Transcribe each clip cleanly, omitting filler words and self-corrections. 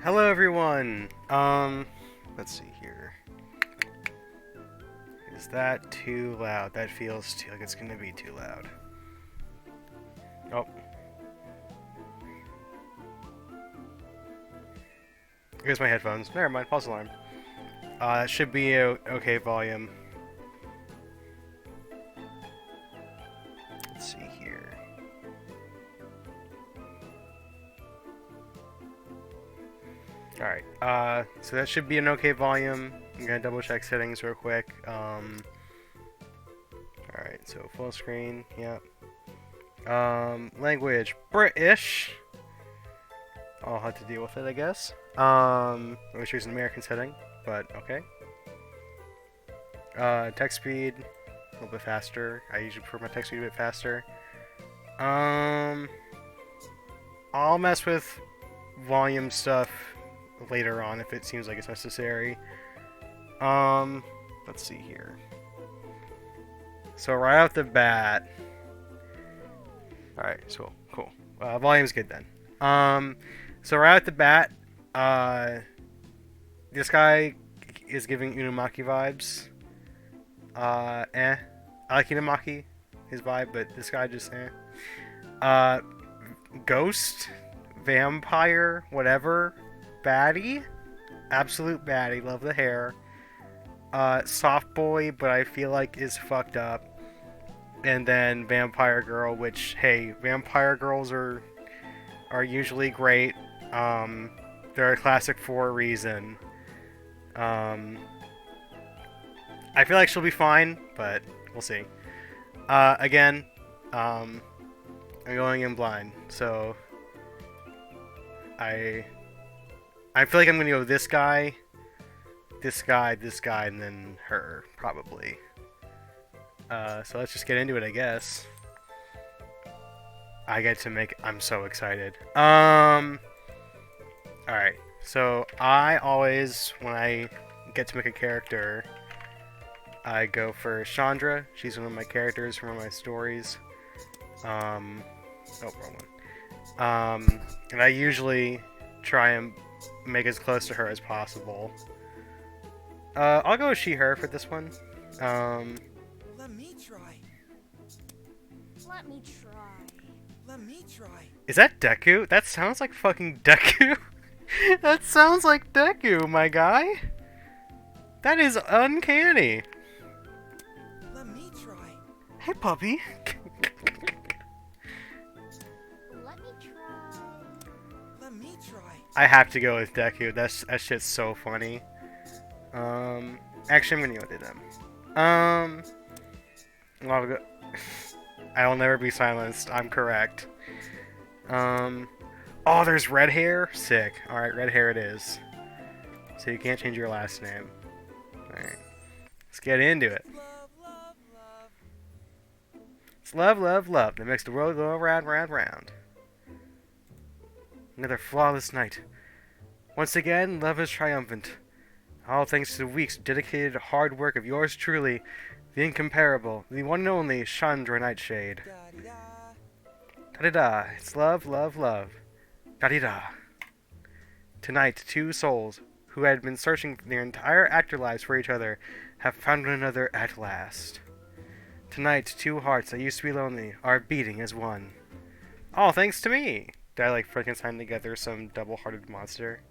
Hello everyone! Let's see here. Is that too loud? That feels too like it's gonna be too loud. Oh. Here's my headphones. Never mind, false alarm. It should be a okay volume. Let's see here. Alright, so that should be an okay volume. I'm gonna double check settings real quick. Alright, so full screen, yep. Language, British. I'll have to deal with it, I guess. I wish it was an American setting, but okay. Text speed, a little bit faster. I usually prefer my text speed a bit faster. I'll mess with volume stuff later on if it seems like it's necessary. Let's see here. So right off the bat. Alright, so cool. Volume's good then. So right off the bat, this guy is giving Unumaki vibes. I like Unumaki, his vibe, but this guy just Ghost, vampire, whatever, baddie, absolute baddie, love the hair. Soft boy, but I feel like is fucked up. And then vampire girl, which, hey, vampire girls are usually great. They're a classic for a reason. I feel like she'll be fine, but we'll see. Again, I'm going in blind, so I feel like I'm gonna go this guy, and then her, probably. So let's just get into it, I guess. I'm so excited. Alright, so I always, when I get to make a character, I go for Chandra. She's one of my characters from one of my stories. Oh, wrong one. And I usually try and make as close to her as possible. I'll go with she/her for this one. Let me try. Let me try. Let me try. Is that Deku? That sounds like fucking Deku. That sounds like Deku, my guy. That is uncanny. Let me try. Hey, puppy. Let me try. Let me try. I have to go with Deku. That shit's so funny. Actually, I'm gonna go with them. I'll go. I will never be silenced. I'm correct. Oh, there's red hair? Sick. Alright, red hair it is. So you can't change your last name. Alright. Let's get into it. Love, love, love. It's love, love, love that makes the world go round, round, round. Another flawless night. Once again, love is triumphant. All thanks to the week's dedicated hard work of yours truly, the incomparable, the one and only Chandra Nightshade. Da-di-da. Da-da-da. It's love, love, love. Da-di-da. Tonight, two souls, who had been searching their entire afterlives for each other, have found one another at last. Tonight, two hearts that used to be lonely are beating as one. All thanks to me! Did I, like, Frankenstein together some double-hearted monster?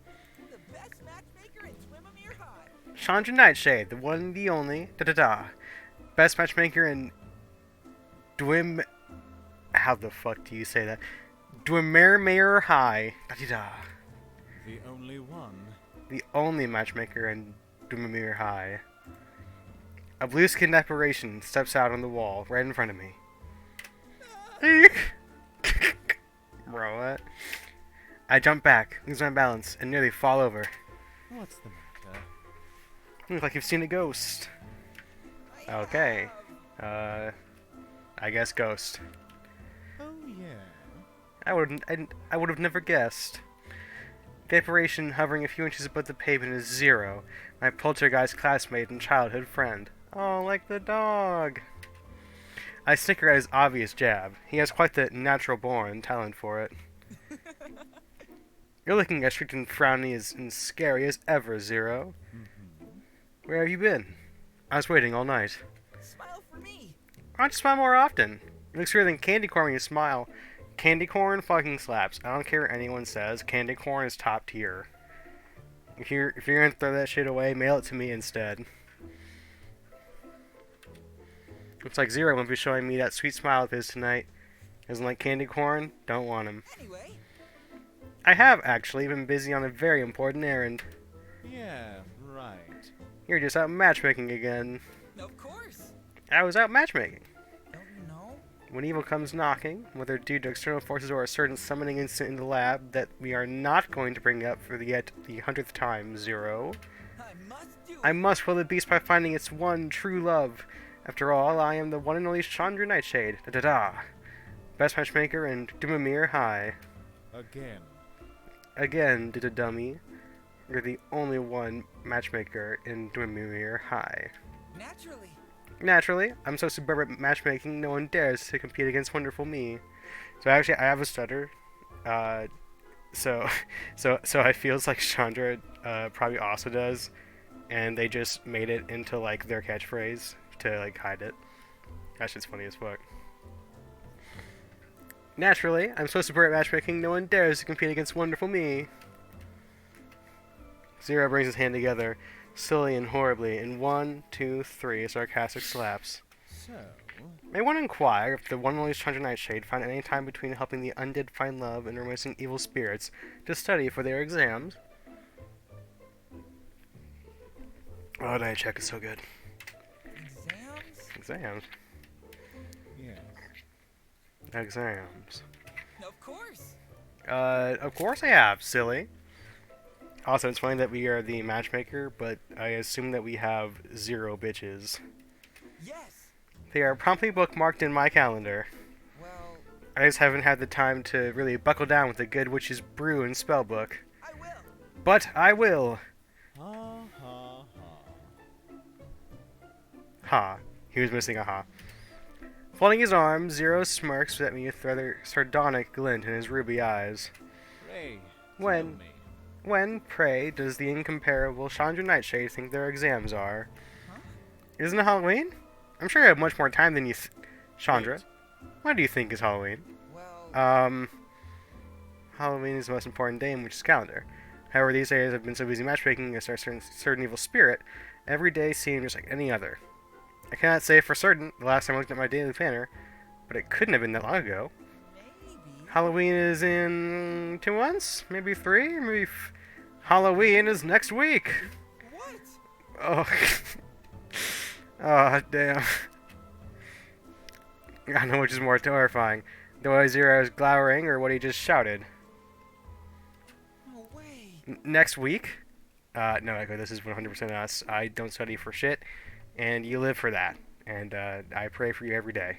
The best matchmaker in Twimamere High. Chandra Nightshade, the one and the only, da-da-da. Best matchmaker in Dwim... How the fuck do you say that? Dwimmermere High, da-da-da. The only one. The only matchmaker in Dwimmermere High. A blue-skinned apparition steps out on the wall right in front of me. Bro, what? I jump back, lose my balance, and nearly fall over. What's the matter? Looks like you've seen a ghost. Okay. I guess ghost. Oh yeah. I would have never guessed. The apparition hovering a few inches above the pavement is Zero, my poltergeist classmate and childhood friend. Oh, like the dog. I snicker at his obvious jab. He has quite the natural-born talent for it. You're looking as strict and frowny and scary as ever, Zero. Mm-hmm. Where have you been? I was waiting all night. Smile for me. Why don't you smile more often? It looks better than candy corn when you smile. Candy corn fucking slaps. I don't care what anyone says. Candy corn is top tier. If you're gonna throw that shit away, mail it to me instead. Looks like Zero won't be showing me that sweet smile of his tonight. Doesn't like candy corn? Don't want him. Anyway, I have actually been busy on a very important errand. Yeah, right. You're just out matchmaking again. of course. I was out matchmaking. Don't you know? When evil comes knocking, whether due to external forces or a certain summoning incident in the lab that we are not going to bring up for the 100th time, Zero, I must do it. I must will the beast by finding its one true love. After all, I am the one and only Chandra Nightshade. Da-da-da. Best matchmaker in Dumamir High. Again. Again, did a dummy. You're the only one matchmaker in Dumamir High. Naturally. Naturally, I'm so superb at matchmaking, no one dares to compete against wonderful me. So actually, I have a stutter. So I feels like Chandra probably also does, and they just made it into like their catchphrase to like hide it. That shit's funny as fuck. Naturally, I'm so superb at matchmaking, no one dares to compete against wonderful me. Zero brings his hand together, slowly and horribly, in 1, 2, 3 sarcastic slaps. So, May one inquire if the one and only Chandra Nightshade found any time between helping the undead find love and reminiscing evil spirits to study for their exams? Oh, night check is so good. Exams? Exams. yes. Exams. Of course. Of course I have, silly. Also, it's funny that we are the matchmaker, but I assume that we have 0 bitches. Yes. They are promptly bookmarked in my calendar. Well, I just haven't had the time to really buckle down with the good witch's brew and spellbook. I will. But I will! Ha ha ha. Ha. He was missing a ha. Folding his arms, Zero smirks at me with rather sardonic glint in his ruby eyes. Pray, When? tell me. When, pray, does the incomparable Chandra Nightshade think their exams are? Huh? Isn't it Halloween? I'm sure you have much more time than you Chandra. Wait. What do you think is Halloween? Well, Halloween is the most important day in witch's calendar. However, these days I've been so busy matchmaking against our certain evil spirit, every day seems just like any other. I cannot say for certain the last time I looked at my daily planner, but it couldn't have been that long ago. maybe. Halloween is in 2 months? Maybe 3? Maybe Halloween is next week! What? Oh. Oh, damn. I don't know which is more terrifying. The way Zero is glowering or what he just shouted. No way. Next week? No, Echo, this is 100% us. I don't study for shit, and you live for that. And I pray for you every day.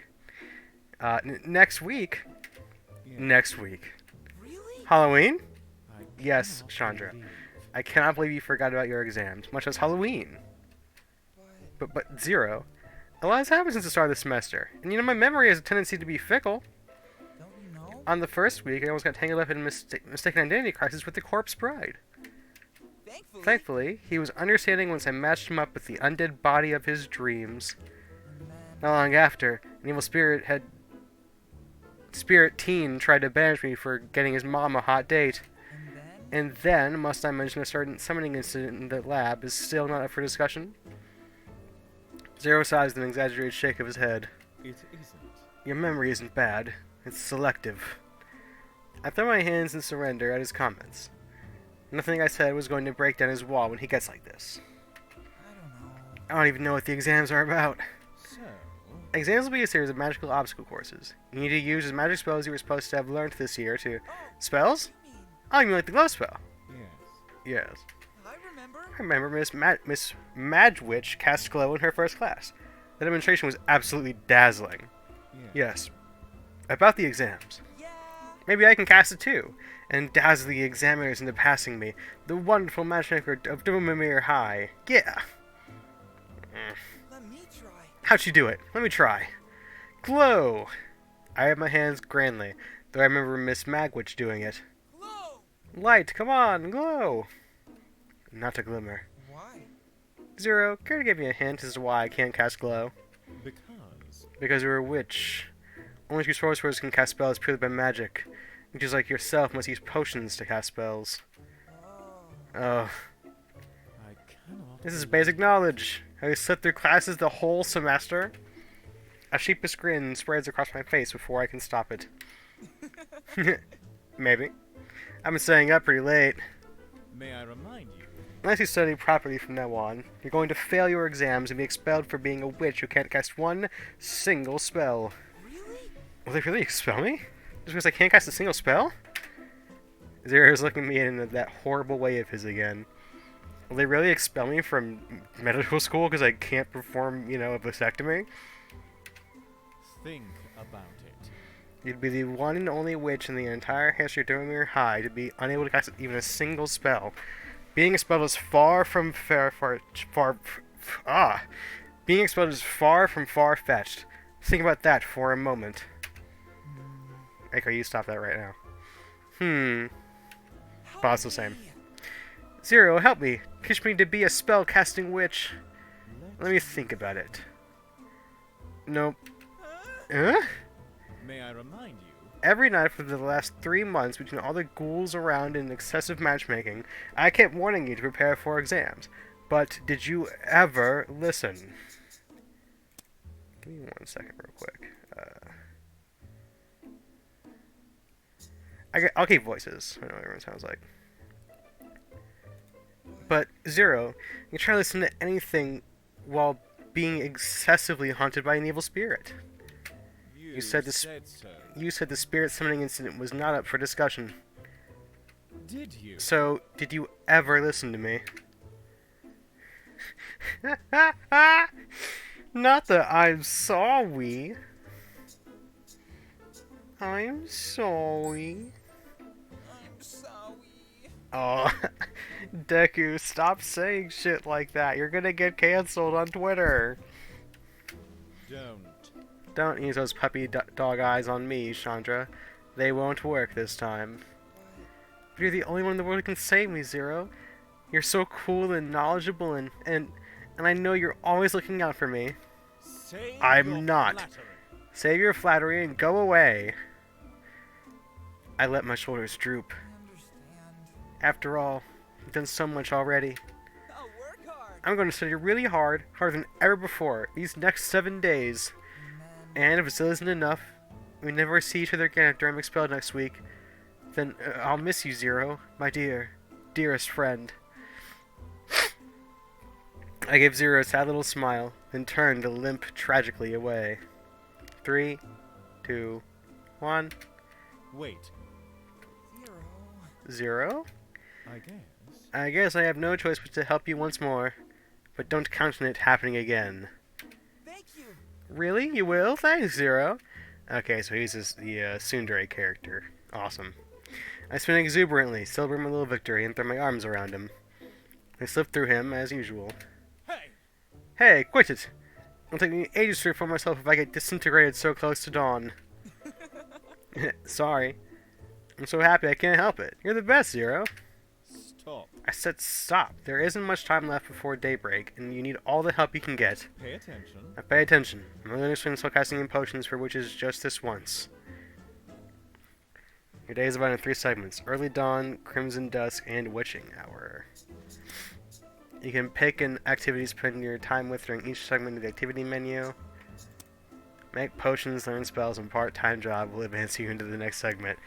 Next week? Yes. Next week. Really? Halloween? I Yes, cannot Chandra. believe- I cannot believe you forgot about your exams, much as Halloween. But Zero, a lot has happened since the start of the semester. And you know, my memory has a tendency to be fickle. Don't you know? On the first week, I almost got tangled up in a mistaken identity crisis with the corpse bride. Thankfully, he was understanding once I matched him up with the undead body of his dreams. And then, Not long after, an evil spirit teen tried to banish me for getting his mom a hot date. and then, And then, must I mention a certain summoning incident in the lab is still not up for discussion? Zero sighs with an exaggerated shake of his head. It isn't. Your memory isn't bad. It's selective. I throw my hands in surrender at his comments. Nothing I said was going to break down his wall when he gets like this. I don't know. I don't even know what the exams are about. So, Exams will be a series of magical obstacle courses. You need to use the magic spells you were supposed to have learned this year to... Spells? What do you mean? Oh, you mean like the glow spell? yes. Yes. I remember. I remember Miss Madgewitch cast glow in her first class. The demonstration was absolutely dazzling. Yes. About the exams. Yeah. Maybe I can cast it too, and dazzle the examiners into passing me, the wonderful matchmaker of Dumamir High. Yeah. Let me try. How'd you do it? Let me try. Glow! I have my hands grandly, though I remember Miss Magwitch doing it. Glow. Light, come on, glow! Not a glimmer. Why? Zero, care to give me a hint as to why I can't cast glow? Because. Because you're a witch. Only two sorcerers can cast spells purely by magic. Witches like yourself must use potions to cast spells. Oh. Oh, I cannot. this is believe- basic knowledge. Have you slipped through classes the whole semester? A sheepish grin spreads across my face before I can stop it. Maybe. I've been staying up pretty late. May I remind you? Unless you study properly from now on, you're going to fail your exams and be expelled for being a witch who can't cast one single spell. Really? Will they really expel me? Just because I can't cast a single spell? Zero's looking at me in that horrible way of his again. Will they really expel me from medical school because I can't perform, you know, a vasectomy? Think about it. You'd be the one and only witch in the entire history of Dormir High to be unable to cast even a single spell. Being expelled is being expelled is far from far-fetched. Think about that for a moment. Aker, you stop that right now. Help Boss the same. me. Zero, help me. Teach me to be a spell-casting witch. Let me think about it. Nope. Huh? May I remind you? Every night for the last 3 months, between all the ghouls around and excessive matchmaking, I kept warning you to prepare for exams. But did you ever listen? Give me 1 second real quick. I'll keep voices. I know what everyone sounds like. But, Zero, you try to listen to anything while being excessively haunted by an evil spirit. You said this- so. You said the spirit summoning incident was not up for discussion. Did you? So, did you ever listen to me? Not that I'm sorry. I'm sorry. I'm sorry. Oh, Deku, stop saying shit like that. You're gonna get canceled on Twitter. Don't use those puppy dog eyes on me, Chandra. They won't work this time. But you're the only one in the world who can save me, Zero. You're so cool and knowledgeable and I know you're always looking out for me. Save I'm your not. flattery. Save your flattery and go away. I let my shoulders droop. I understand. After all, you've done so much already. I'll work hard. I'm going to study really hard, harder than ever before, these next 7 days. And And if it still isn't enough, we never see each other again after I'm expelled next week, then I'll miss you, Zero, my dearest friend. I gave Zero a sad little smile, then turned to limp tragically away. 3, 2, 1, Wait. 0. 0? I guess. I guess I have no choice but to help you once more, but don't count on it happening again. Thank you. Really? You will? Thanks, Zero. Okay, so he's the tsundere character. Awesome. I spin exuberantly, celebrate my little victory, and throw my arms around him. I slip through him, as usual. Hey! Hey, quit it! It'll take me ages to reform myself if I get disintegrated so close to dawn. Sorry. I'm so happy I can't help it. You're the best, Zero. Stop. I said stop. There isn't much time left before daybreak, and you need all the help you can get. Pay attention. Now pay attention. I'm only going to swing spellcasting and potions for witches just this once. Your day is divided in 3 segments: Early Dawn, Crimson Dusk, and Witching Hour. You can pick an activity to spend your time with during each segment of the activity menu. Make potions, learn spells, and part-time job will advance you into the next segment.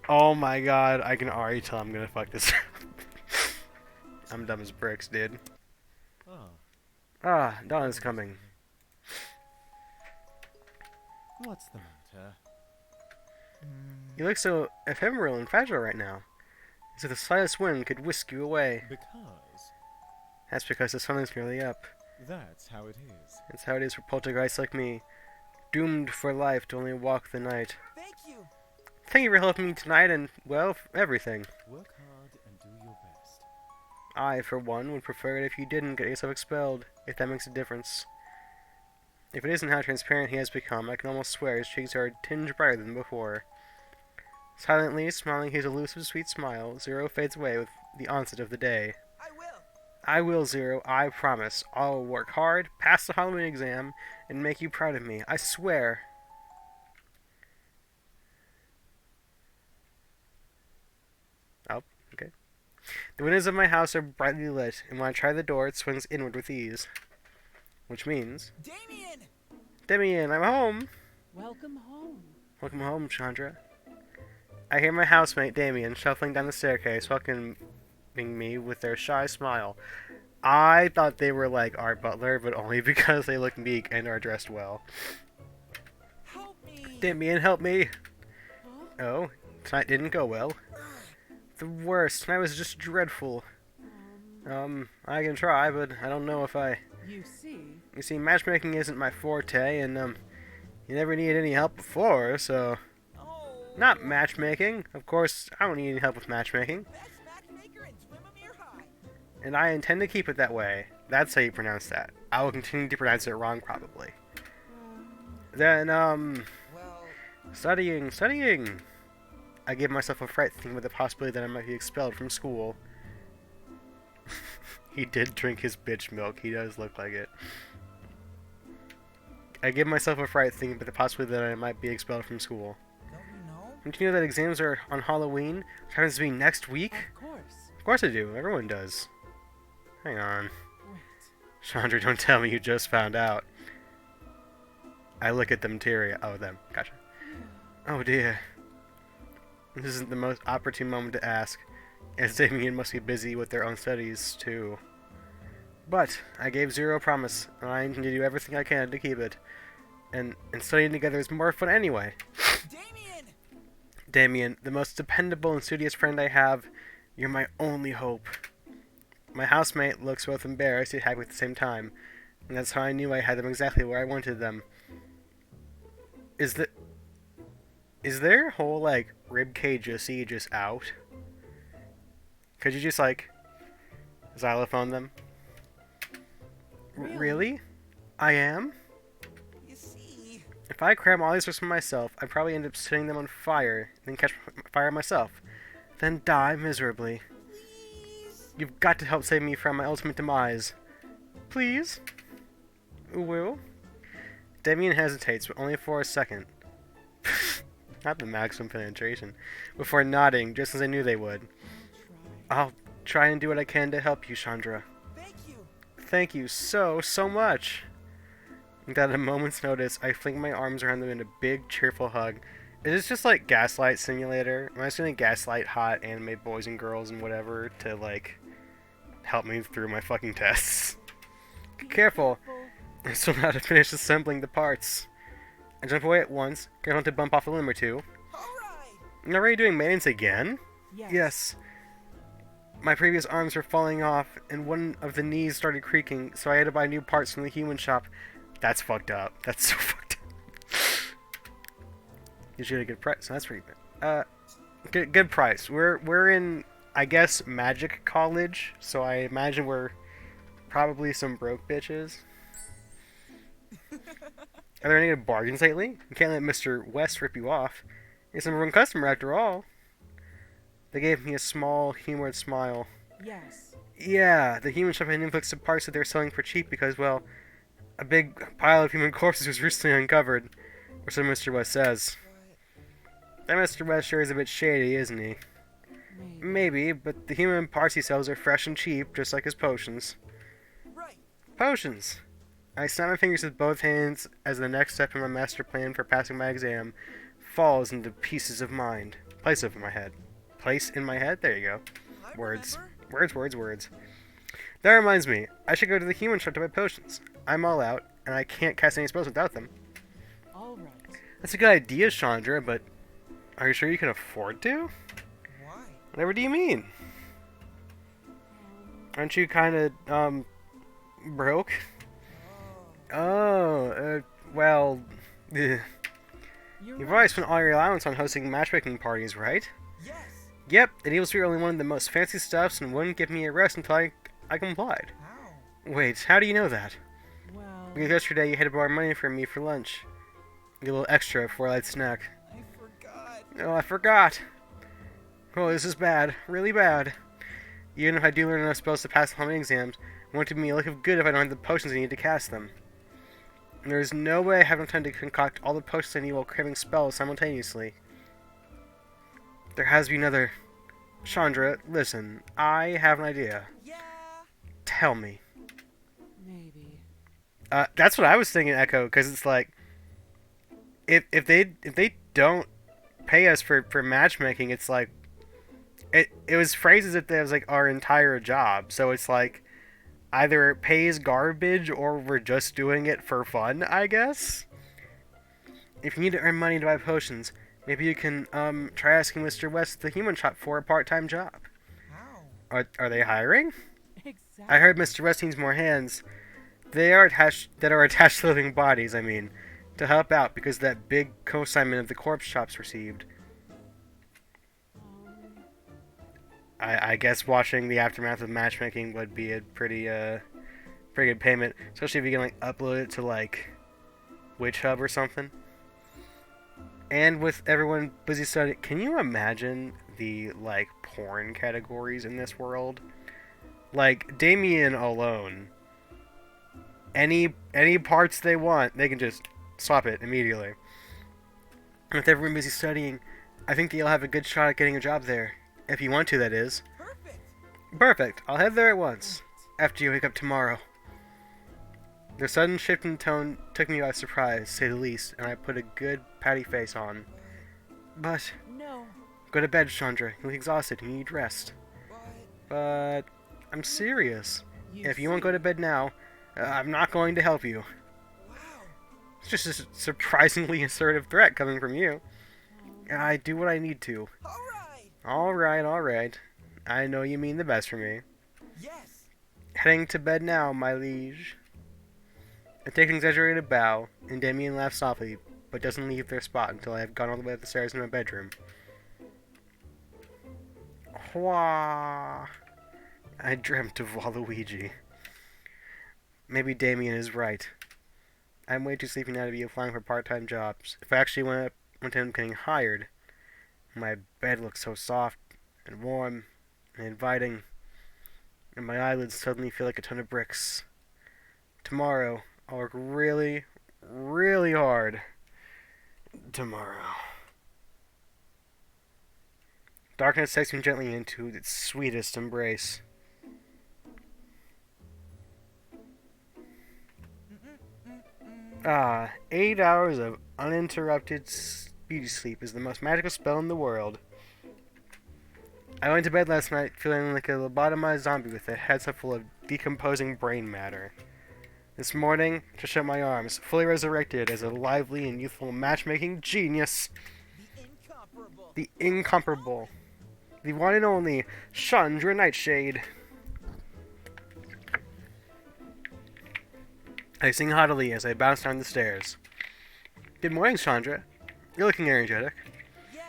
Oh my god, I can already tell I'm gonna fuck this up. I'm dumb as bricks, dude. Ah. Ah, dawn is coming. What's the matter? You look so ephemeral and fragile right now. As if the slightest wind could whisk you away. Because That's because the sun is nearly up. that's how it is. That's how it is for poltergeists like me. Doomed for life to only walk the night. Thank you. Thank you for helping me tonight and, well, everything. Work hard and do your best. I, for one, would prefer it if you didn't get yourself expelled, if that makes a difference. If it isn't how transparent he has become, I can almost swear his cheeks are a tinge brighter than before. Silently, smiling his elusive sweet smile, Zero fades away with the onset of the day. I will. I will, Zero, I promise. I'll work hard, pass the Halloween exam, and make you proud of me. I swear. Oh, okay. The windows of my house are brightly lit, and when I try the door, it swings inward with ease. Which means... Damien! Damien, I'm home! Welcome home. Welcome home, Chandra. I hear my housemate, Damien, shuffling down the staircase, welcoming me with their shy smile. I thought they were like our butler, but only because they look meek and are dressed well. Help me! Damien, help me! Huh? Oh, tonight didn't go well. The worst. Tonight was just dreadful. I can try, but I don't know if I... You see, You see, matchmaking isn't my forte, and, you never needed any help before, so... Oh. Not matchmaking. Of course, I don't need any help with matchmaking. Best matchmaker in Swimamere High. And I intend to keep it that way. That's how you pronounce that. I will continue to pronounce it wrong, probably. Then, Well, studying. I gave myself a fright thinking about the possibility that I might be expelled from school. He did drink his bitch milk. He does look like it. I give myself a fright thinking about the possibility that I might be expelled from school. don't you know? Don't you know that exams are on Halloween? It happens to be next week? of course. Of course I do. Everyone does. Hang on. Wait. Chandra, don't tell me you just found out. I look at the materia. Oh, them. Gotcha. Oh dear. This isn't the most opportune moment to ask, as Damien must be busy with their own studies, too. But I gave Zero a promise, and I intend to do everything I can to keep it. And studying together is more fun anyway. Damien! Damien, the most dependable and studious friend I have, you're my only hope. My housemate looks both embarrassed yet happy at the same time, and that's how I knew I had them exactly where I wanted them. Is their whole, like, ribcage just out? Could you just, like, xylophone them? Really? I am? You see, If I cram all these risks for myself, I'd probably end up setting them on fire, then catch fire myself, then die miserably. please. You've got to help save me from my ultimate demise. Please? Will? Damien hesitates, but only for a second. Not the maximum penetration. Before nodding, just as I knew they would. Try. I'll try and do what I can to help you, Chandra. Thank you. Thank you so much. Without a moment's notice, I fling my arms around them in a big, cheerful hug. Is this just like Gaslight Simulator? Am I just gonna gaslight hot anime boys and girls and whatever to, like, help me through my fucking tests? Careful. I still know how to finish assembling the parts. I jump away at once, careful not to bump off a limb or two. Alright. I'm already doing maintenance again? Yes. Yes. My previous arms were falling off, and one of the knees started creaking, so I had to buy new parts from the human shop. That's fucked up. That's so fucked up. Usually a good price. That's pretty good. Good price. We're in, I guess, magic college, so I imagine we're probably some broke bitches. Are there any good bargains lately? You can't let Mr. West rip you off. He's a number one customer after all. They gave me a small, humored smile. Yes. Yeah, the human shop had influx of parts that they were selling for cheap because, well, a big pile of human corpses was recently uncovered. Or so Mr. West says. That Mr. West sure is a bit shady, isn't he? Maybe. Maybe, but the human parts he sells are fresh and cheap, just like his potions. Right. Potions! I snap my fingers with both hands as the next step in my master plan for passing my exam falls into pieces of mind. Place in my head. Place in my head? There you go. I Words. remember. Words. That reminds me, I should go to the human shop to buy potions. I'm all out, and I can't cast any spells without them. All right. That's a good idea, Chandra, but are you sure you can afford to? Why? Whatever do you mean? Aren't you kind of, broke? Oh, well, You're you've right. already spent all your allowance on hosting matchmaking parties, right? Yes. Yep, the deals were only one of the most fancy stuffs and wouldn't give me a rest until I complied. How? Wait, how do you know that? Well, Because yesterday you had to borrow money from me for lunch. Get a little extra for a light snack. I forgot. Oh, I forgot. Oh, this is bad. Really bad. Even if I do learn enough spells to pass the humming exams, it won't do me a lick of good if I don't have the potions I need to cast them. And there is no way I have enough time to concoct all the potions I need while cramming spells simultaneously. There has to be another... Chandra, listen. I have an idea. Yeah. Tell me. Maybe. That's what I was thinking, Echo, because it's like... If they don't pay us for matchmaking, it's like... It was phrased as if that was like our entire job. So it's like either it pays garbage or we're just doing it for fun, I guess. If you need to earn money to buy potions, maybe you can try asking Mr. West at the human shop for a part-time job. How? Are they hiring? Exactly. I heard Mr. West needs more hands. They are attached to living bodies, I mean, to help out because of that big co-assignment of the corpse shops received. I guess watching the aftermath of matchmaking would be a pretty good payment, especially if you can like upload it to like Witch Hub or something. And with everyone busy studying, can you imagine the like porn categories in this world? Like Damien alone, any parts they want, they can just swap it immediately. And with everyone busy studying, I think that you'll have a good shot at getting a job there. If you want to, that is. Perfect. Perfect. I'll head there at once. After you wake up tomorrow. Their sudden shift in tone took me by surprise, to say the least, and I put a good patty face on. But No. go to bed, Chandra. You look exhausted. You need rest. But But I'm serious. If you won't see. go to bed now, I'm not going to help you. wow. It's just a surprisingly assertive threat coming from you. Um, I do what I need to. All right. Alright. I know you mean the best for me. Yes. Heading to bed now, my liege. I take an exaggerated bow, and Damien laughs softly, but doesn't leave their spot until I have gone all the way up the stairs in my bedroom. Wah! I dreamt of Waluigi. Maybe Damien is right. I'm way too sleepy now to be applying for part-time jobs. If I actually went to end up getting hired, my bed looks so soft and warm and inviting, and my eyelids suddenly feel like a ton of bricks. Tomorrow, I'll work really, really hard. Tomorrow. Darkness takes me gently into its sweetest embrace. Ah, 8 hours of uninterrupted beauty sleep is the most magical spell in the world. I went to bed last night feeling like a lobotomized zombie with a head so full of decomposing brain matter. This morning, to shut my arms, fully resurrected as a lively and youthful matchmaking genius. The incomparable. The incomparable. The one and only Chandra Nightshade. I sing haughtily as I bounce down the stairs. Good morning, Chandra. You're looking energetic. Yeah.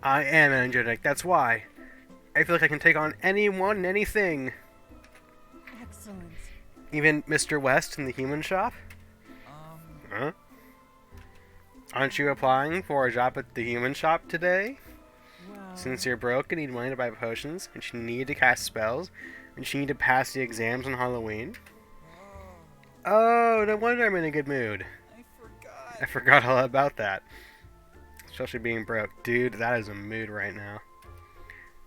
I am energetic, that's why. I feel like I can take on anyone and anything. Excellent. Even Mr. West in the human shop? Huh? Aren't you applying for a job at the human shop today? Well. Since you're broke and need money to buy potions, and you need to cast spells, and you need to pass the exams on Halloween. Oh, no wonder I'm in a good mood. I forgot. I forgot all about that. Especially being broke. Dude, that is a mood right now.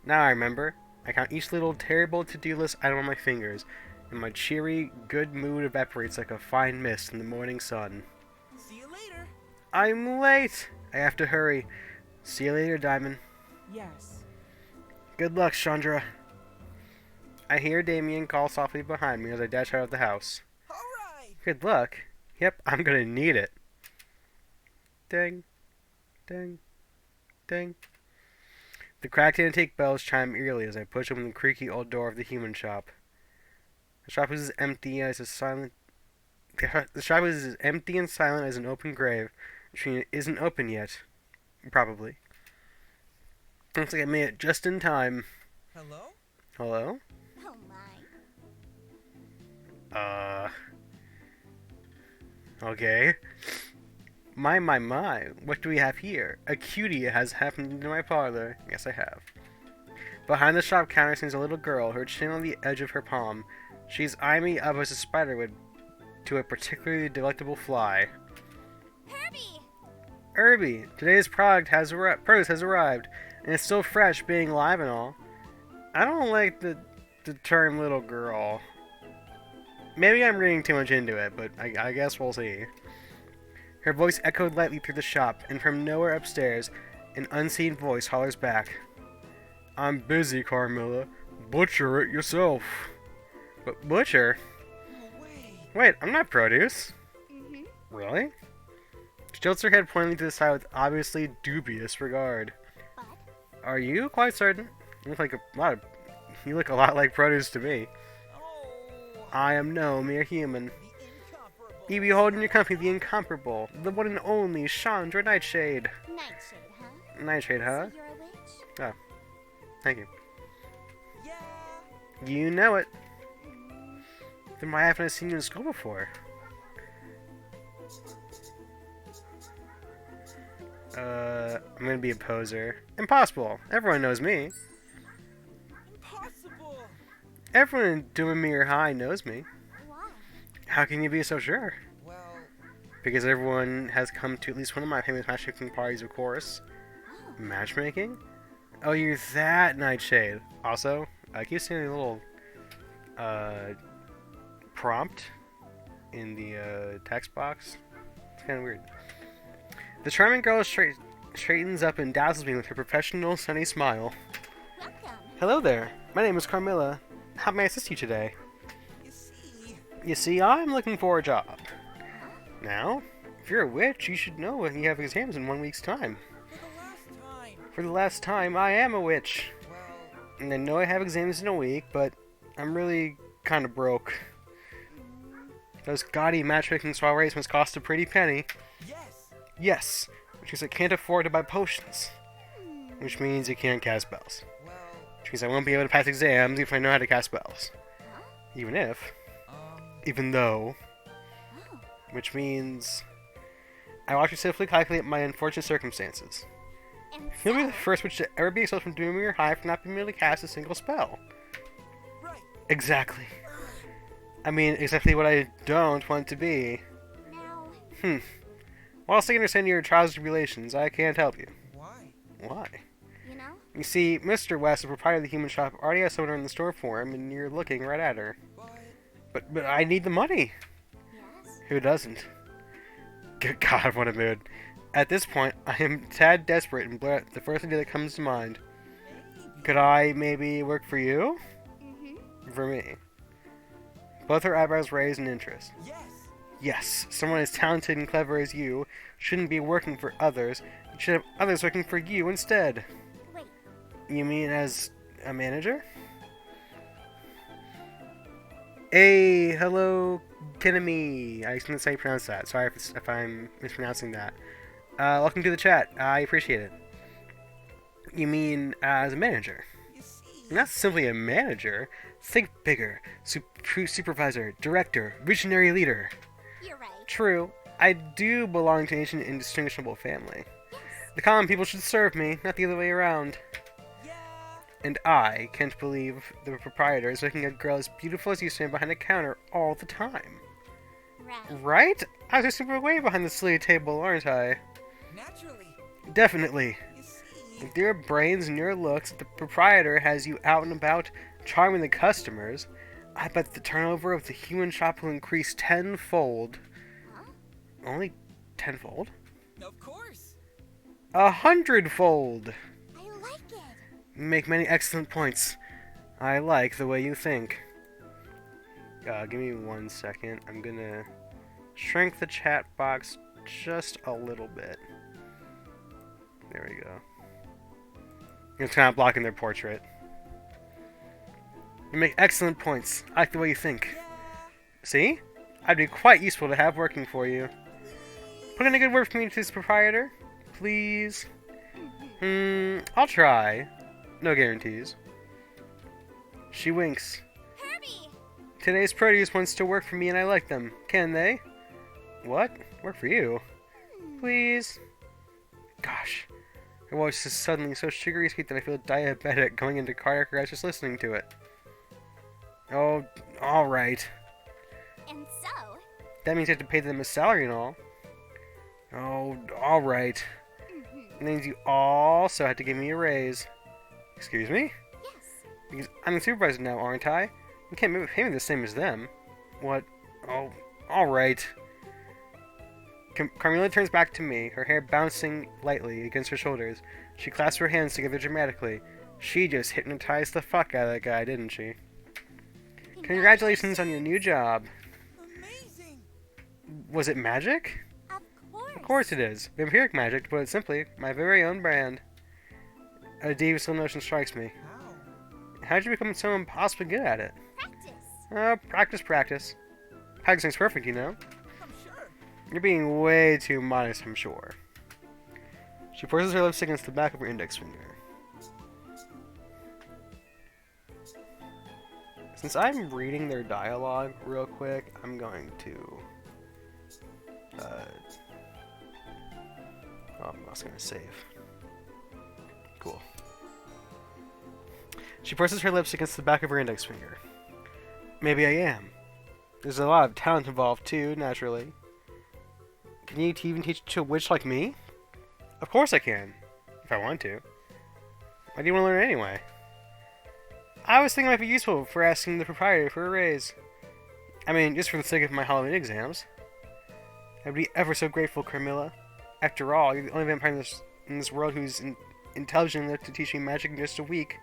Now I remember. I count each little terrible to-do list item on my fingers, and my cheery, good mood evaporates like a fine mist in the morning sun. See you later. I'm late! I have to hurry. See you later, Diamond. Yes. Good luck, Chandra. I hear Damien call softly behind me as I dash out of the house. All right. Good luck? Yep, I'm gonna need it. Ding. Ding. Ding. The cracked antique bells chime eerily as I push open the creaky old door of the human shop. The shop is as empty as a silent... The shop is as empty and silent as an open grave, which means it isn't open yet. Probably. Looks like I made it just in time. Hello. Hello? Oh my. Okay. My, what do we have here? A cutie has happened into my parlor. Yes, I have. Behind the shop counter stands a little girl, her chin on the edge of her palm. She's eyeing me up as a spider would to a particularly delectable fly. Herbie! Herbie, today's produce has arrived, and it's still fresh, being live and all. I don't like the term little girl. Maybe I'm reading too much into it, but I guess we'll see. Her voice echoed lightly through the shop, and from nowhere upstairs, an unseen voice hollers back. I'm busy, Carmilla. Butcher it yourself. But butcher? No way. Wait, I'm not produce. Mm-hmm. Really? She tilts her head pointing to the side with obviously dubious regard. But Are you quite certain? You look a lot like produce to me. Oh. I am no mere human. The incomparable. You behold in your company the incomparable, the one and only Chandra Nightshade. Nightshade, huh? Nightshade, huh? So you're a witch? Thank you. Yeah. You know it. Then why haven't I seen you in school before? I'm gonna be a poser. Impossible. Everyone knows me. Impossible. Everyone in Doomamere High knows me. Why? How can you be so sure? Well, Because everyone has come to at least one of my famous matchmaking parties, of course. Oh. Matchmaking? Oh, you're that Nightshade. Also, I keep seeing a little prompt in the text box. It's kind of weird. The charming girl straightens up and dazzles me with her professional, sunny smile. Welcome. Hello there. My name is Carmilla. How may I assist you today? you see, You see, I'm looking for a job. Now, if you're a witch, you should know when you have exams in 1 week's time. for the last time. For the last time, I am a witch. Well, And I know I have exams in a week, but I'm really kind of broke. Those gaudy matchmaking soirees must cost a pretty penny. yes. Yes, which means I can't afford to buy potions. Which means you can't cast spells. Well, Which means I won't be able to pass exams if I know how to cast spells. Huh? Even if. um, Even though. Oh. Which means I will actually safely calculate my unfortunate circumstances. And You'll be so, the first witch to ever be expelled from Doomamere High for not being able to cast a single spell. right. Exactly. I mean, exactly what I don't want to be. now, Whilst I understand your trials and tribulations, I can't help you. Why? Why? you know, You see, Mr. West, the proprietor of the human shop, already has someone in the store for him, and you're looking right at her. But I need the money. yes. Who doesn't? Good God, what a mood. At this point, I am tad desperate and blurt out the first idea that comes to mind. Maybe. Could I maybe work for you? Mm-hmm. For me. Both her eyebrows raised in interest. Yes. Yes, someone as talented and clever as you shouldn't be working for others. You should have others working for you instead. Wait, You mean as a manager? Hey, hello, Kinemi. I didn't say pronounce that. Sorry if I'm mispronouncing that. Welcome to the chat. I appreciate it. You mean as a manager? You see. Not simply a manager. Think bigger. Supervisor, director, visionary leader. you're right. True, I do belong to an ancient and indistinguishable family. Yes. The common people should serve me, not the other way around. Yeah. And I can't believe the proprietor is making a girl as beautiful as you stand behind a counter all the time. Right. Right? I was just super way behind the silly table, aren't I? Naturally. Definitely. You see. With your brains and your looks, the proprietor has you out and about, charming the customers. I bet the turnover of the human shop will increase tenfold. Huh? Only tenfold? Of course. 100-fold! I like it. You make many excellent points. I like the way you think. Give me 1 second. I'm gonna shrink the chat box just a little bit. There we go. It's kind of blocking their portrait. You make excellent points. I like the way you think. Yeah. See? I'd be quite useful to have working for you. Put in a good word for me to this proprietor, please. I'll try. No guarantees. She winks. Herbie! Today's produce wants to work for me and I like them. Can they? What? Work for you? Please. Gosh. Her voice is suddenly so sugary sweet that I feel diabetic going into cardiac arrest just listening to it. Oh, alright. And so, That means you have to pay them a salary and all. Oh, alright. It means you also have to give me a raise. Excuse me? yes. Because I'm the supervisor now, aren't I? You can't pay me the same as them. What? Oh, alright. Carmilla turns back to me, her hair bouncing lightly against her shoulders. She clasps her hands together dramatically. She just hypnotized the fuck out of that guy, didn't she? Congratulations on your new job. Amazing. Was it magic? Of course. Of course it is. Vampiric magic, to put it simply, my very own brand. A deep still notion strikes me. How? How'd you become so impossibly good at it? Practice. Practice. Practicing's perfect, you know? I'm sure. You're being way too modest, I'm sure. She forces her lipstick against the back of her index finger. Since I'm reading their dialogue real quick, I'm going to... I'm also going to save. Cool. She presses her lips against the back of her index finger. Maybe I am. There's a lot of talent involved too, naturally. Can you even teach to a witch like me? Of course I can, if I want to. Why do you want to learn anyway? I was thinking it might be useful for asking the proprietor for a raise. I mean, just for the sake of my Halloween exams. I'd be ever so grateful, Carmilla. After all, you're the only vampire in this world who's intelligent enough to teach me magic in just a week.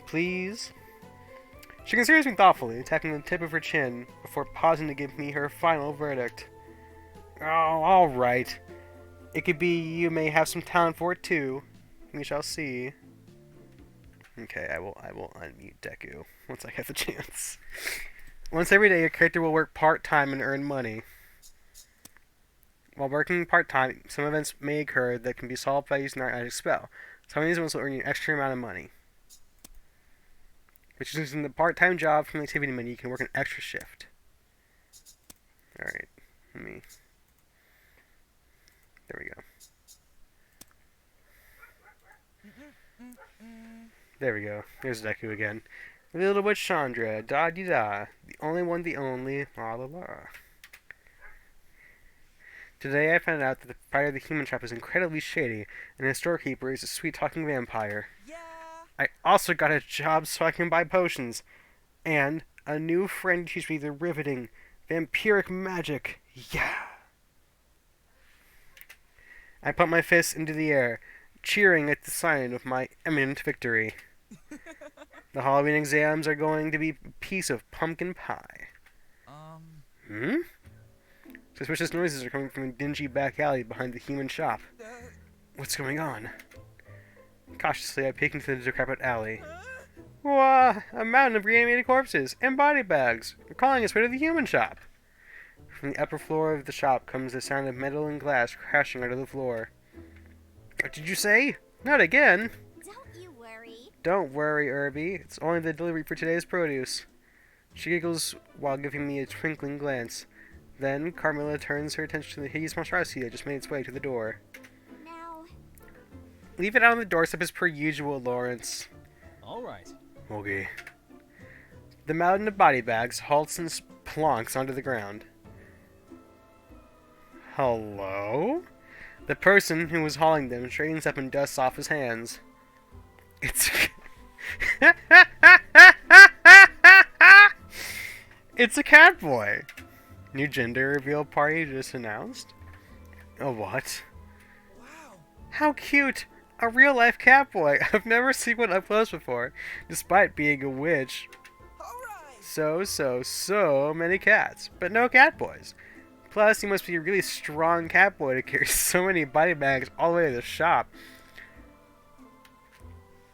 Please? She considers me thoughtfully, tapping the tip of her chin before pausing to give me her final verdict. Oh, alright. It could be you may have some talent for it too. We shall see. Okay, I will unmute Deku once I get the chance. Once every day, your character will work part-time and earn money. While working part-time, some events may occur that can be solved by using our magic spell. Some of these events will earn you an extra amount of money. Which is in the part-time job from the activity menu, you can work an extra shift. Alright, let me... There we go. There we go. There's Deku again. Little witch Chandra, da-de-da. The only one, the only, la-la-la. Today I found out that the proprietor of the human shop is incredibly shady, and his storekeeper is a sweet-talking vampire. Yeah. I also got a job so I can buy potions. And a new friend to teach me the riveting, vampiric magic. Yeah! I put my fists into the air, cheering at the sign of my imminent victory. The Halloween exams are going to be a piece of pumpkin pie. Hmm? Suspicious noises are coming from a dingy back alley behind the human shop. What's going on? Cautiously, I peek into the decrepit alley. Wah! A mountain of reanimated corpses and body bags are calling its way to the human shop. From the upper floor of the shop comes the sound of metal and glass crashing onto the floor. What did you say? Not again! Don't you worry. Don't worry, Irby. It's only the delivery for today's produce. She giggles while giving me a twinkling glance. Then, Carmilla turns her attention to the hideous monstrosity that just made its way to the door. Now, Leave it out on the doorstep as per usual, Lawrence. All right. Okay. The mountain of body bags halts and plonks onto the ground. Hello? The person who was hauling them straightens up and dusts off his hands. It's... It's a cat boy! New gender reveal party just announced? A what? Wow. How cute! A real-life cat boy! I've never seen one up close before, despite being a witch. All right. So many cats, but no cat boys. Plus, he must be a really strong cat boy to carry so many body bags all the way to the shop.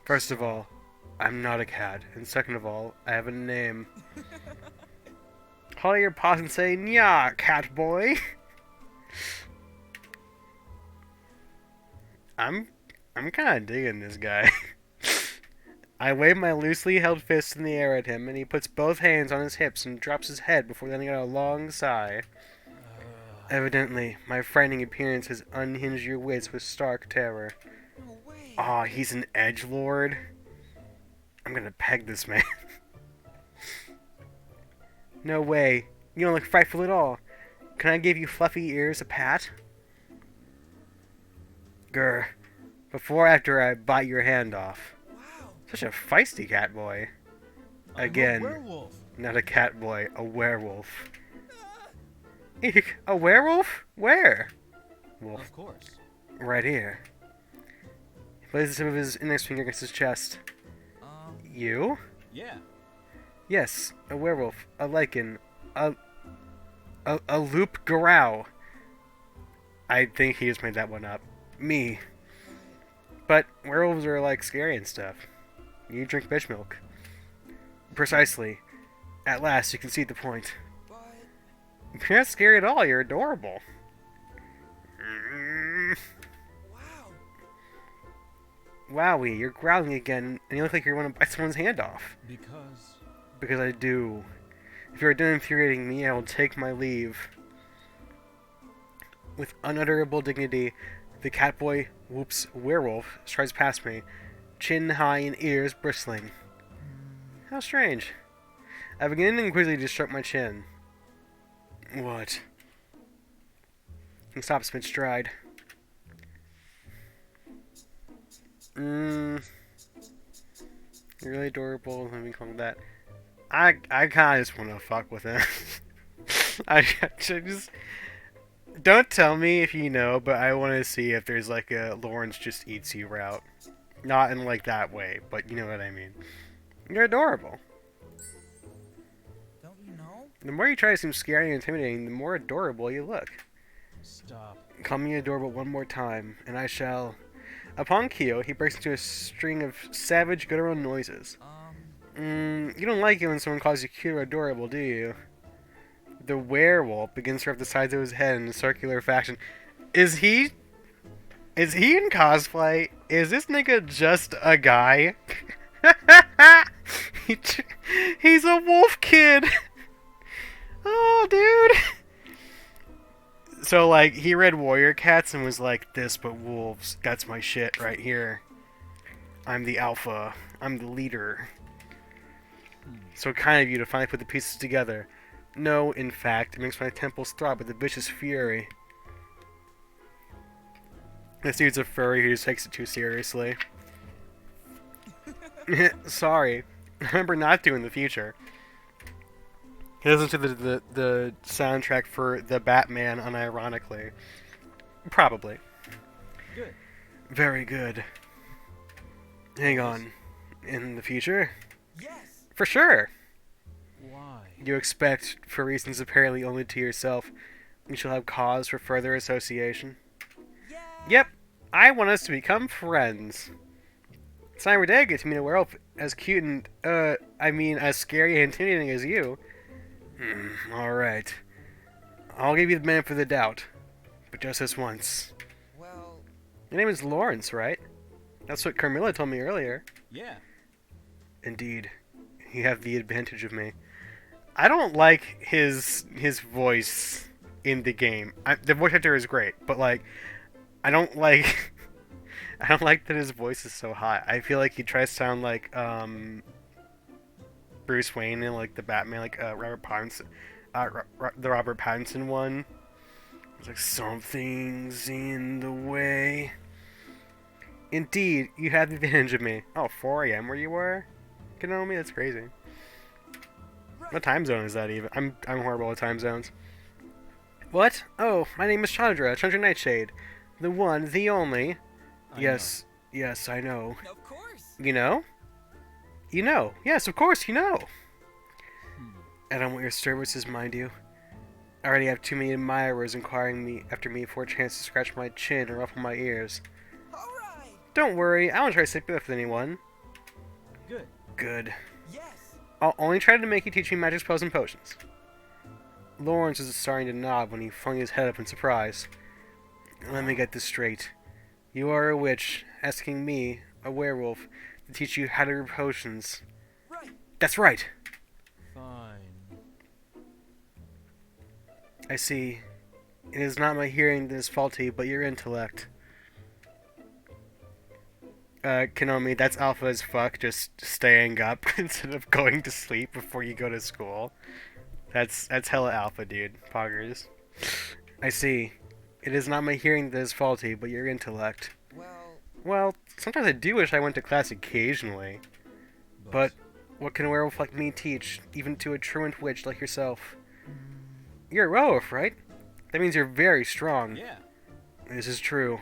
First of all, I'm not a cat, and second of all, I have a name. Hold your paws and say, "Nya, cat boy." I'm kind of digging this guy. I wave my loosely held fist in the air at him, and he puts both hands on his hips and drops his head before letting out a long sigh. Evidently, my frightening appearance has unhinged your wits with stark terror. No way. Aw, he's an edgelord? I'm gonna peg this man. No way. You don't look frightful at all. Can I give you fluffy ears a pat? Grr. Before or after I bite your hand off. Wow. Such a feisty cat boy. Again. I'm a werewolf. Not a cat boy, a werewolf. Eek, a werewolf? Where? Wolf. Of course. Right here. He places the tip of his index finger against his chest. You? Yeah. Yes, a werewolf, a lichen, a loop garou. I think he just made that one up. Me. But werewolves are like scary and stuff. You drink bitch milk. Precisely. At last, you can see the point. But You're not scary at all. You're adorable. wow. Wowie, you're growling again, and you look like you want to bite someone's hand off. Because Because I do. If you are done infuriating me, I will take my leave. With unutterable dignity, the catboy whoops werewolf strides past me, chin high and ears bristling. How strange. I begin inquisitively to stroke my chin. What? He stops mid-stride. You're really adorable. Let me call him that. I kind of just want to fuck with him. I just don't tell me if you know, but I want to see if there's like a Lawrence just eats you route. Not in like that way, but you know what I mean. You're adorable. Don't you know? The more you try to seem scary and intimidating, the more adorable you look. stop. Call me adorable one more time, and I shall. Upon Kyo, he breaks into a string of savage, guttural noises. You don't like it when someone calls you cute or adorable, do you? The werewolf begins to rub the sides of his head in a circular fashion. Is he in cosplay? Is this nigga just a guy? He's a wolf kid! Oh, dude! So, like, he read Warrior Cats and was like, this but wolves. That's my shit right here. I'm the alpha. I'm the leader. So kind of you to finally put the pieces together. No, in fact, it makes my temples throb with a vicious fury. This dude's a furry who just takes it too seriously. Sorry. Remember not to in the future. He listens to the soundtrack for The Batman unironically. Probably. Good. Very good. Hang on. In the future? Yes. For sure. Why? You expect, for reasons apparently only to yourself, we shall have cause for further association? Yeah. Yep. I want us to become friends. It's not every day I get to meet a werewolf as cute and, as scary and intimidating as you. Alright. I'll give you the benefit of the doubt. But just this once. Well, Your name is Lawrence, right? That's what Carmilla told me earlier. Yeah. Indeed. You have the advantage of me. I don't like his voice in the game. The voice actor is great, but like, I don't like that his voice is so high. I feel like he tries to sound like Bruce Wayne in like the Batman, like Robert Pattinson, the Robert Pattinson one. It's like something's in the way. Indeed, you have the advantage of me. Oh, 4 a.m. where you were? Kanomi? That's crazy. What time zone is that even? I'm horrible with time zones. What? Oh, my name is Chandra Nightshade. The one, the only. Yes, I know. of course. You know? You know. Yes, of course, you know. I don't want your services, mind you. I already have too many admirers inquiring after me for a chance to scratch my chin or ruffle my ears. All right. Don't worry, I won't try to sleep with anyone. Good. Good. Yes. I'll only try to make you teach me magic spells and potions. Lawrence was starting to nod when he flung his head up in surprise. Let me get this straight. You are a witch, asking me, a werewolf, to teach you how to brew potions. Right. That's right! Fine. I see. It is not my hearing that is faulty, but your intellect. Konomi, that's alpha as fuck, just staying up instead of going to sleep before you go to school. That's hella alpha, dude. Poggers. I see. It is not my hearing that is faulty, but your intellect. Well, sometimes I do wish I went to class occasionally. But what can a werewolf like me teach, even to a truant witch like yourself? You're a werewolf, right? That means you're very strong. Yeah. This is true.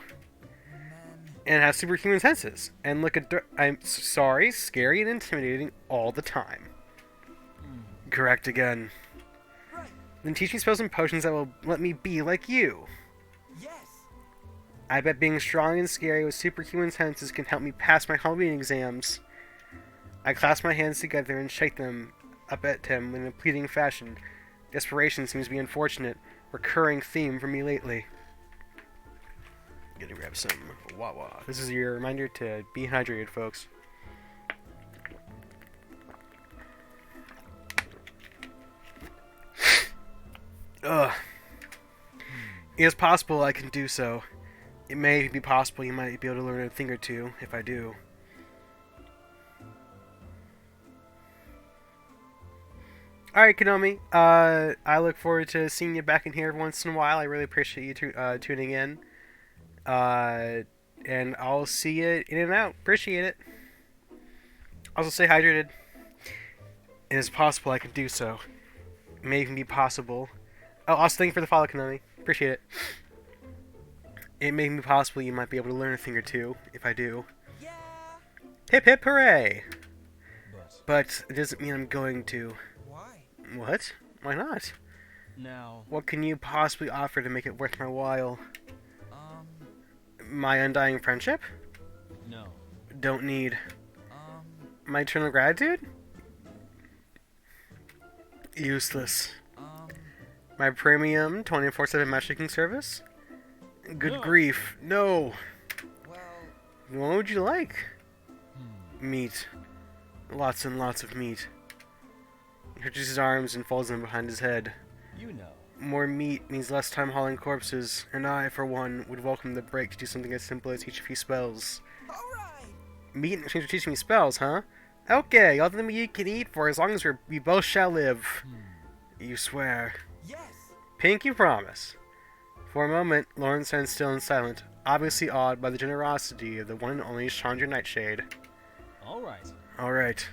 And has superhuman senses. And look at I'm sorry, scary and intimidating all the time. Correct again. Right. Then teach me spells and potions that will let me be like you. Yes. I bet being strong and scary with superhuman senses can help me pass my Halloween exams. I clasp my hands together and shake them up at him in a pleading fashion. Desperation seems to be an unfortunate, recurring theme for me lately. Gonna grab some Wawa. This is your reminder to be hydrated, folks. Ugh. It is possible I can do so. It may be possible you might be able to learn a thing or two if I do. Alright, Konomi. I look forward to seeing you back in here every once in a while. I really appreciate you tuning in. And I'll see you in and out. Appreciate it. Also, stay hydrated. It is possible I can do so. It may even be possible. Oh, also thank you for the follow, Konomi. Appreciate it. It may be possible you might be able to learn a thing or two if I do. Yeah. Hip hip hooray! But But it doesn't mean I'm going to. Why? What? Why not? now, What can you possibly offer to make it worth my while? Um. My undying friendship? no. Don't need. Um. My eternal gratitude? Useless. My premium 24/7 matchmaking service? Good No. grief. No. Well. What would you like? Hmm. Meat. Lots and lots of meat. He stretches his arms and folds them behind his head. You know. More meat means less time hauling corpses, and I, for one, would welcome the break to do something as simple as teach a few spells. All right. Meat in exchange for teaching me spells, huh? Okay, all the meat you can eat for as long as we both shall live. You swear. Yes. Pinky promise. For a moment, Lauren stands still and silent, obviously awed by the generosity of the one and only Chandra Nightshade. All right. Alright,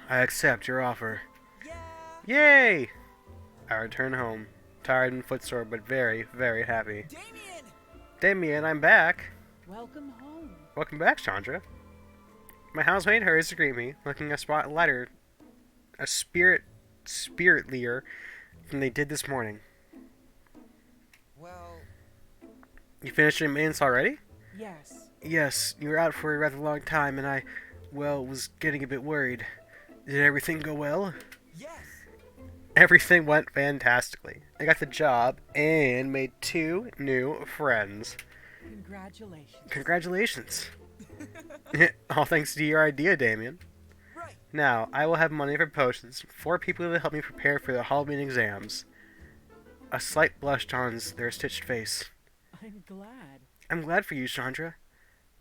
I accept your offer. Yeah. Yay! I return home, tired and footsore, but very, very happy. Damien. Damien, I'm back. Welcome home. Welcome back, Chandra. My housemate hurries to greet me, looking a spot lighter, a spiritlier than they did this morning. Well. You finished your maintenance already? Yes. Yes, you were out for a rather long time, and I, well, was getting a bit worried. Did everything go well? Yes. Everything went fantastically. I got the job and made 2 new friends. Congratulations. Congratulations. All thanks to your idea, Damien. Right. Now, I will have money for potions, 4 people to help me prepare for the Halloween exams. A slight blush dawns their stitched face. I'm glad. I'm glad for you, Chandra.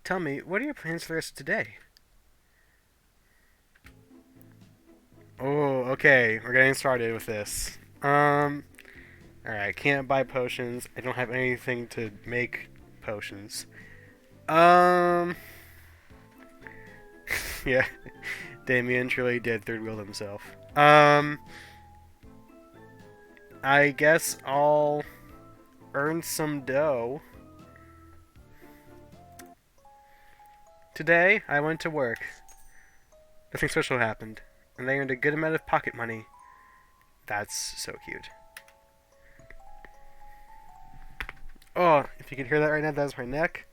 Tell me, what are your plans for the rest of today? Oh, okay, we're getting started with this. Alright, can't buy potions. I don't have anything to make potions. Yeah, Damien truly did third wheel himself. I guess I'll earn some dough. Today, I went to work. Nothing special happened, and they earned a good amount of pocket money. That's so cute. Oh, if you can hear that right now, that was my neck.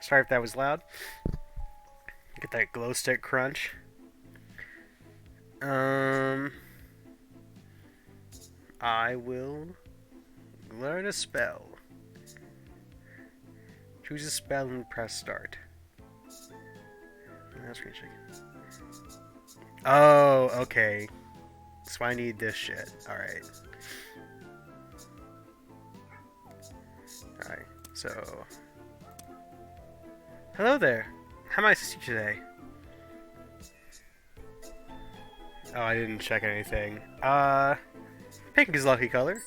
Sorry if that was loud. Get that glow stick crunch. I will learn a spell. Choose a spell and press start. Now screen check. Oh, okay. So I need this shit. Alright. So, hello there. How may I assist you today? Oh, I didn't check anything. Pink is lucky color.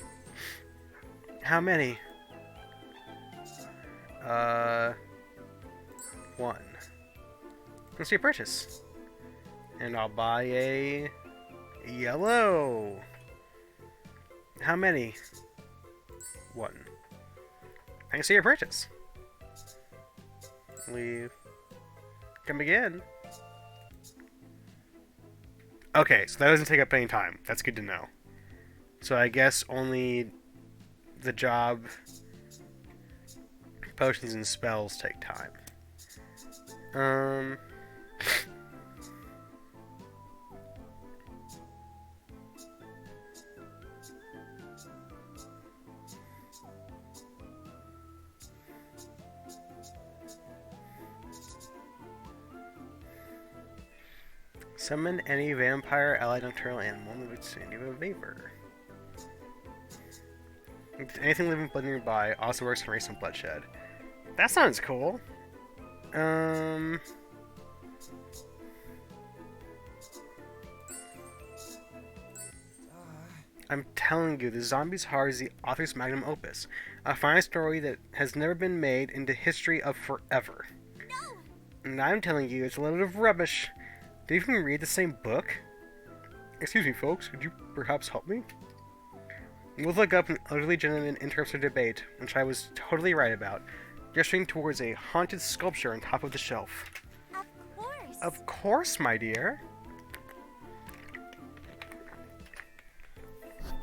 How many? One. Let's see a purchase. And I'll buy a yellow. How many? One. I can see your purchase. Leave. Come again. Okay, so that doesn't take up any time. That's good to know. So I guess only the job potions and spells take time. Summon any vampire, allied nocturnal animal in the vicinity of a vapor. Anything living blood nearby also works to erase some bloodshed. That sounds cool. I'm telling you, The Zombies Heart is the author's magnum opus. A fine story that has never been made into history of forever. No! And I'm telling you, it's a load of rubbish. Did you even read the same book? Excuse me, folks, could you perhaps help me? We'll look up an utterly gentleman interrupts our debate, which I was totally right about, gesturing towards a haunted sculpture on top of the shelf. Of course! Of course, my dear.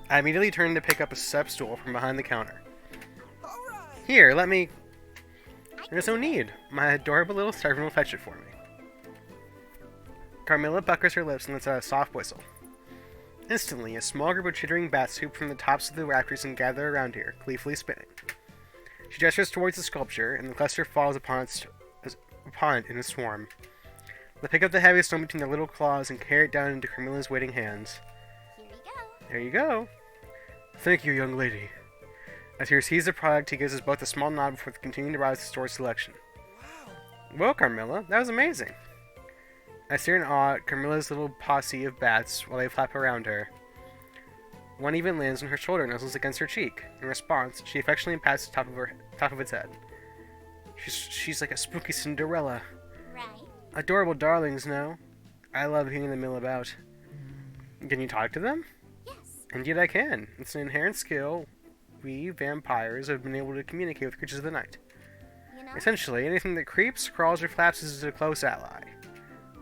I immediately turned to pick up a step stool from behind the counter. Alright! Here, let me... I There's no need. My adorable little servant will fetch it for me. Carmilla puckers her lips and lets out a soft whistle. Instantly, a small group of chittering bats swoop from the tops of the rafters and gather around her, gleefully spinning. She gestures towards the sculpture, and the cluster falls upon it in a swarm. They pick up the heavy stone between their little claws and carry it down into Carmilla's waiting hands. Here you go. There you go. Thank you, young lady. As he receives the product, he gives us both a small nod before continuing to browse the store's selection. Wow! Well, Carmilla, that was amazing. I stare in awe at Carmilla's little posse of bats while they flap around her. One even lands on her shoulder and nuzzles against her cheek. In response, she affectionately pats the top of its head. She's like a spooky Cinderella. Right? Adorable darlings, no? I love hearing them mill about. Can you talk to them? Yes. Indeed I can. It's an inherent skill we, vampires, have been able to communicate with creatures of the night. You know? Essentially, anything that creeps, crawls, or flaps is a close ally.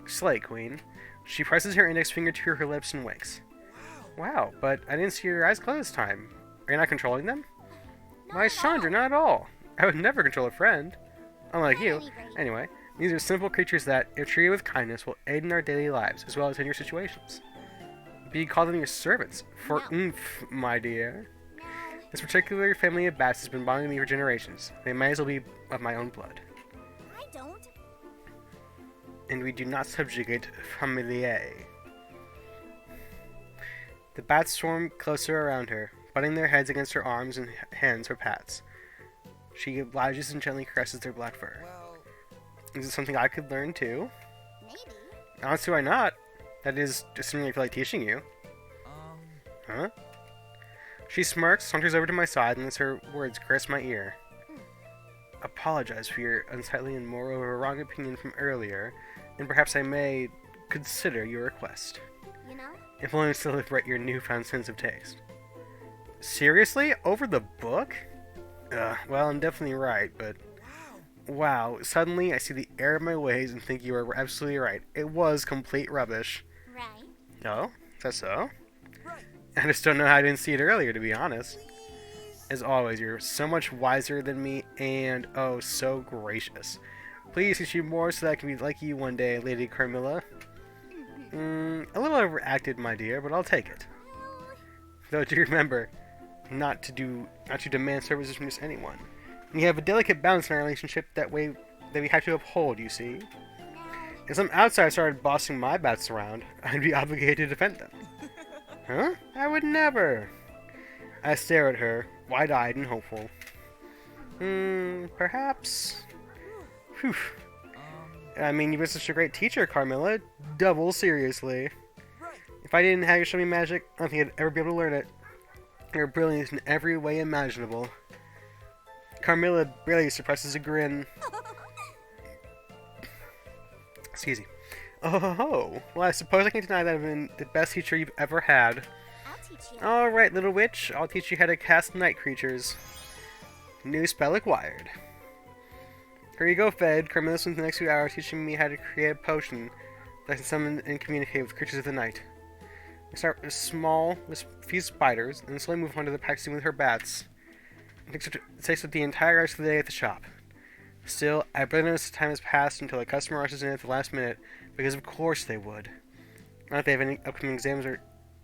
Slay, Queen. She presses her index finger to her lips and winks. Wow, but I didn't see your eyes close this time. Are you not controlling them? Not Why, at Chandra, all. not at all. I would never control a friend. Unlike At you. any rate. Anyway, these are simple creatures that, if treated with kindness, will aid in our daily lives, as well as in your situations. Be called them your servants. For No. oomph, my dear. No. This particular family of bats has been bonding me for generations. They might as well be of my own blood. I don't. And we do not subjugate familiae. The bats swarm closer around her, butting their heads against her arms and hands for pats. She obliges and gently caresses their black fur. Well, Is it something I could learn too? Maybe. Honestly, why not? That is, assuming I feel like teaching you. um, Huh? She smirks, saunters over to my side, and lets her words caress my ear. Apologize for your unsightly and moreover wrong opinion from earlier, and perhaps I may consider your request. You know? If only to celebrate your newfound sense of taste. Seriously? Over the book? Well, I'm definitely right, but... wow! Wow, suddenly I see the error of my ways and think you are absolutely right. It was complete rubbish. Right? No? Is that so? Right! I just don't know how I didn't see it earlier, to be honest. Please! As always, you're so much wiser than me, and oh, so gracious. Please teach you more so that I can be like you one day, Lady Carmilla. A little overacted, my dear, but I'll take it. Well, Though do remember, not to demand services from just anyone. We have a delicate balance in our relationship that we have to uphold, you see. now. If some outsider started bossing my bats around, I'd be obligated to defend them. Huh? I would never. I stare at her, wide-eyed and hopeful. Perhaps. Whew. Um, I mean, you were such a great teacher, Carmilla. Double seriously. right. If I didn't have your show me magic, I don't think I'd ever be able to learn it. You're brilliant in every way imaginable. Carmilla barely suppresses a grin. Excuse me. Oh, ho, ho. Well, I suppose I can deny that I've been the best teacher you've ever had. I'll teach you. Alright, little witch. I'll teach you how to cast night creatures. New spell acquired. Here you go, Fed. Carmilla spent the next few hours teaching me how to create a potion that I can summon and communicate with creatures of the night. We start with with a few spiders, and slowly move on to the practicing with her bats. It takes up the entire rest of the day at the shop. Still, I barely notice the time has passed until a customer rushes in at the last minute, because of course they would. Not that they have any upcoming exams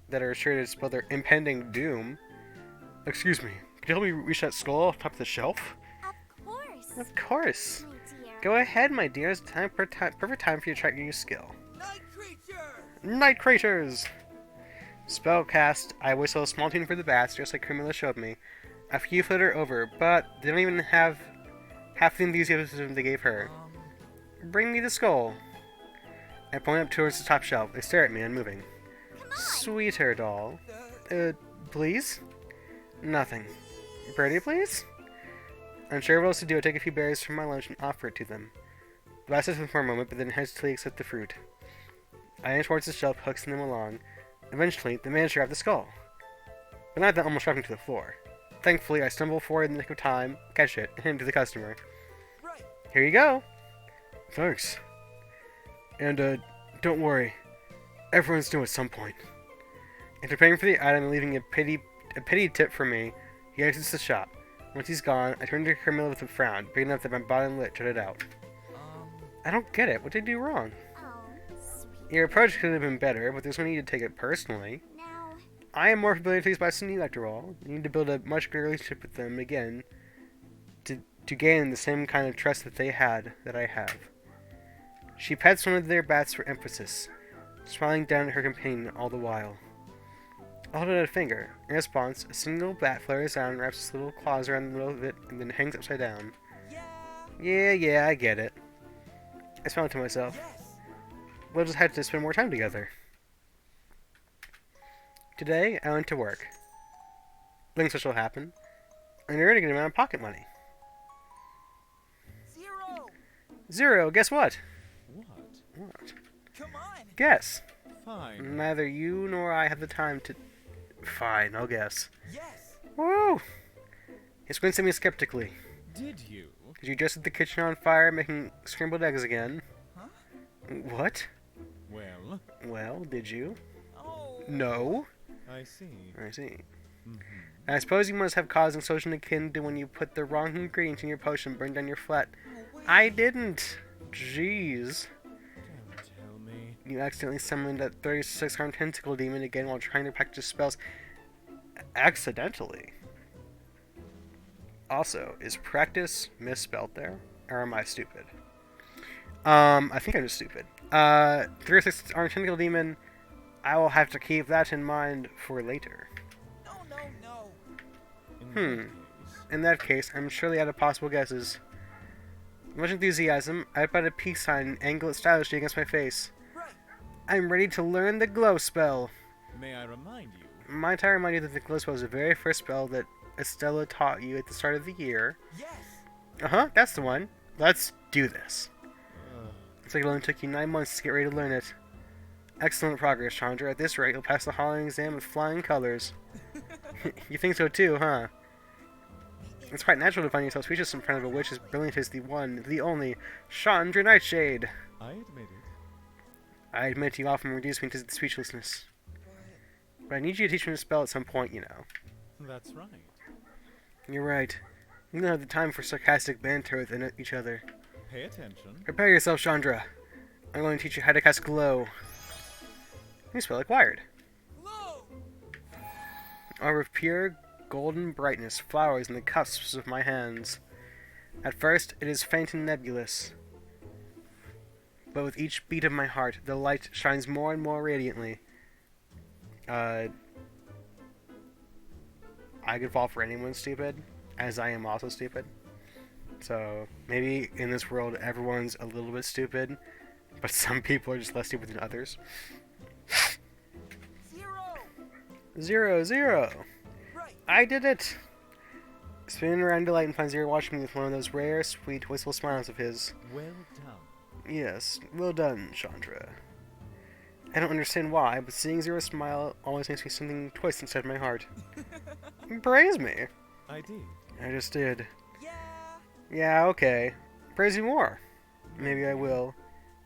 that are sure to spell their impending doom. Excuse me, could you help me reach that skull off top of the shelf? Of course. Of course. My dear. Go ahead, my dear. It's perfect time for you to try your new skill. Night creature. Night creatures! Spell cast. I whistle a small tune for the bats, just like Carmilla showed me. A few flitter over, but they don't even have half the enthusiasm they gave her. Bring me the skull. I point up towards the top shelf. They stare at me, unmoving. Come on. Sweeter doll. Please? Nothing. Birdie, please? Unsure what else to do, I take a few berries from my lunch and offer it to them. The bat sits with them for a moment, but then hesitantly accept the fruit. I aim towards the shelf, hooking them along. Eventually, they manage to grab the skull. But not that almost dropping to the floor. Thankfully, I stumble forward in the nick of time, catch it, and hand it to the customer. Right. Here you go. Thanks. And, don't worry. Everyone's due at some point. After paying for the item and leaving a pity tip for me, he exits the shop. Once he's gone, I turn to Carmilla with a frown, big enough that my bottom lip jutted out. I don't get it. What did I do wrong? Oh, sweet. Your approach could have been better, but there's no need to take it personally. Now, I am more familiar with these by Cindy after all. You need to build a much greater relationship with them again to gain the same kind of trust that I have. She pets one of their bats for emphasis, smiling down at her companion all the while. I hold out a finger. In response, a single bat flares out and wraps its little claws around the middle of it and then hangs upside down. Yeah, I get it. I smiled to myself. Yes. We'll just have to spend more time together. Today, I went to work. Nothing special happened. And I earned a good amount of pocket money. 0. 0, guess what? What? What? Come on. Guess. Fine. Neither you nor I have the time to... Fine, I'll guess. Yes. Woo! He squints at me skeptically. Did you? Did you just set the kitchen on fire making scrambled eggs again? Huh? What? Well, Well, did you? Oh. No. I see. I see. Mhm. I suppose you must have caused explosion akin to when you put the wrong ingredients in your potion and burned down your flat. Oh, wait. I didn't. Jeez. Don't tell me. You accidentally summoned that 36-armed tentacle demon again while trying to practice spells. Accidentally. Also, is practice misspelled there? Or am I stupid? I think I'm just stupid. 36-armed tentacle demon, I will have to keep that in mind for later. No, no, no. In Hmm. that case, In that case, I'm surely out of possible guesses. With much enthusiasm, I put a peace sign and angle it stylishly against my face. Right. I'm ready to learn the glow spell. may I remind you? Might I remind you that the glow spell is the very first spell that Estella taught you at the start of the year. Yes. Uh-huh, that's the one. Let's do this. Uh, Looks like it only took you 9 months to get ready to learn it. Excellent progress, Chandra. At this rate, you'll pass the Halloween exam with flying colors. You think so too, huh? It's quite natural to find yourself speechless in front of a witch as brilliant as the one, the only, Chandra Nightshade. I admit it. I admit you often reduce me to speechlessness. But But I need you to teach me to spell at some point, you know. That's right. You're right. We don't have the time for sarcastic banter with each other. Pay attention. Prepare yourself, Chandra. I'm going to teach you how to cast glow. New spell acquired. glow. Orb of pure golden brightness flowers in the cusps of my hands. At first, it is faint and nebulous. But with each beat of my heart, the light shines more and more radiantly. I could fall for anyone stupid, as I am also stupid. So maybe in this world everyone's a little bit stupid, but some people are just less stupid than others. 0. 0-0. Right. I did it! Spinning around delight and find Zero watching me with one of those rare, sweet, wistful smiles of his. Well done. Yes, well done, Chandra. I don't understand why, but seeing Zero smile always makes me something twist inside my heart. Praise me! I did. I just did. Yeah. Yeah, okay. Praise you more. Maybe I will.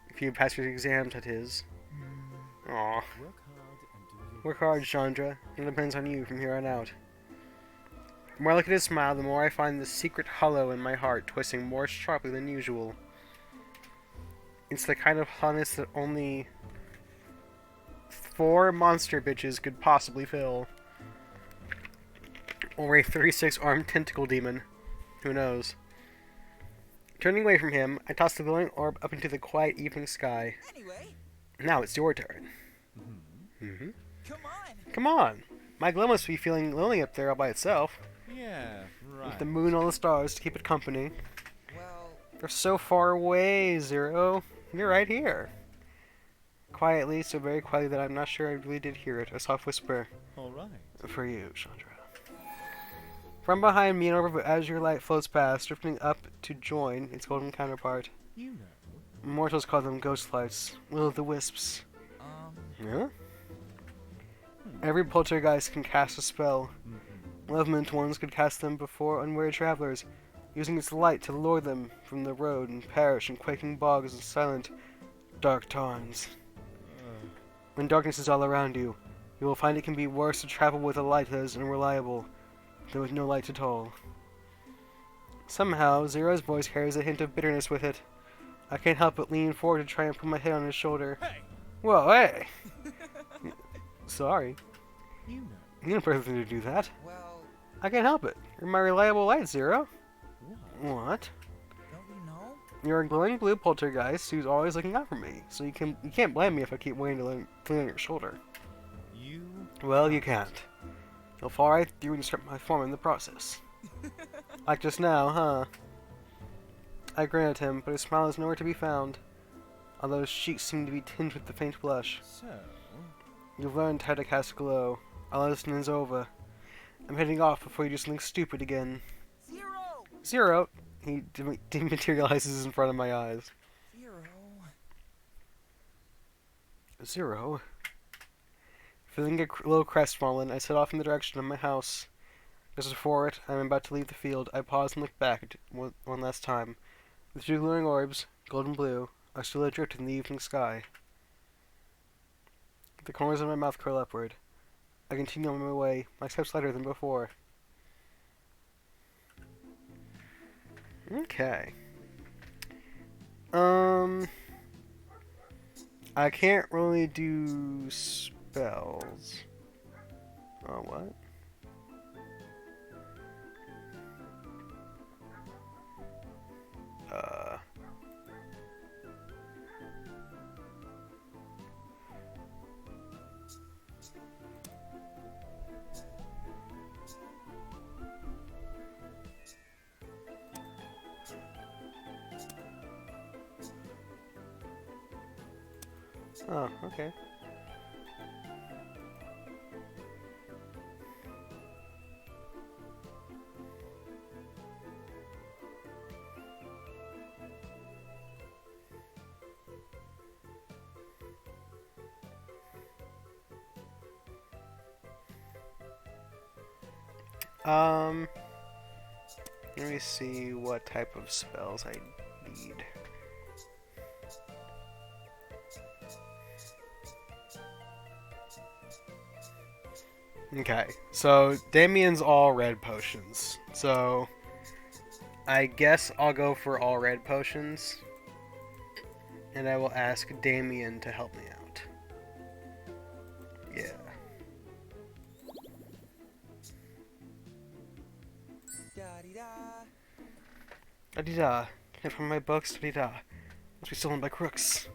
If you pass your exams at his. Aw. Work hard and do your Work hard, Chandra. It depends on you from here on out. The more I look at his smile, the more I find the secret hollow in my heart twisting more sharply than usual. It's the kind of hollowness that only 4 monster bitches could possibly fill. Or a 36-armed tentacle demon. Who knows? Turning away from him, I toss the glowing orb up into the quiet evening sky. Anyway, Now it's your turn. Mhm. come on. Come on! My glow must be feeling lonely up there all by itself. Yeah, right. With the moon and all the stars to keep it company. Well, They're so far away, Zero. You're right here. Quietly, so very quietly that I'm not sure I really did hear it. A soft whisper. All right. For you, Chandra. From behind me, an orb of azure light floats past, drifting up to join its golden counterpart. You know. Mortals call them ghost lights. Will-o'-the-wisps. Yeah? Every poltergeist can cast a spell. Malevolent ones could cast them before unwary travelers, using its light to lure them from the road and perish in quaking bogs and silent, dark tarns. When darkness is all around you, you will find it can be worse to travel with a light that is unreliable than with no light at all. Somehow, Zero's voice carries a hint of bitterness with it. I can't help but lean forward to try and put my head on his shoulder. Hey! Whoa, hey! Sorry. You know. You didn't pay anything to do that. well, I can't help it. You're my reliable light, Zero. What? What? don't you know? You're a glowing blue poltergeist who's always looking out for me, so you can't blame me if I keep waiting to lean on your shoulder. You. Well, you can't. You'll fall right through and disrupt my form in the process. Like just now, huh? I grin at him, but his smile is nowhere to be found, although his cheeks seem to be tinged with the faint blush. So. You've learned how to cast glow. Our lesson is over. I'm heading off before you do something stupid again. 0. Zero! He dematerializes in front of my eyes. 0. Zero? Feeling a little crestfallen, I set off in the direction of my house. Just before it, I'm about to leave the field. I pause and look back at one last time. The 2 glowing orbs, gold and blue, are still adrift in the evening sky. The corners of my mouth curl upward. I continue on my way, my steps lighter than before. Okay. I can't really do spells. Oh, what? Oh, okay. Let me see what type of spells I need. Okay, so Damien's all red potions. So I guess I'll go for all red potions. And I will ask Damien to help me out. Yeah. Da-dee-da. Da-dee-da. Can't find my books. Da-dee-da. Must be stolen by crooks.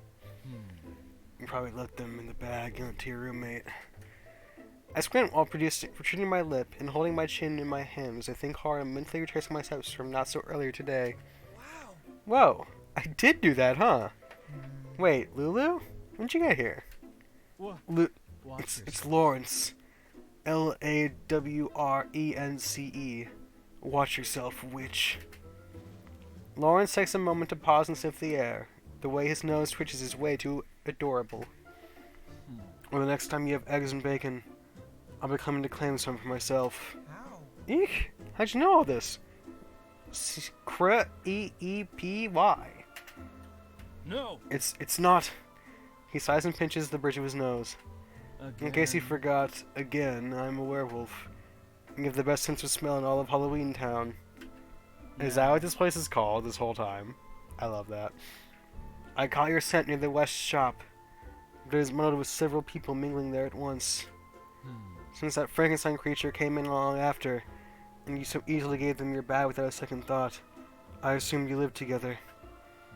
You probably left them in the bag to your roommate. I squint while protruding my lip and holding my chin in my hand as I think hard and mentally retracing my steps from not so earlier today. Wow. Whoa, I did do that, huh? Wait, Lulu? When'd you get here? What? Watch It's yourself. Lawrence. Lawrence. Watch yourself, witch. Lawrence takes a moment to pause and sniff the air. The way his nose twitches is way too adorable. Or the next time you have eggs and bacon, I'll be coming to claim some for myself. How? Eek! How'd you know all this? Creepy. No. It's not. He sighs and pinches the bridge of his nose. Again. In case he forgot, again, I'm a werewolf. I give the best sense of smell in all of Halloween Town. Is that what this place is called this whole time? I love that. I caught your scent near the west shop. There's muddled with several people mingling there at once. Since that Frankenstein creature came in long after, and you so easily gave them your bag without a second thought, I assumed you lived together.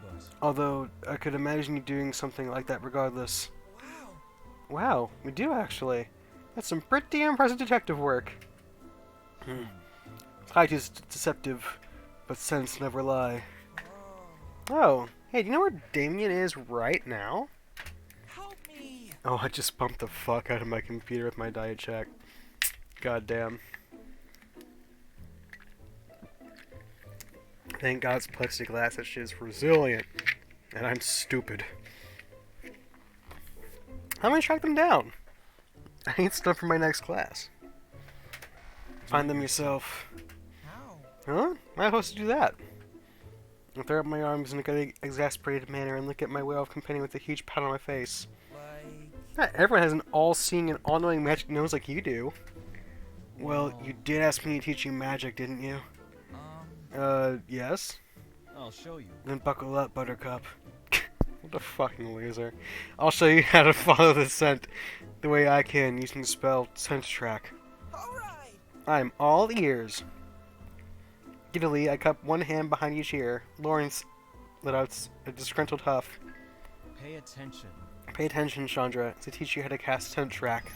But Although, I could imagine you doing something like that regardless. Wow. Wow, we do actually. That's some pretty impressive detective work. Sight is deceptive, but sense never lie. Whoa. Oh, hey, do you know where Damien is right now? Help me. Oh, I just bumped the fuck out of my computer with my diet check. God damn. Thank God it's plexiglass, that shit is resilient. And I'm stupid. How am I gonna track them down? I need stuff for my next class. Find them yourself. How? Huh? How am I supposed to do that? I throw up my arms in a good exasperated manner and look at my werewolf companion with a huge pat on my face. Like. Not everyone has an all-seeing and all-knowing magic nose like you do. Well, you did ask me to teach you magic, didn't you? Yes? I'll show you. Then buckle up, Buttercup. What a fucking loser. I'll show you how to follow the scent the way I can using the spell Scent Track. Alright. I'm all ears. Giddily, I cup one hand behind each ear. Lawrence let out a disgruntled huff. Pay attention. Pay attention, Chandra, to teach you how to cast Scent Track.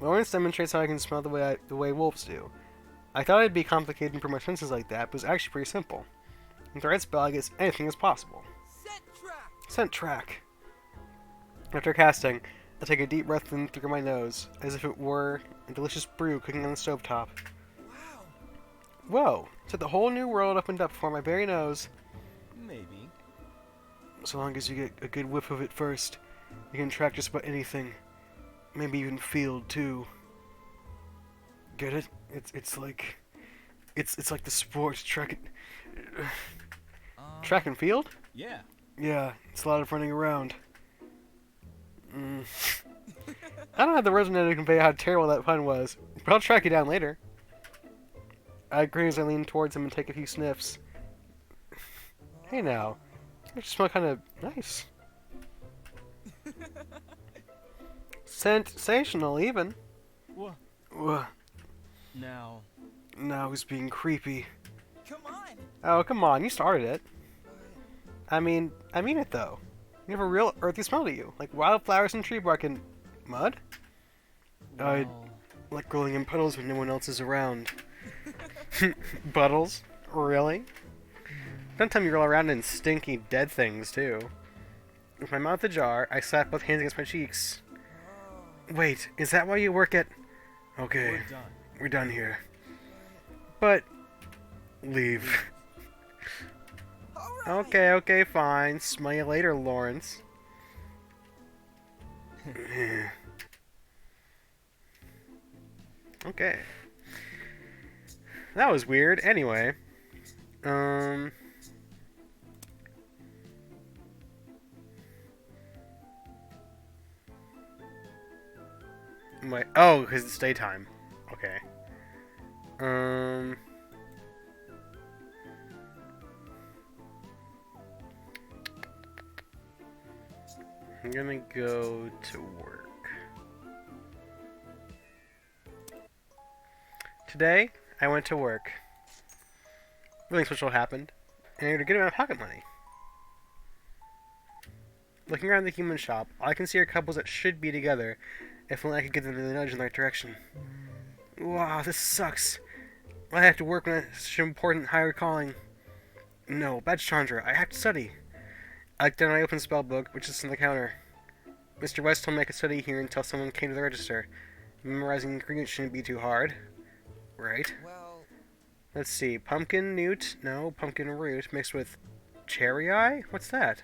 Lawrence demonstrates how I can smell the way wolves do. I thought it'd be complicated for my senses like that, but it's actually pretty simple. With the right spell, I guess anything is possible. Set trap. Scent Track. After casting, I take a deep breath in through my nose, as if it were a delicious brew cooking on the stovetop. Wow. Whoa! So the whole new world opened up before my very nose. Maybe. So long as you get a good whiff of it first, you can track just about anything. Maybe even field too. Get it? It's like the sports track and field? Yeah. Yeah, it's a lot of running around. I don't have the words now to convey how terrible that pun was, but I'll track you down later. I agree as I lean towards him and take a few sniffs. Hey now, you smell kind of nice. Sensational, even. What? Ugh, Now. now he's being creepy. Come on. Oh, come on, you started it. But I mean it though. You have a real earthy smell to you, like wildflowers and tree bark and mud. Well, Like rolling in puddles when no one else is around. Puddles? Really? Don't tell me you roll around in stinky dead things too. With my mouth ajar, I slap both hands against my cheeks. Wait, is that why you work at... Okay, we're done. we're done here. But... leave. alright. Okay, fine. Smell you later, Lawrence. Okay. That was weird. Anyway. Wait. Oh, because it's daytime. Okay. I'm gonna go to work. Today, I went to work. Nothing special happened, and I had a good amount of pocket money. Looking around the human shop, all I can see are couples that should be together, If only I could give them the nudge in the right direction. Wow, this sucks. I have to work on such an important higher calling. No, bad Chandra, I have to study. I looked down my open spell book, which is on the counter. Mr. West told me I could study here until someone came to the register. Memorizing ingredients shouldn't be too hard. Right. Well, Let's see. Pumpkin newt? No, pumpkin root mixed with cherry eye? What's that?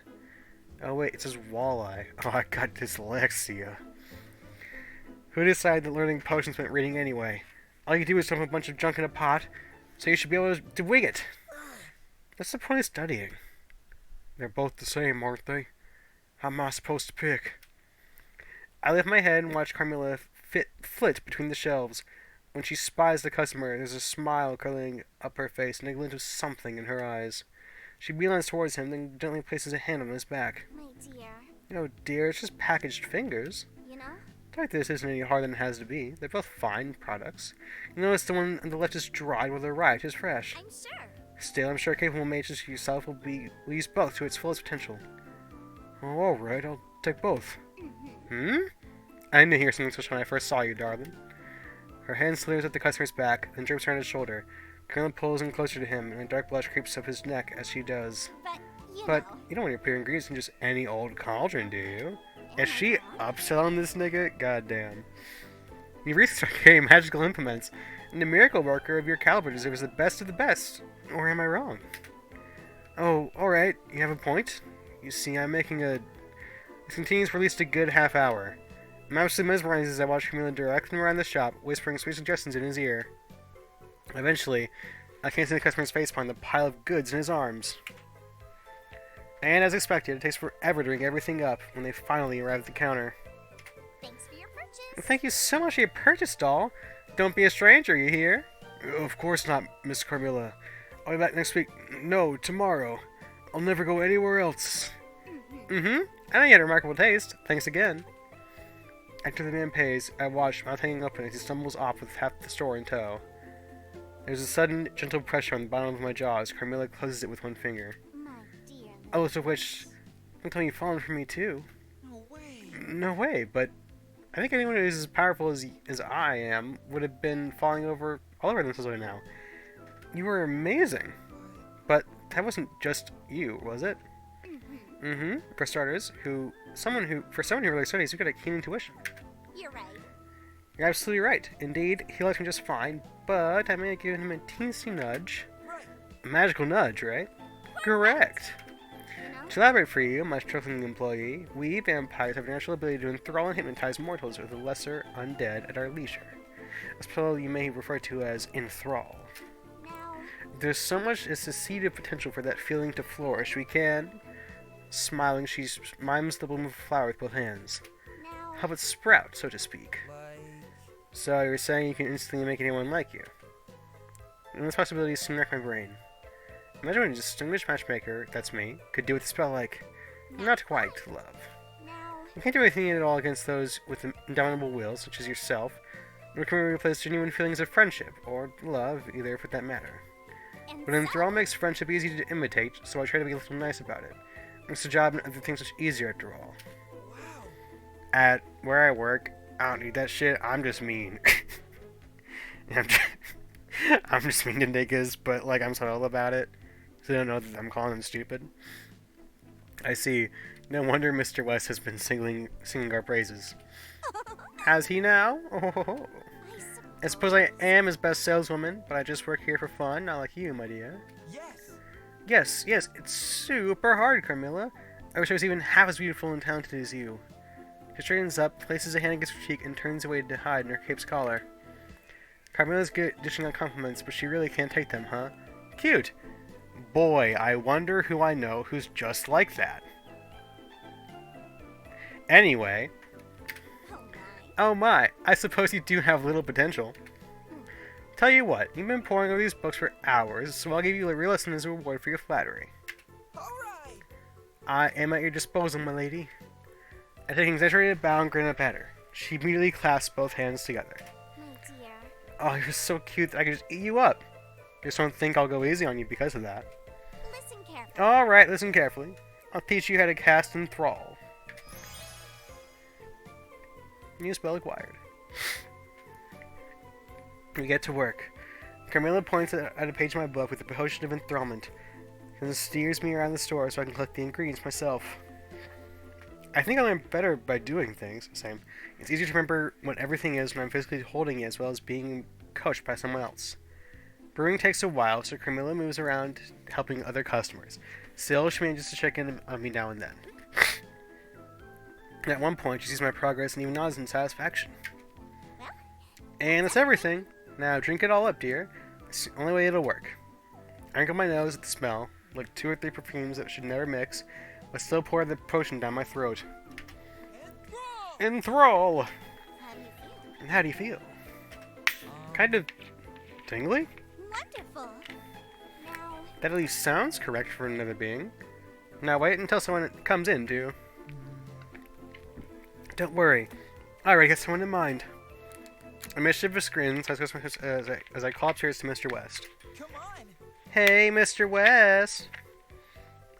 Oh wait, it says walleye. Oh, I got dyslexia. Who decided that learning potions meant reading anyway? All you do is dump a bunch of junk in a pot, so you should be able to wing it. What's the point of studying? They're both the same, aren't they? How am I supposed to pick? I lift my head and watch Carmilla flit between the shelves. When she spies the customer, there's a smile curling up her face and a glint of something in her eyes. She beelines towards him, then gently places a hand on his back. My dear, Oh dear, it's just packaged fingers. you know? Like this isn't any harder than it has to be. They're both fine products. You notice the one on the left is dried while the right is fresh. I'm sure. Still, I'm sure a capable mage such as yourself will use both to its fullest potential. Oh, alright, I'll take both. Hmm? I knew you were something special when I first saw you, darling. Her hand slithers up the customer's back, then drapes around his shoulder. Carolyn pulls him closer to him, and a dark blush creeps up his neck as she does. But, You don't want your pure ingredients in just any old cauldron, do you? Is she upselling this nigga? Goddamn. You recently carry magical implements, and the miracle worker of your caliber deserves the best of the best. Or am I wrong? Oh, alright, you have a point. You see, I'm making a... This continues for at least a good half hour. I'm absolutely mesmerized as I watch Camila direct him around the shop, whispering sweet suggestions in his ear. Eventually, I can't see the customer's face behind the pile of goods in his arms. And as expected, it takes forever to ring everything up when they finally arrive at the counter. thanks for your purchase. Thank you so much for your purchase, doll. Don't be a stranger, you hear? Of course not, Miss Carmilla. I'll be back next week. No, tomorrow. I'll never go anywhere else. Mm-hmm. I know you had a remarkable taste. Thanks again. After the man pays, I watch, mouth hanging open as he stumbles off with half the store in tow. There's a sudden, gentle pressure on the bottom of my jaw as Carmilla closes it with one finger. My dear. Oh, so which... Don't tell me you've fallen for me, too. no way. No way, but I think anyone who's as powerful as I am would have been falling all over themselves by now. You were amazing. But that wasn't just you, was it? Mm-hmm. For starters, for someone who really studies, you got a keen intuition. You're right. You're absolutely right. Indeed, he likes me just fine, but I may have given him a teensy nudge. Right. A magical nudge, right? Correct. You know? To elaborate for you, my trifling employee, we vampires have a natural ability to enthrall and hypnotize mortals with the lesser undead at our leisure. A spell you may refer to as enthrall. Now, There's so much as a seeded potential for that feeling to flourish. We can... Smiling, she mimes the bloom of a flower with both hands. now. Help it sprout, so to speak. Like, So you're saying you can instantly make anyone like you? And this possibility soon wrecked my brain. Imagine when a distinguished matchmaker, that's me, could do with a spell like... Not quite, love. Now, You can't do anything at all against those with indomitable wills, such as yourself, nor can we replace genuine feelings of friendship, or love, either for that matter. and But enthrall makes friendship easy to imitate, so I try to be a little nice about it. Makes the job and other things much easier after all. wow. At where I work, I don't need that shit, I'm just mean. I'm just mean to niggas, but like I'm subtle about it, so they don't know that I'm calling them stupid. I see. No wonder Mr. West has been singing our praises. Has he now? Oh, I suppose I am his best saleswoman, but I just work here for fun, not like you, my dear. Yes. Yes, it's super hard, Carmilla. I wish I was even half as beautiful and talented as you. She straightens up, places a hand against her cheek, and turns away to hide in her cape's collar. Carmilla's good at dishing out compliments, but she really can't take them, huh? Cute! Boy, I wonder who I know who's just like that. Anyway, oh my, I suppose you do have little potential. Tell you what, you've been poring over these books for hours, so I'll give you a real lesson as a reward for your flattery. Alright. I am at your disposal, my lady. I take an exaggerated bow and grin up at her. She immediately clasps both hands together. My dear. Oh, you're so cute that I could just eat you up. Just don't think I'll go easy on you because of that. Listen carefully. Alright, listen carefully. I'll teach you how to cast Enthrall. New spell acquired. We get to work. Carmilla points at a page of my book with the potion of enthrallment, and steers me around the store so I can collect the ingredients myself. I think I learn better by doing things. Same. It's easier to remember what everything is when I'm physically holding it as well as being coached by someone else. Brewing takes a while, so Carmilla moves around helping other customers. Still, she manages to check in on me now and then. At one point, she sees my progress and even nods in satisfaction. And that's everything. Now drink it all up, dear. It's the only way it'll work. I wrinkle my nose at the smell, like 2 or 3 perfumes that should never mix, but still pour the potion down my throat. Enthrall! How do you feel? And how do you feel? Kind of tingly? Wonderful. Now, That at least sounds correct for another being. Now wait until someone comes in, too. Don't worry. I already got someone in mind. A mischievous grin as I call upstairs to Mr. West. Come on. Hey, Mr. West!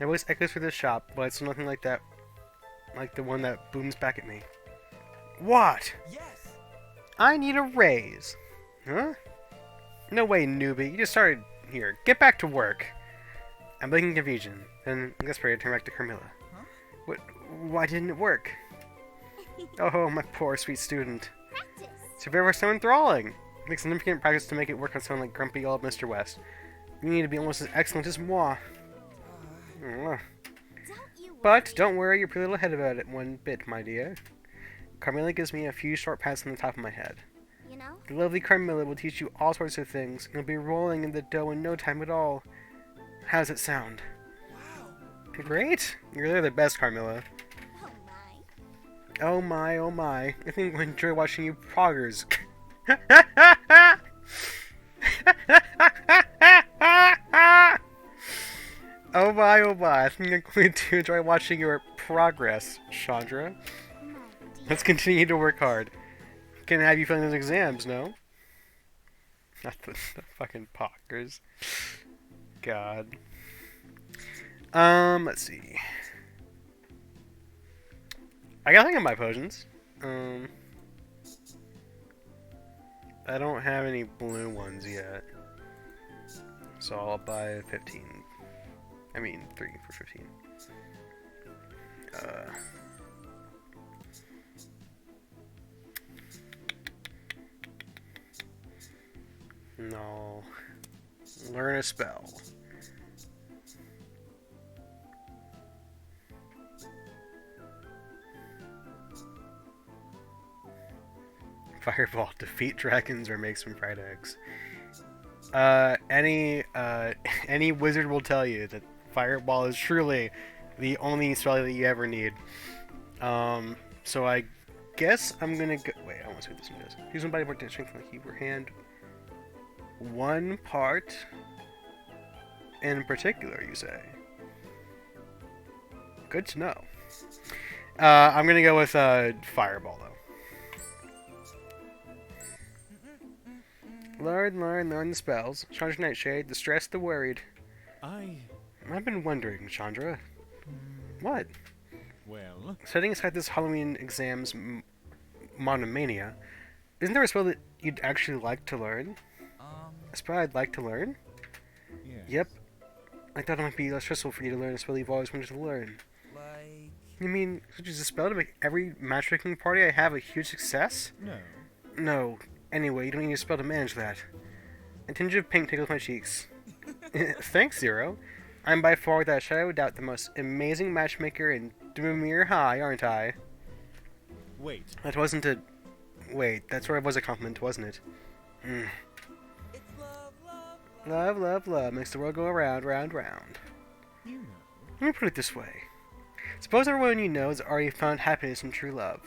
My voice echoes through the shop, but it's nothing like that. Like the one that booms back at me. What? Yes. I need a raise. Huh? No way, newbie. You just started here. Get back to work. I'm blinking confusion. Then, desperate, I turn back to Carmilla. Huh? What? Why didn't it work? Oh, my poor sweet student. practice. So if ever so enthralling. It takes significant practice to make it work on someone like grumpy old Mr. West. You need to be almost as excellent as moi. Ugh. Don't you But worry. don't worry your pretty little head about it one bit, my dear. Carmilla gives me a few short pats on the top of my head. You know, The lovely Carmilla will teach you all sorts of things, and you'll be rolling in the dough in no time at all. How does it sound? Wow. Great! You're really the best, Carmilla. oh my. Oh my, oh my. I think we'll enjoy watching you proggers. Oh my, oh my. I think I'm going to enjoy watching your progress, Chandra. My dear. Let's continue to work hard. Can have you failing those exams, no? Not the fucking poggers. God. Let's see. I gotta think of my potions. I don't have any blue ones yet. So I'll buy 15. I mean, 3 for 15. No. Learn a spell. Fireball. Defeat dragons or make some fried eggs. Any wizard will tell you that Fireball is truly the only spell that you ever need. So I guess I'm gonna go. Wait, I want to see what this one does. Use one body part to strengthen the keyboard hand. One part in particular, you say? Good to know. I'm gonna go with Fireball though. Learn the spells. Chandra Nightshade, the stressed, the worried. I've been wondering, Chandra. What? Well, Setting aside this Halloween exams monomania, isn't there a spell that you'd actually like to learn? A spell I'd like to learn? yeah. Yep. I thought it might be less stressful for you to learn a spell you've always wanted to learn. Like. You mean, such as a spell to make every matchmaking party I have a huge success? No. No. Anyway, you don't need a spell to manage that. A tinge of pink tickles my cheeks. Thanks, Zero. I'm by far, without a shadow of doubt, the most amazing matchmaker in Dmir High, aren't I? Wait. That wasn't a... Wait, that sort of was a compliment, wasn't it? Mm. It's love, love, love. Love, love, love makes the world go around, round, round. You know. Let me put it this way. Suppose everyone you know has already found happiness and true love,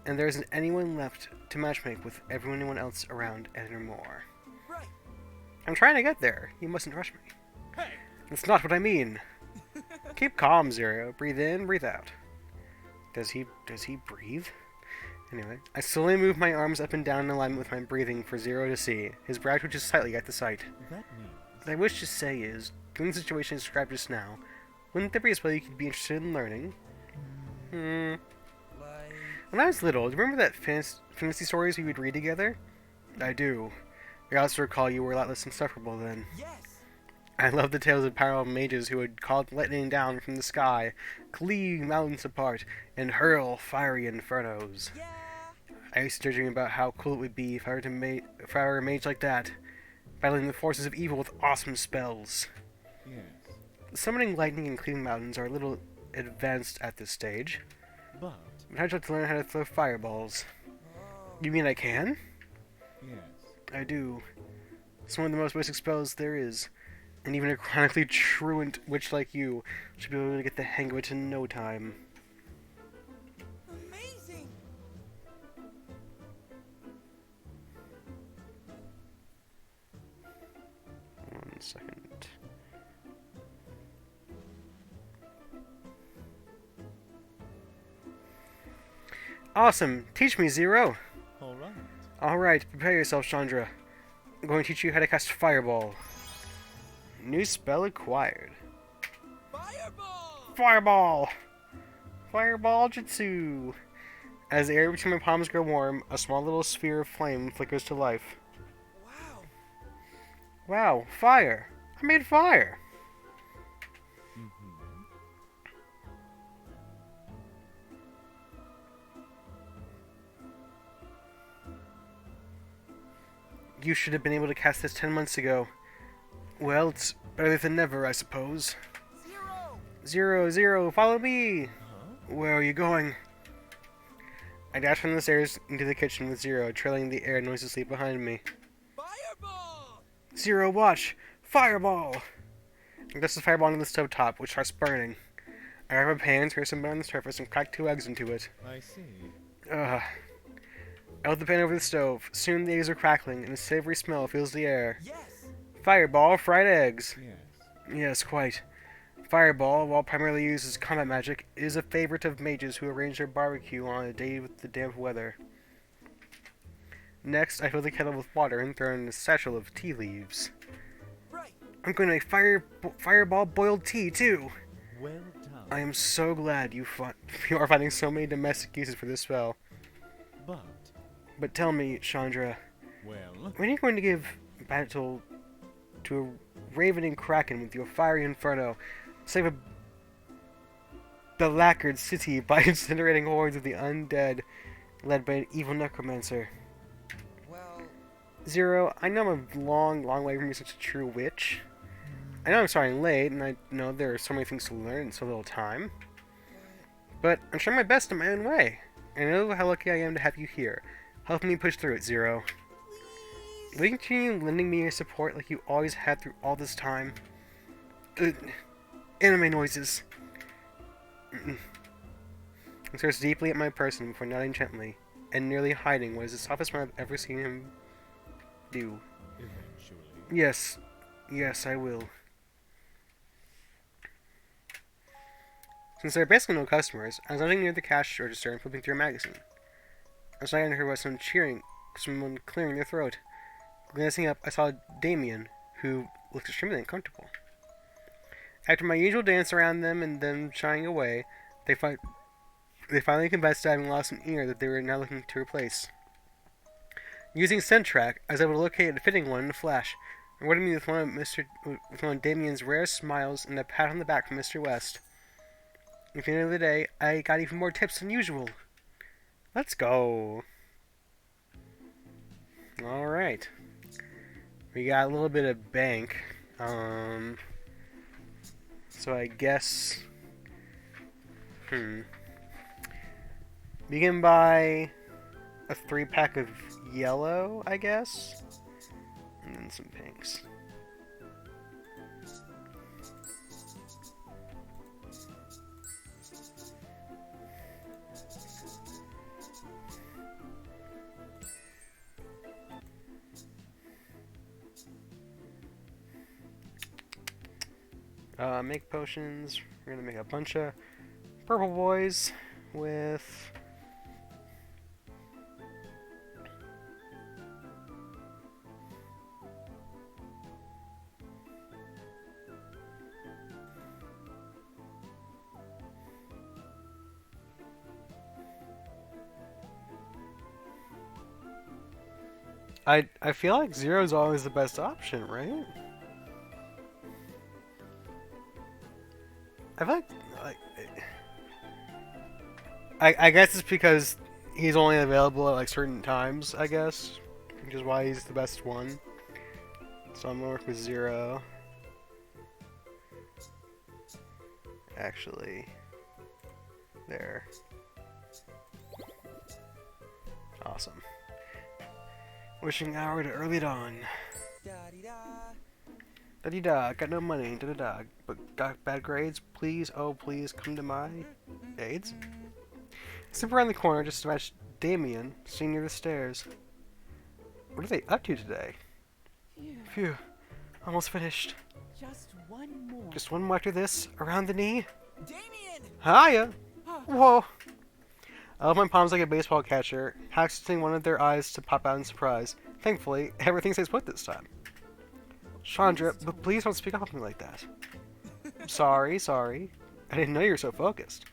and there isn't anyone left to matchmake with everyone else around anymore. Right. I'm trying to get there. You mustn't rush me. Hey! That's not what I mean. Keep calm, Zero. Breathe in, breathe out. Does he breathe? Anyway, I slowly move my arms up and down in alignment with my breathing for Zero to see. His brow twitches slightly at the sight. That means. What I wish to say is, given the situation described just now, wouldn't there be a spell you could be interested in learning? Like. When I was little, do you remember that fantasy stories we would read together? I do. I also recall you were a lot less insufferable then. Yes. I love the tales of powerful mages who would call lightning down from the sky, cleave mountains apart, and hurl fiery infernos. Yeah. I used to dream about how cool it would be if I were a mage like that, battling the forces of evil with awesome spells. Yes. Summoning lightning and cleaving mountains are a little advanced at this stage, But, but I'd like to learn how to throw fireballs. Oh. You mean I can? yes. I do. It's one of the most basic spells there is, and even a chronically truant witch like you should be able to get the hang of it in no time. Amazing. 1 second. Awesome! Teach me, Zero! All right. Alright, prepare yourself, Chandra. I'm going to teach you how to cast Fireball. New spell acquired. Fireball. Fireball! Fireball Jutsu! As the air between my palms grow warm, a small little sphere of flame flickers to life. Wow. Wow, fire! I made fire! Mm-hmm. You should have been able to cast this 10 months ago. Well, it's better than never, I suppose. Zero. Zero, Zero, follow me! Huh? Where are you going? I dashed from the stairs into the kitchen with Zero, trailing the air noiselessly behind me. Fireball. Zero, watch! Fireball! I dust the fireball into the stove top, which starts burning. I grab a pan, throw some on the surface, and crack 2 eggs into it. I see. Ugh. I hold the pan over the stove. Soon the eggs are crackling, and a savory smell fills the air. Yes. Fireball, fried eggs! Yes. Yes, quite. Fireball, while primarily used as combat magic, is a favorite of mages who arrange their barbecue on a day with the damp weather. Next, I fill the kettle with water and throw in a satchel of tea leaves. Right. I'm going to make fireball boiled tea, too! Well done. I am so glad you are finding so many domestic uses for this spell. But, But tell me, Chandra, well, when are you going to give battle to a raven and kraken with your fiery inferno, save a belacquered city by incinerating hordes of the undead led by an evil necromancer? Well. Zero, I know I'm a long way from being such a true witch. I know I'm starting late, and I know there are so many things to learn in so little time. But I'm trying my best in my own way. And I know how lucky I am to have you here, helping me push through it, Zero. Please. Will you continue lending me your support like you always had through all this time? Anime noises. He stares deeply at my person before nodding gently, and nearly hiding what is the softest smile I've ever seen him do. eventually. Yes. Yes, I will. Since there are basically no customers, I was lounging near the cash register and flipping through a magazine. I was starting to hear someone clearing their throat. Glancing up, I saw Damien, who looked extremely uncomfortable. After my usual dance around them and them shying away, they finally confessed to having lost an ear that they were now looking to replace. Using scent track, I was able to locate a fitting one in a flash, rewarding me with one of Damien's rare smiles and a pat on the back from Mr. West. At the end of the day, I got even more tips than usual. Let's go. Alright. We got a little bit of bank. So I guess... Begin by a 3-pack of yellow, I guess? And then some pinks. Make potions. We're gonna make a bunch of purple boys with... I feel like zero's always the best option, right? I feel like I guess it's because he's only available at like certain times, I guess. Which is why he's the best one. So I'm gonna work with zero. Actually. There. Awesome. Wishing hour to early dawn. Da-di-da. Da-di-da, got no money, da-da-da, but got bad grades? Please, oh please, come to my aids. Step around the corner just to match Damien, sitting near the stairs. What are they up to today? Phew. Phew, almost finished. Just one more. Just one more after this, around the knee. Damien! Hiya! Ah, Whoa! I love my palms like a baseball catcher, accessing one of their eyes to pop out in surprise. Thankfully, everything stays put this time. Chandra, but please don't speak up on me like that. Sorry. I didn't know you were so focused.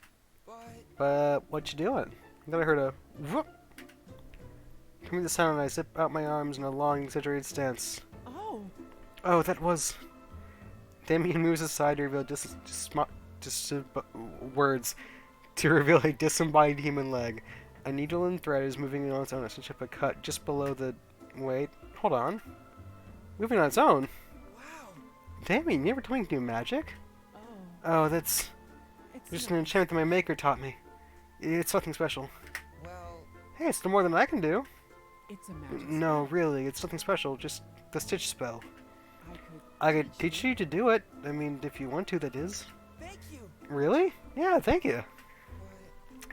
But what you doing? Then I heard a whoop. Come to the sound and I zip out my arms in a long, exaggerated stance. oh, Oh, that was... Damien moves aside to reveal words to reveal a disembodied human leg. A needle and thread is moving on its own to stitch up a cut just below the... Wait, hold on. Moving on its own? Wow. Damien, you ever told me you can do magic? oh. Oh, that's It's just not- an enchantment that my maker taught me. It's something special. Well, Hey, it's no more than I can do. It's a magic No, spell. really, it's something special. Just the stitch spell. I could. I could teach you to do it. I mean, if you want to, that is. thank you. Really? Yeah, thank you.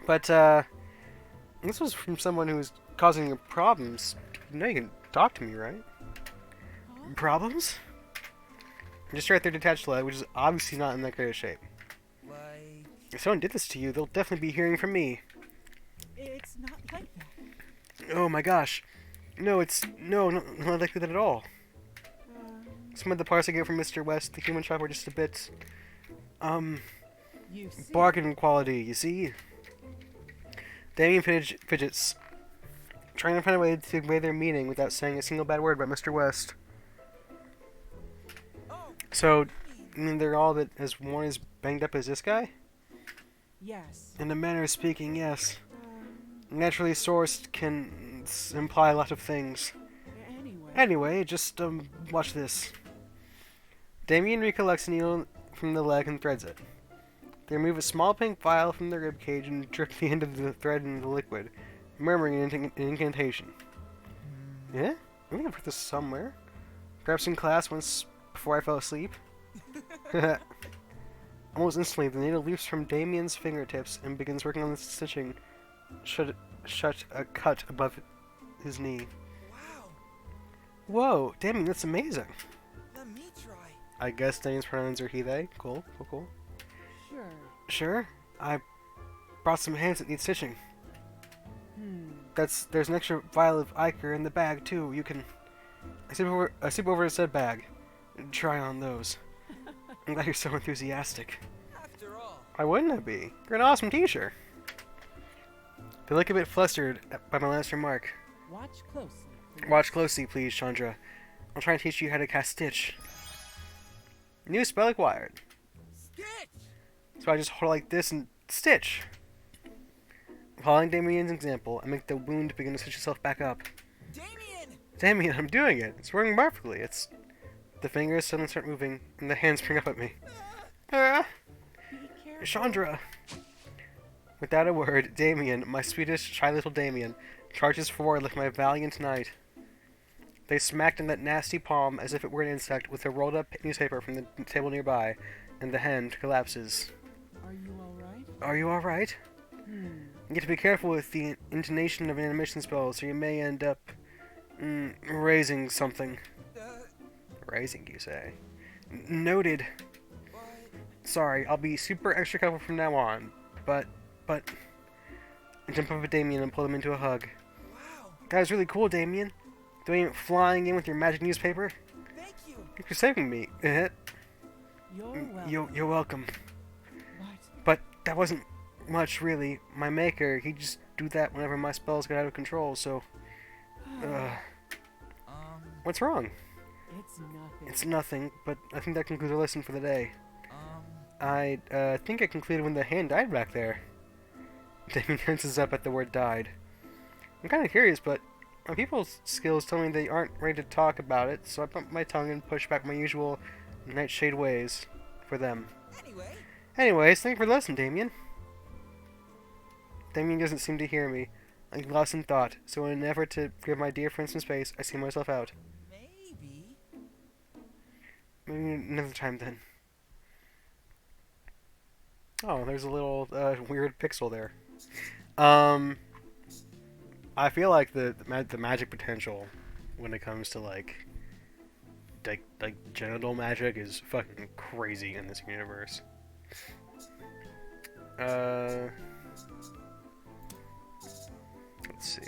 But But, this was from someone who was causing you problems. You know you can talk to me, right? Huh? Problems? Just right there, detached leg, which is obviously not in that great of shape. like, If someone did this to you, they'll definitely be hearing from me. It's not like that. Oh my gosh. No, it's... No, not like that at all. Some of the parts I get from Mr. West, the human shop, were just a bit... You see. bargain quality, you see? Damien fidgets, trying to find a way to convey their meaning without saying a single bad word about Mr. West. oh, So, I mean, they're all that as worn as banged up as this guy? Yes. In a manner of speaking, yes. Um, Naturally sourced can imply a lot of things. anyway. Anyway, just, watch this. Damien recollects a needle from the leg and threads it. They remove a small pink vial from the ribcage and drip the end of the thread into the liquid, murmuring an incantation. Yeah? I think I've heard this somewhere. Perhaps in class once before I fell asleep. Almost instantly, the needle leaps from Damien's fingertips and begins working on the stitching. Shut a cut above his knee. wow. Whoa, Damien, that's amazing. Let me try. I guess Damien's pronouns are he/they. Cool. Sure. Sure. I brought some hands that need stitching. There's an extra vial of Ichor in the bag too. You can. I sip over a said bag. Try on those. I'm glad you're so enthusiastic. After all, Why wouldn't I be? You're an awesome teacher. They look a bit flustered by my last remark. Watch closely. please. Watch closely, please, Chandra. I'll try and teach you how to cast Stitch. New spell acquired. Stitch! So I just hold it like this and stitch. Following Damien's example, I make the wound begin to stitch itself back up. Damien! Damien, I'm doing it. It's working perfectly. It's... The fingers suddenly start moving, and the hands spring up at me. Ah! Be careful. Chandra! Without a word, Damien, my sweetest, shy little Damien, charges forward like my valiant knight. They smacked in that nasty palm as if it were an insect with a rolled-up newspaper from the table nearby, and the hand collapses. Are you all right? Are you alright? You have to be careful with the intonation of an animation spell, so you may end up... raising something. Raising, you say? Noted. But, Sorry, I'll be super extra careful from now on. But... I jump up at Damien and pull him into a hug. wow. That was really cool, Damien. Doing it flying in with your magic newspaper. Thank you. You're saving me. You're welcome. You're welcome. What? But that wasn't much, really. My maker, he'd just do that whenever my spells got out of control, so... What's wrong? It's nothing. It's nothing, but I think that concludes our lesson for the day. Um, I think it concluded when the hand died back there. Damien tenses up at the word died. I'm kind of curious, but my people's skills tell me they aren't ready to talk about it, so I bump my tongue and push back my usual nightshade ways for them. anyway, Anyways, thank you for the lesson, Damien. Damien doesn't seem to hear me. I'm lost in thought, so in an effort to give my dear friend some space, I see myself out. maybe. Maybe another time then. Oh, there's a little weird pixel there. I feel like the magic potential when it comes to like genital magic is fucking crazy in this universe. Let's see.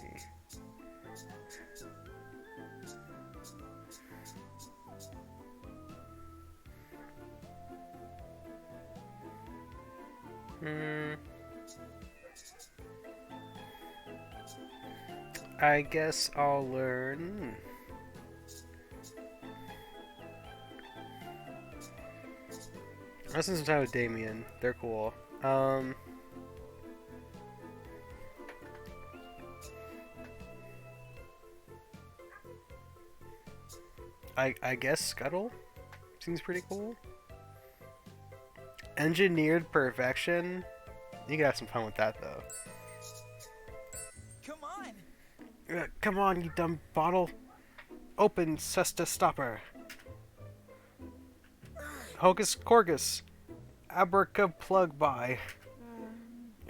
I guess I'll learn. I spent some time with Damien. They're cool. I guess Scuttle seems pretty cool. Engineered perfection. You can have some fun with that though. Come on. Come on, you dumb bottle. Open Cesta Stopper. Hocus Corgus. Abraca Plug by.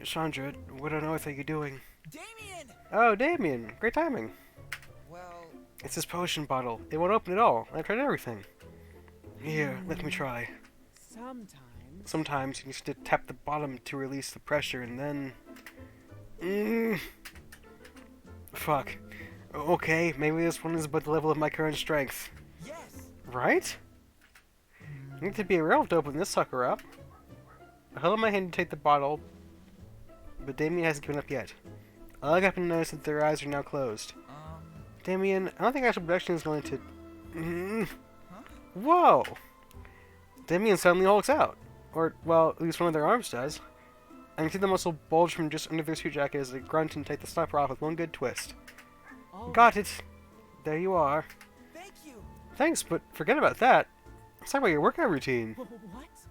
Chandra, what on earth are you doing? Damien! Oh, Damien. Great timing. Well, It's this potion bottle. It won't open at all. I tried everything. Here, let me try. Sometimes. Sometimes you need to tap the bottom to release the pressure and then... Fuck. Okay, maybe this one is about the level of my current strength. yes. Right? You need to be real to open this sucker up. I held up my hand to take the bottle, but Damien hasn't given up yet. I look up and notice that their eyes are now closed. Damien, I don't think actual protection is going to... Huh? Whoa! Damien suddenly hulks out. Or, well, at least one of their arms does. I can see the muscle bulge from just under their suit jacket as they grunt and take the stopper off with one good twist. Oh, Got it! There you are. Thank you. Thanks, but forget about that. Let's talk about your workout routine.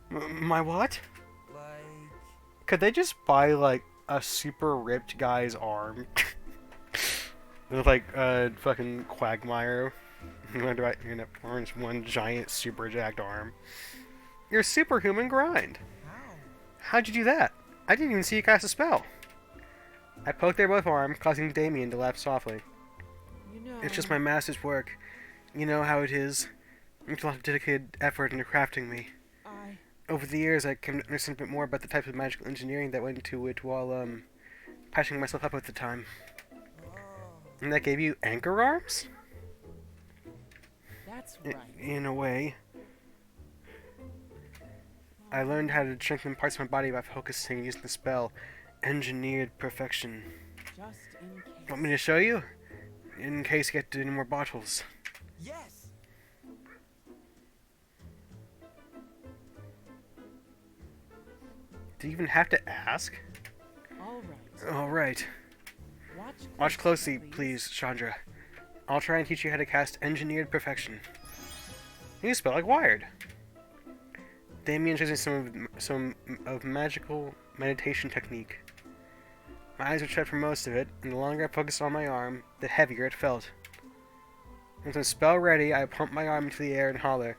What? My what? Like, Could they just buy, like, a super ripped guy's arm? With, like, a fucking Quagmire. You're gonna orange one giant super jacked arm. Your superhuman grind. how? How'd you do that? I didn't even see you cast a spell. I poked their both arm, causing Damien to laugh softly. You know. It's just my master's work. You know how it is. There's a lot of dedicated effort into crafting me. I. Over the years, I came to understand a bit more about the types of magical engineering that went into it while, patching myself up at the time. Oh, And that gave you anchor arms? That's right. In a way. I learned how to strengthen parts of my body by focusing using the spell Engineered Perfection. Just in case. Want me to show you? In case you get to any more bottles. yes. Do you even have to ask? All right. Alright. Watch closely, please, Chandra. I'll try and teach you how to cast Engineered Perfection. You spell like wired. Damien shows me some of magical meditation technique. My eyes were shut for most of it, and the longer I focused on my arm, the heavier it felt. With my spell ready, I pumped my arm into the air and holler,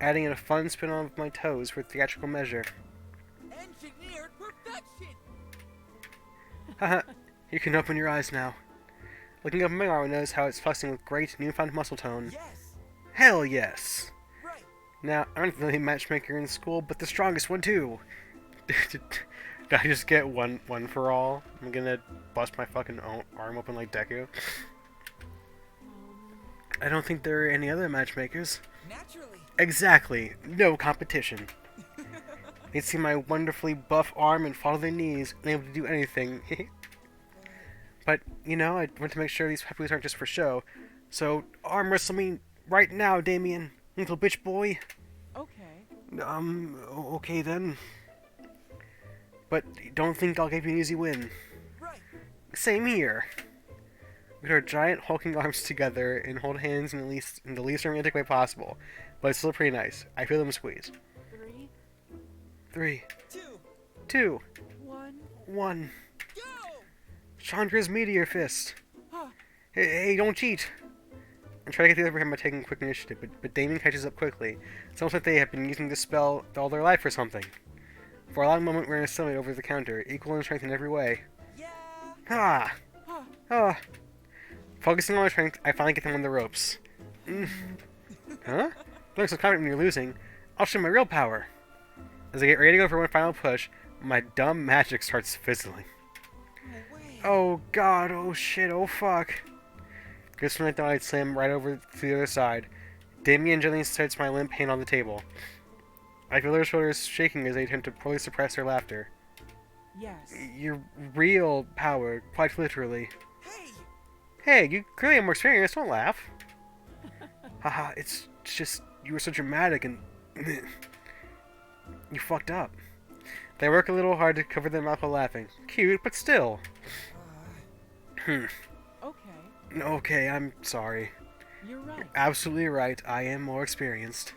adding in a fun spin on my toes for theatrical measure. Engineered perfection. Haha, you can open your eyes now. Looking up at my arm, I notice how it's flexing with great newfound muscle tone. Yes. Hell yes! Right. Now, I don't really matchmaker in school, but the strongest one too. Did I just get one for all? I'm gonna bust my fucking arm open like Deku. I don't think there are any other matchmakers. Naturally. Exactly. No competition. They'd see my wonderfully buff arm and fall to their knees, unable to do anything. But, you know, I want to make sure these pepperies aren't just for show. So, arm wrestle me Right now, Damien, little bitch boy. Okay. Okay then. But don't think I'll give you an easy win. Right. Same here. We put our giant hulking arms together and hold hands in the least romantic way possible, but it's still pretty nice. I feel them squeeze. 3, 3, 2, 2, 1. 1. go! Chandra's meteor fist. Huh. Hey, don't cheat. I try to get the upper hand by taking quick initiative, but Damien catches up quickly. It's almost like they have been using this spell all their life or something. For a long moment, we're in a stalemate over the counter, equal in strength in every way. Yeah. Ah! Huh. Ah! Focusing on my strength, I finally get them on the ropes. Huh? Looks so confident when you're losing. I'll show my real power. As I get ready to go for one final push, my dumb magic starts fizzling. No way. Oh god, oh shit, oh fuck. Just when I thought I'd slam right over to the other side, Damien gently sets my limp hand on the table. I feel their shoulders shaking as they attempt to poorly suppress their laughter. Yes. Your real power, quite literally. Hey. Hey, you clearly have more experience, don't laugh. Haha, it's just, you were so dramatic and... you fucked up. They work a little hard to cover their mouth while laughing. Cute, but still. Uh, Okay. Okay, I'm sorry. You're right. Absolutely right, I am more experienced.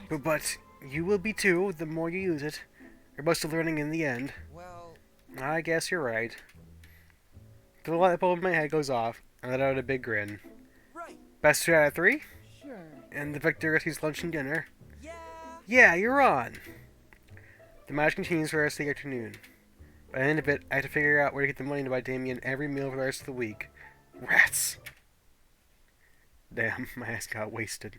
But you will be too, the more you use it. You're both still learning in the end. well, I guess you're right. The light bulb in my head goes off, and I let out a big grin. right. Best 2 out of 3? Sure. And the victor receives lunch and dinner. Yeah. Yeah, you're on! The match continues for the rest of the afternoon. By the end of it, I have to figure out where to get the money to buy Damien every meal for the rest of the week. Rats! Damn, my ass got wasted.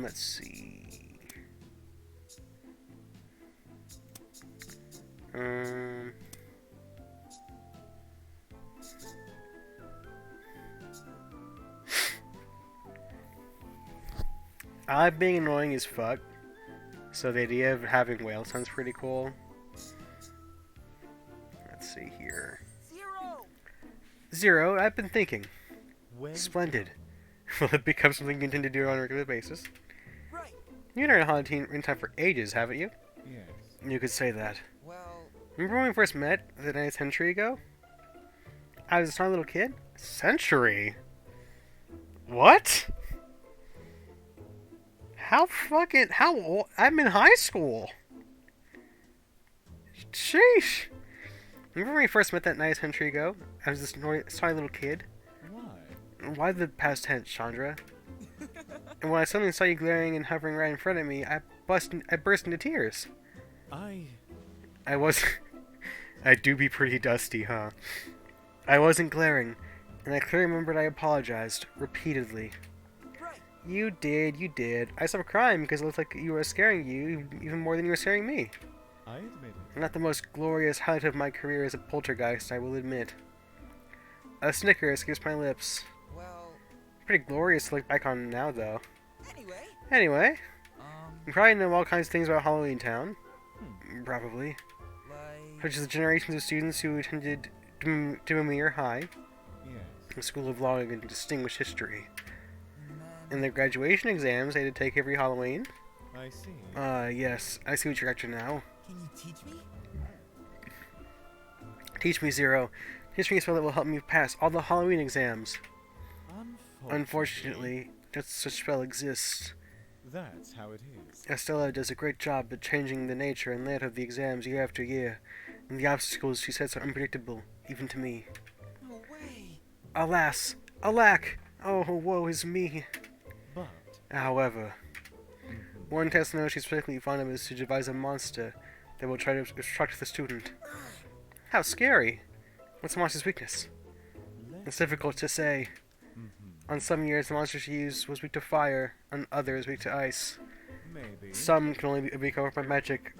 Let's see. I like being annoying as fuck, so the idea of having whale sounds pretty cool. Let's see here. 0. 0, I've been thinking. Well Splendid. Will it become something you intend to do on a regular basis? Right. You've been on Holiday in time for ages, haven't you? done. Yes. You could say that. Well, Remember when we first met, a century ago? I was a smart little kid? Century? What? How old? I'm in high school. Sheesh. Remember when we first met that night a century ago? I was this sorry little kid. Why? Why the past tense, Chandra? And when I suddenly saw you glaring and hovering right in front of me, I burst into tears. I do be pretty dusty, huh? I wasn't glaring, and I clearly remembered I apologized, repeatedly. right. You did. I stopped crying because it looked like you were scaring you even more than you were scaring me. I admit it. Not the most glorious highlight of my career as a poltergeist, I will admit. A snicker escapes my lips. Well, Pretty glorious to look back on now, though. anyway, You probably know all kinds of things about Halloween Town. Probably. like, Such as the generations of students who attended Dumamere High, Yes. a school of long and distinguished history. man, In their graduation exams they had to take every Halloween. I see. Yes, I see what you're after now. can you teach me? Teach me, Zero. Teach me a spell that will help me pass all the Halloween exams. Unfortunately, just such spell exists. That's how it is. Estella does a great job at changing the nature and layout of the exams year after year, and the obstacles she sets are unpredictable, even to me. No way. Alas! Alack! Oh, woe is me! But However, one test note she's particularly fond of is to devise a monster that will try to obstruct the student. How scary! What's the monster's weakness? It's difficult to say. On some years, the monster she used was weak to fire, on others weak to ice. maybe. Some can only be covered by magic,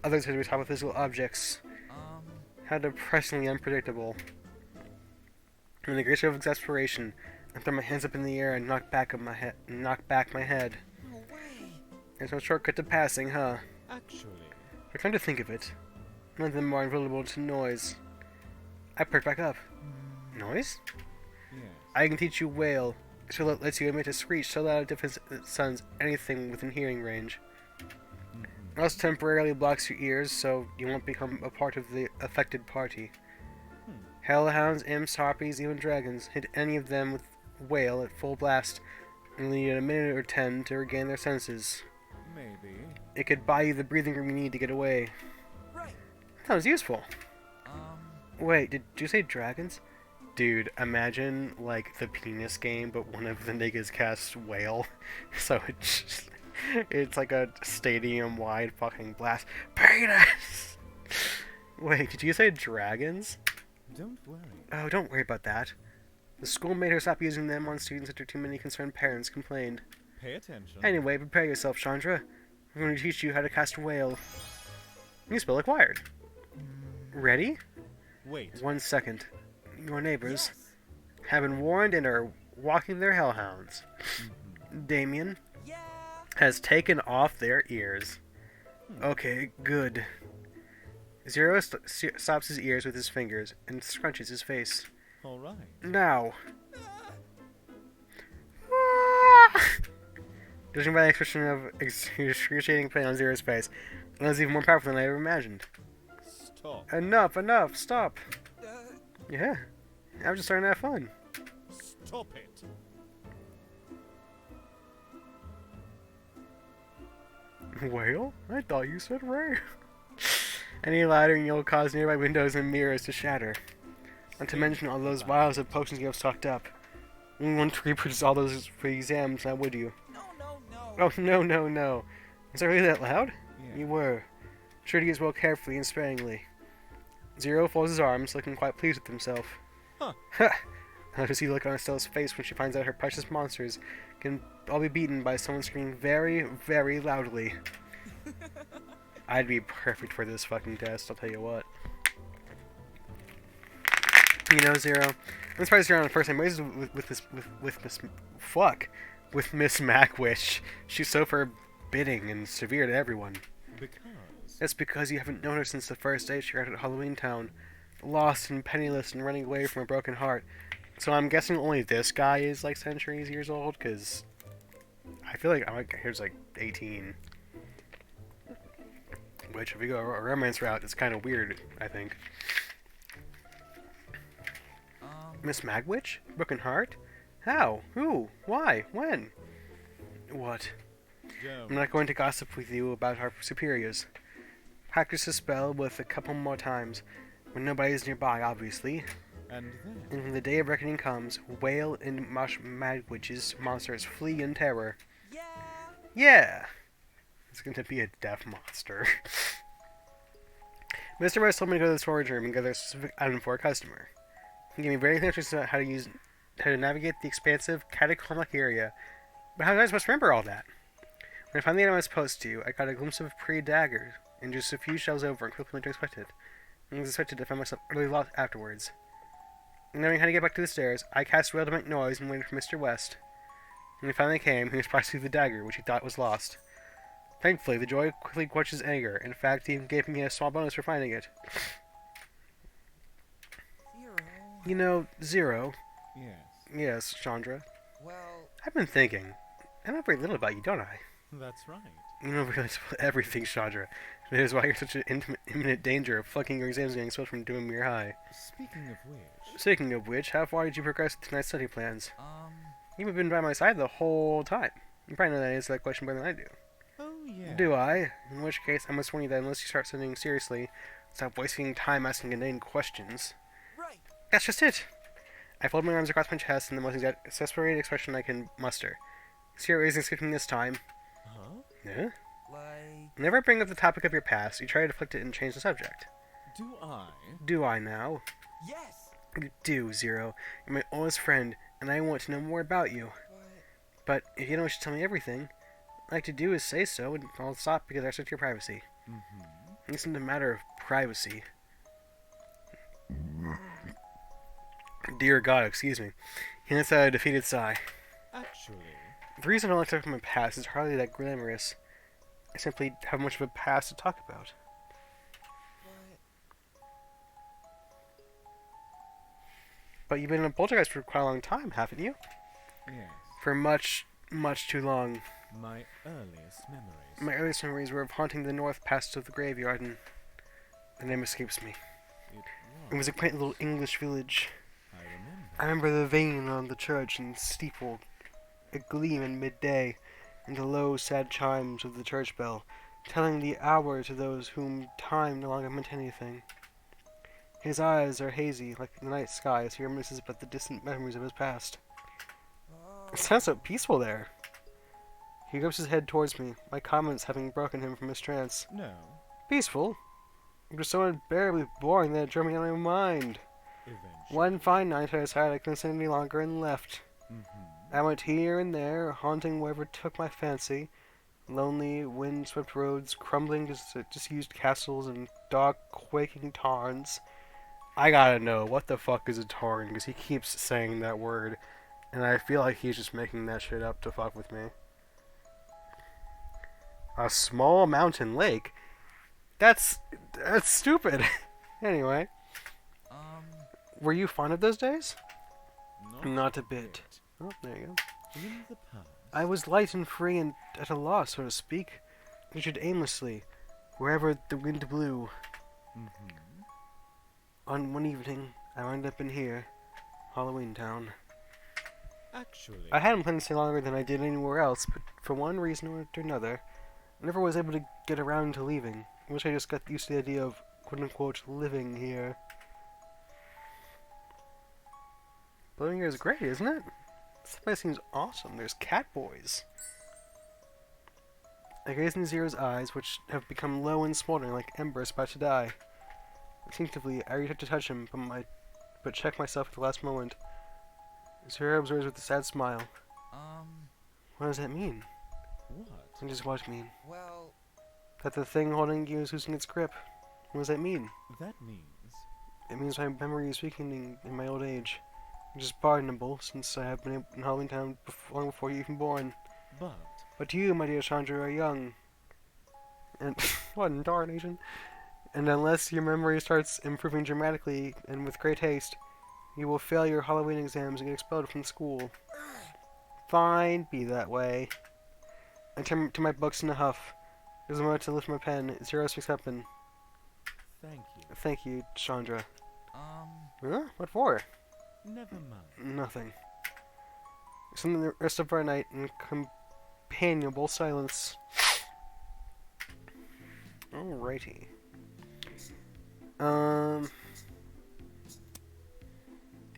others had to be taught with physical objects. How depressingly unpredictable. In the great show of exasperation, I throw my hands up in the air and knock back my head. No way. There's no shortcut to passing, huh? Actually, But come to think of it, none of them are invulnerable to noise. I perk back up. Noise? Yes. I can teach you wail. So that lets you emit a screech so loud it deafens it sounds anything within hearing range. It also temporarily blocks your ears so you won't become a part of the affected party. Hellhounds, imps, harpies, even dragons. Hit any of them with wail at full blast and need a minute or 10 to regain their senses. Maybe. It could buy you the breathing room you need to get away. Right. Sounds useful. Um, Wait, did you say dragons? Dude, imagine, like, the penis game, but one of the niggas casts whale. So it's like a stadium-wide fucking blast. Penis! Wait, did you say dragons? Don't worry. Oh, don't worry about that. The school made her stop using them on students after too many concerned parents complained. Pay attention. Anyway, prepare yourself, Chandra. I'm going to teach you how to cast whale. You spell acquired. Ready? Wait. 1 second. Your neighbors yes. have been warned and are walking their hellhounds. Damien Yeah. has taken off their ears. Okay, good. Zero stops his ears with his fingers and scrunches his face. All right. Now. Judging by the expression of excruciating pain on Zero's face, it was even more powerful than I ever imagined. Stop. Enough, stop. Uh, Yeah, I'm just starting to have fun. Stop it. Whale? I thought you said ray. Any louder and you'll cause nearby windows and mirrors to shatter. Not to mention all those vials of potions you have stocked up. You want to reproduce all those for exams, now would you? no, no, no. Oh, no. Was I really that loud? Yeah. You were. Sure to use well carefully and sparingly. Zero folds his arms, looking quite pleased with himself. Huh. Ha! I love to see the look on Estelle's face when she finds out her precious monsters can all be beaten by someone screaming very, very loudly. I'd be perfect for this fucking test, I'll tell you what. You know, Zero, I'm surprised you're on the first name basis with Miss Mackwitch. She's so forbidding and severe to everyone. Because. That's because you haven't known her since the first day she arrived at Halloween Town, lost and penniless and running away from a broken heart. So I'm guessing only this guy is like centuries years old, because I feel like here's like 18. Which, if we go a romance route, it's kind of weird, I think. Miss Magwitch? Broken heart? How? Who? Why? When? What? I'm Don't. not going to gossip with you about our superiors. Practice the spell with a couple more times, when nobody's nearby, obviously. And then. And when the day of reckoning comes, Whale and Magwitch's monsters flee in terror. Yeah. Yeah! It's going to be a deaf monster. Mr. Rose told me to go to the storage room and gather a specific item for a customer. He gave me very clear instructions about how to navigate the expansive catacombic area. But how was I supposed to remember all that? When I found the item I was supposed to, I caught a glimpse of a pretty dagger, and just a few shelves over and quickly went to expect it. I was expected to find myself utterly lost afterwards. Knowing how to get back to the stairs, I cast Whale to make noise and waited for Mr. West. When he finally came, he was practicing the dagger, which he thought was lost. Thankfully, the joy quickly quenched his anger. In fact, he even gave me a small bonus for finding it. Zero. You know, Zero. Yes. Yes, Chandra. Well, I've been thinking. I know very little about you, don't I? That's right. You know really everything, Chandra. That is why you're such an imminent danger of flunking your exams and getting expelled from Doomere High. Speaking of which. Speaking of which, how far did you progress with tonight's study plans? You've been by my side the whole time. You probably know that answer that question better than I do. Oh, yeah. Do I? In which case, I must warn you that unless you start studying seriously, stop wasting time asking inane questions. right. That's just it. I fold my arms across my chest in the most exasperated expression I can muster. Zero isn't skipping this time. Huh? Yeah? Like, Whenever I bring up the topic of your past, you try to deflect it and change the subject. Do I? Do I now? yes. You do, Zero. You're my oldest friend, and I want to know more about you. But, But if you don't wish to tell me everything, what I like to do is say so, and I'll stop because I respect your privacy. Mm-hmm. It's not a matter of privacy. Dear God, excuse me. He lets out a defeated sigh. Actually. The reason I don't like to talk about my past is hardly that glamorous. I simply have much of a past to talk about. but, But you've been a poltergeist for quite a long time, haven't you? Yes. For much, much too long. My earliest memories. My earliest memories were of haunting the north past of the graveyard, and the name escapes me. It was a quaint little English village. I remember. I remember the vane on the church and steeple, a gleam in midday, and the low, sad chimes of the church bell, telling the hour to those whom time no longer meant anything. His eyes are hazy, like the night sky, as he reminisces about the distant memories of his past. Oh. It sounds so peaceful there. He grips his head towards me, my comments having broken him from his trance. No. Peaceful? It was so unbearably boring that it drove me out of my mind. Eventually. One fine night I decided I couldn't stand any longer and left. I went here and there, haunting wherever took my fancy. Lonely, wind-swept roads, crumbling, disused castles, and dog-quaking tarns. I gotta know, what the fuck is a tarn? Because he keeps saying that word, and I feel like he's just making that shit up to fuck with me. A small mountain lake? That's stupid. Anyway, were you fond of those days? Not a bit. Oh, there you go. In the past. I was light and free and at a loss, so to speak. Ventured aimlessly, wherever the wind blew. On one evening, I wound up in here, Halloween Town. Actually. I hadn't planned to stay longer than I did anywhere else, but for one reason or another, I never was able to get around to leaving. I wish I just got used to the idea of, quote-unquote, living here. Living here is great, isn't it? This place seems awesome. There's cat boys. I gaze into Zero's eyes, which have become low and smoldering like embers about to die. Instinctively, I reach out to touch him, but check myself at the last moment. Zero observes with a sad smile. What does that mean? What? What does what mean? Well, That the thing holding you is losing its grip. What does that mean? That means. It means my memory is weakening in my old age. Which is pardonable, since I have been in Halloween Town long before you're even born. But you, my dear Chandra, are young. And what in darnation? And unless your memory starts improving dramatically and with great haste, you will fail your Halloween exams and get expelled from school. Fine, be that way. I turn to my books in a huff. There's a moment to lift my pen. Zero speaks up and... Thank you. Thank you, Chandra. Huh? What for? Never mind. Nothing. Spend the rest of our night in companionable silence. Alrighty.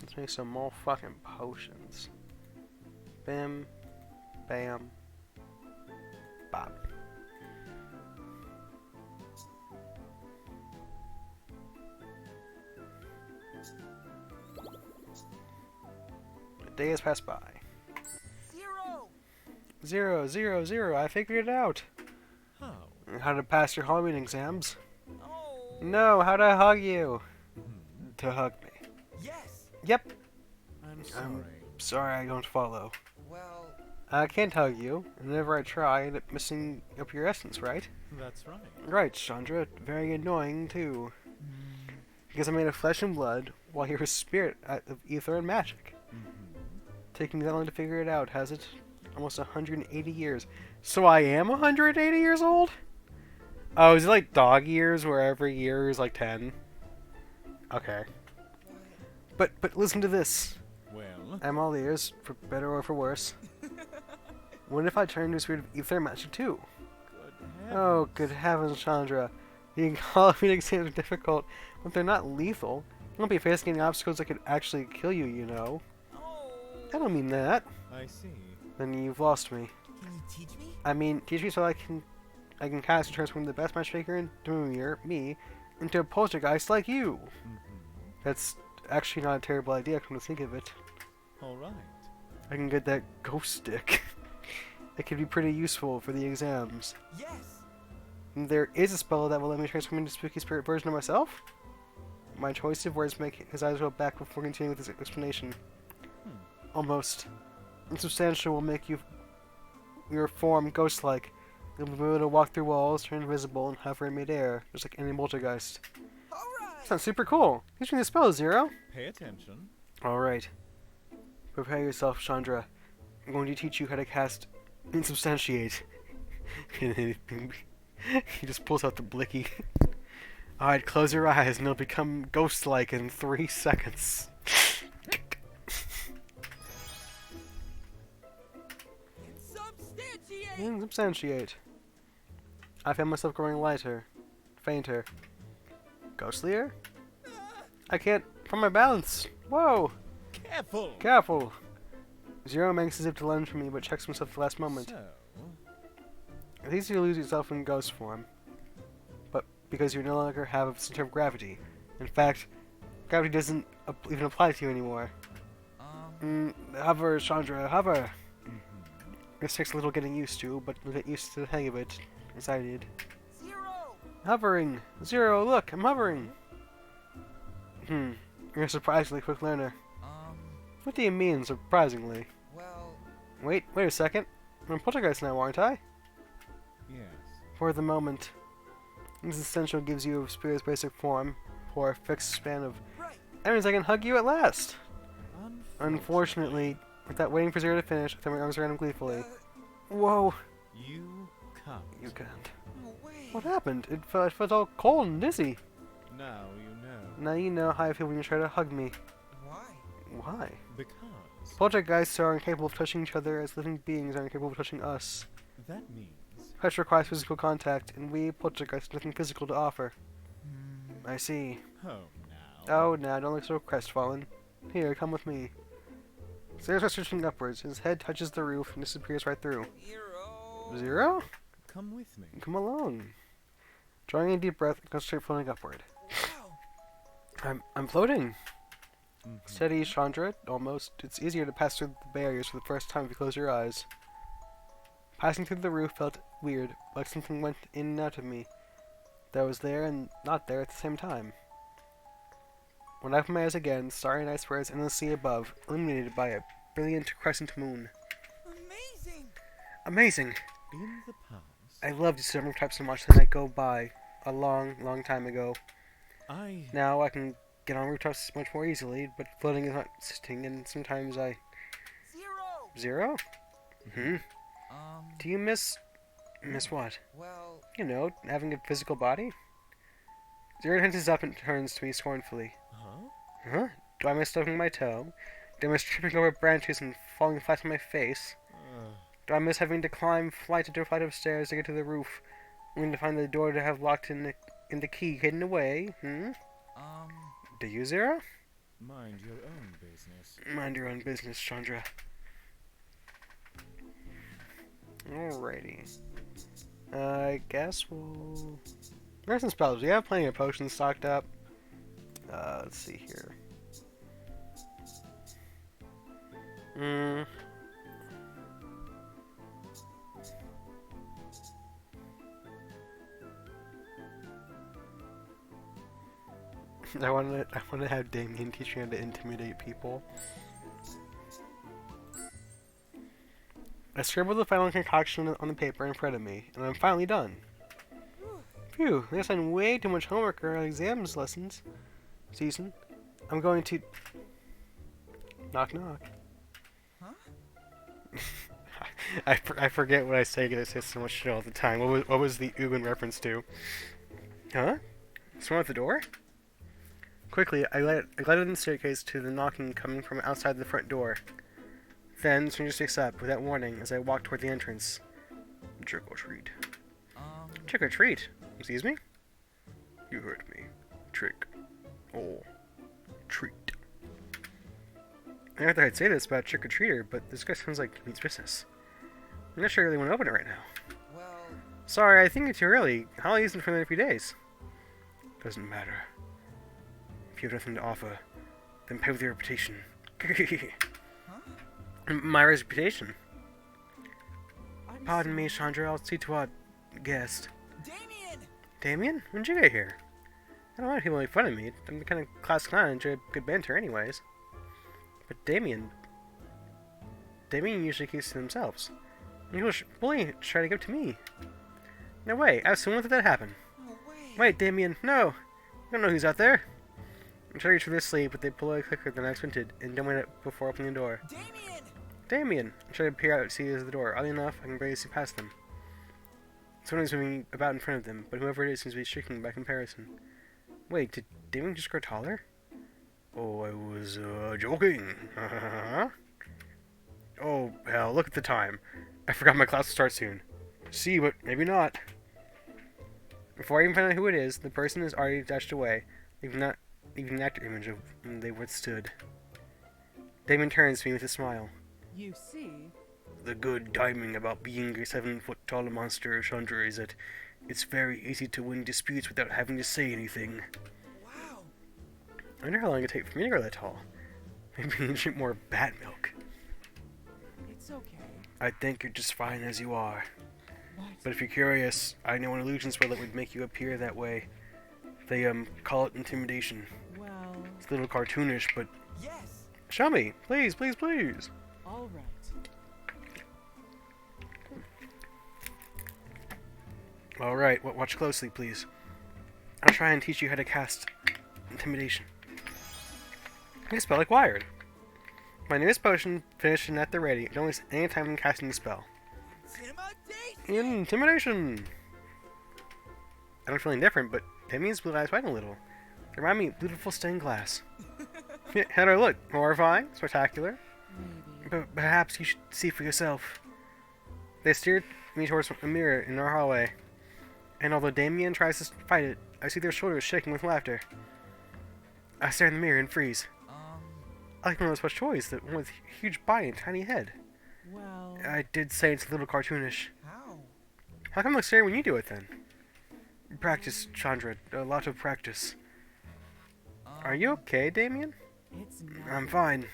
Let's make some more fucking potions. Bam. Bam. Bop. A day has passed by. 0. 0, 0, 0. I figured it out. How? How to pass your Halloween exams. Oh. No, how to hug you. To hug me. Yes. Yep. I'm sorry. Sorry, I don't follow. Well, I can't hug you. Whenever I try, I end up missing up your essence, right? That's right. Right, Chandra. Very annoying, too. Because I'm made of flesh and blood, while you're a spirit of ether and magic. Taking me that long to figure it out, has it? Almost 180 years. So I am 180 years old? Oh, is it like dog years, where every year is like 10? Okay. But listen to this. Well. I'm all ears, for better or for worse. What if I turn into a spirit of ether and magic too? Good Oh, good heavens, Chandra. The Halloween exams are difficult, but they're not lethal. You won't be facing any obstacles that could actually kill you, you know. I don't mean that. I see. Then you've lost me. can you teach me? I mean, teach me so I can cast and transform the best matchmaker in Demir, me, into a poltergeist like you. That's actually not a terrible idea, come to think of it. Alright. I can get that ghost stick. It could be pretty useful for the exams. Yes. And there is a spell that will let me transform into a spooky spirit version of myself? My choice of words make his eyes roll back before continuing with his explanation. Almost. Insubstantial will make your form ghost-like. You'll be able to walk through walls, turn invisible, and hover in midair, just like any poltergeist. All right. Sounds super cool. Teach me the spell, Zero. Pay attention. Alright. Prepare yourself, Chandra. I'm going to teach you how to cast Insubstantiate. He just pulls out the blicky. Alright, close your eyes and it'll become ghost-like in 3 seconds. Insubstantiate! Insubstantiate. I found myself growing lighter. Fainter. Ghostlier? I can't find my balance. Whoa! Careful! Careful! Zero makes as if to lunge for me, but checks himself at the last moment. So, It's easy to lose yourself in ghost form, but because you no longer have a center of gravity. In fact, gravity doesn't even apply to you anymore. Hover, Chandra, hover! This takes a little getting used to, but you'll get used to the hang of it, as I did. Zero! Hovering! Zero, look, I'm hovering! You're a surprisingly quick learner. What do you mean, surprisingly? Well, Wait a second. I'm a poltergeist now, aren't I? yes. For the moment. This essential gives you a spirit's basic form for a fixed span of... right. That means I can hug you at last! Unfortunately, without waiting for Zero to finish, I throw my arms around him gleefully. Whoa! You can't. You can't. No way. What happened? It felt all cold and dizzy. Now you know. Now you know how I feel when you try to hug me. Why? Why? Because Poltergeists are incapable of touching each other as living beings are incapable of touching us. that means Touch requires physical contact, and we poltergeists have nothing physical to offer. I see. home now. Oh, now don't look so crestfallen. Here, come with me. Zero's starts reaching upwards. His head touches the roof and disappears right through. Zero. Zero? Come with me. Come along. Drawing a deep breath, concentrate floating upward. Wow. I'm floating. Mhm. Steady, Chandra. Almost. It's easier to pass through the barriers for the first time if you close your eyes. Passing through the roof felt weird, like something went in and out of me. That was there and not there at the same time. When I opened my eyes again, starry night spreads endlessly above, illuminated by a brilliant crescent moon. Amazing. Amazing! In the past, I loved these summer types so much the night go by, a long time ago. I Now I can get on rooftops much more easily, but floating is not sitting, and sometimes I... Zero. Zero? Hmm? Do you miss... Miss what? Well, You know, having a physical body? Zero tenses up and turns to me scornfully. huh? Huh? Do I miss stubbing my toe? Do I miss tripping over branches and falling flat on my face? Do I miss having to climb flight after flight of stairs to get to the roof, only to find the door to have locked in the key hidden away? Do you, Zero? Mind your own business. Mind your own business, Chandra. Alrighty. I guess we'll... Where's some spells? We have plenty of potions stocked up. Let's see here. I want to have Damien teach me how to intimidate people. I scribbled the final concoction on the paper in front of me, and I'm finally done. Phew, I guess I'm way too much homework or exams lessons. Season. I'm going to... Knock knock. Huh? I forget what I say because I say so much shit all the time. What was the ooh in reference to? Huh? Someone at the door? Quickly, I glided in the staircase to the knocking coming from outside the front door. Then, stranger sticks up, without warning, as I walked toward the entrance. Trick or treat. Trick or treat? Excuse me? You heard me. Trick or treat. I never thought I'd say this about trick or treater, but this guy sounds like he means business. I'm not sure I really want to open it right now. well, Sorry, I think it's too early. Holly isn't for another few days. Doesn't matter. If you have nothing to offer, then pay with your reputation. My reputation. I'm Pardon me, sorry. Chandra. I'll see to our guest. Damien. Damien? When'd you get here? I don't want people make fun of me. I'm the kind of class clown and enjoy good banter anyways. But Damien usually keeps to themselves. People bully try to give to me. No way. I was someone let that happen. No way. Wait, Damien. No. I don't know who's out there. I try to reach for their sleeve, but they pull away quicker than I expected, and don't wait up before opening the door. Damien! Damien! I try to peer out to see as the door. Oddly enough, I can barely see past them. Someone is moving about in front of them, but whoever it is seems to be shrinking by comparison. Wait, did Damien just grow taller? Oh, I was, joking. Oh, hell, look at the time. I forgot my class will start soon. See, but maybe not. Before I even find out who it is, the person is already dashed away, leaving not even an actor image of when they withstood. Damien turns to me with a smile. You see, The good timing about being a 7-foot tall monster, Chandra, is that it's very easy to win disputes without having to say anything. Wow! I wonder how long it would take for me to grow that tall. Maybe you drink more bat milk. it's okay. I think you're just fine as you are. What? But if you're curious, I know an illusion spell that would make you appear that way. They, call it intimidation. Well, It's a little cartoonish, but Yes! show me! Please, please, please! all right. Alright, watch closely, please. I'll try and teach you how to cast intimidation. I spell like wired. My newest potion finished and at the ready. Don't waste any time in casting the spell. Intimidation! Intimidation! I don't feel any different, but that means blue eyes whiten a little. They remind me of beautiful stained glass. How do I look? Horrifying? Spectacular? Maybe. But perhaps you should see for yourself. They steered me towards a mirror in our hallway, and although Damien tries to fight it, I see their shoulders shaking with laughter. I stare in the mirror and freeze. I like one of those plush toys, the one with huge body and tiny head. Well, I did say it's a little cartoonish. How? How come it looks scary when you do it then? Practice, Chandra. A lot of practice. Are you okay, Damien? it's not I'm fine.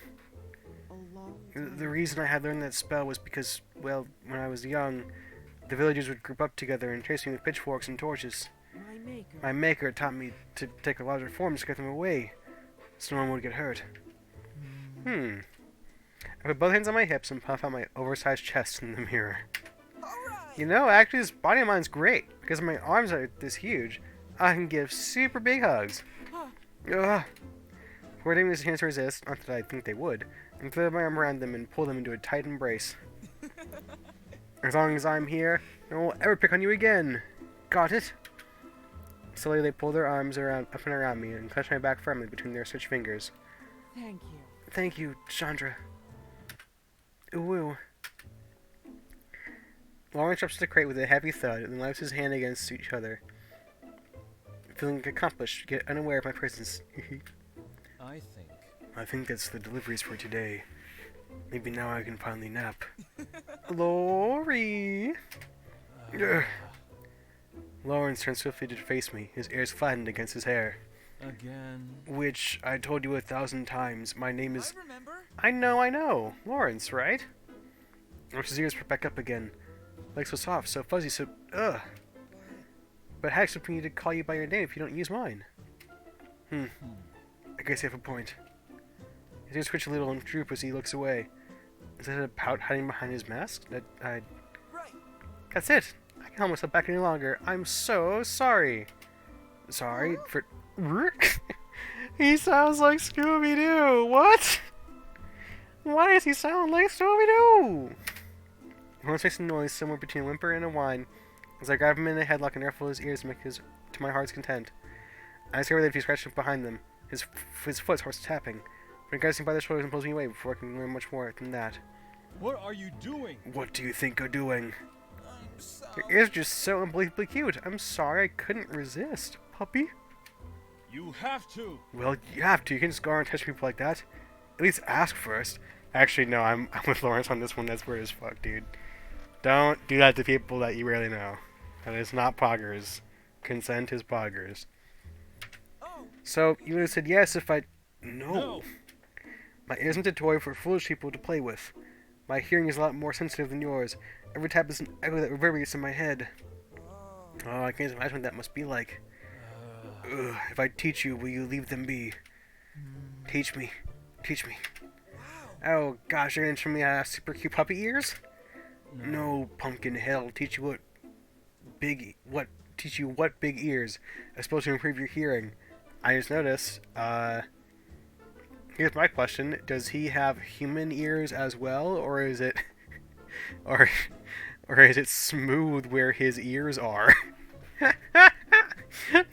a long The reason I had learned that spell was because, well, when I was young, the villagers would group up together and chase me with pitchforks and torches. my maker. My maker taught me to take a larger form to get them away, so no one would get hurt. I put both hands on my hips and puff out my oversized chest in the mirror. Alright! You know, actually, this body of mine's great, because my arms are this huge. I can give super big hugs. Ugh. Hoarding his hands to resist, not that I think they would, and throw my arm around them and pull them into a tight embrace. As long as I'm here, no one will ever pick on you again. Got it? Slowly they pull their arms around up and around me and clutch my back firmly between their stretched fingers. Thank you. Thank you, Chandra. Ooh. Lawrence drops the crate with a heavy thud and then laps his hand against each other, feeling accomplished, yet unaware of my presence. I think that's the deliveries for today. Maybe now I can finally nap. Lori! Ugh. Lawrence turned swiftly to face me, his ears flattened against his hair. Again. Which, I told you 1,000 times, my name is... I remember. I know. Lawrence, right? Lawrence's ears perked back up again. Legs so soft, so fuzzy, so... Ugh. But how expect me to call you by your name if you don't use mine? I guess you have a point. His ears twitch a little and droop as he looks away. Is that a pout hiding behind his mask? Right. That's it! I can't hold myself back any longer. I'm so sorry. Sorry for... He sounds like Scooby-Doo! What? Why does he sound like Scooby-Doo? Lawrence makes a noise somewhere between a whimper and a whine as I grab him in a headlock and ruffle his ears to my heart's content. I discover that if he scratches behind them, his foot starts tapping, but he grabs me by the shoulders and pulls me away before I can learn much more than that. What are you doing? What do you think you're doing? I'm sorry. Your ears are just so unbelievably cute. I'm sorry, I couldn't resist, puppy. You have to. Well, you have to. You can't just go around and touch people like that. At least ask first. Actually, no, I'm with Lawrence on this one. That's weird as fuck, dude. Don't do that to people that you really know. That is not poggers. Consent is poggers. Oh, So, you would have said yes if I... No. No. My ear isn't a toy for foolish people to play with. My hearing is a lot more sensitive than yours. Every tap is an echo that reverberates in my head. Oh, I can't imagine what that must be like. Ugh, if I teach you, will you leave them be? Teach me. Teach me. Oh, gosh, you're gonna show me super cute puppy ears? No, pumpkin hell. Teach you what big ears are supposed to improve your hearing. I just noticed, here's my question. Does he have human ears as well, or is it... or... or is it smooth where his ears are?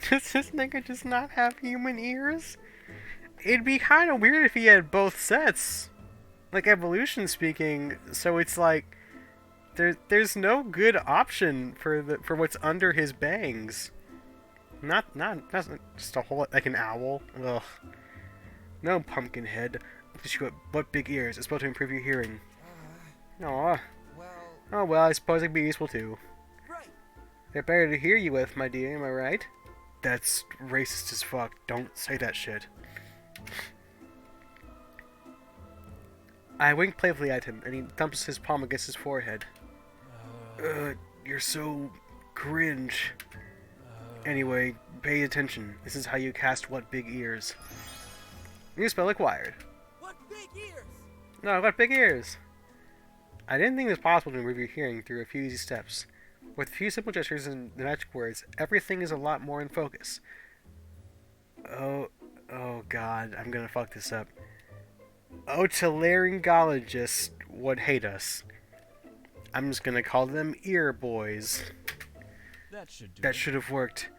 Does this nigga just not have human ears? It'd be kind of weird if he had both sets. Like, evolution speaking, so it's like... There's no good option for what's under his bangs. Not just a whole, like an owl. Ugh. No, pumpkin head. What big ears? It's supposed to improve your hearing. Aw. Well, Oh well, I suppose it'd be useful too. right. They're better to hear you with, my dear, am I right? That's racist as fuck. Don't say that shit. I wink playfully at him, and he thumps his palm against his forehead. You're so cringe. Anyway, pay attention. This is how you cast what big ears. New spell acquired. What big ears? No, what big ears? I didn't think it was possible to improve your hearing through a few easy steps. With a few simple gestures and the magic words, everything is a lot more in focus. Oh god, I'm gonna fuck this up. Otolaryngologists would hate us. I'm just gonna call them ear boys. That should do. That should have worked.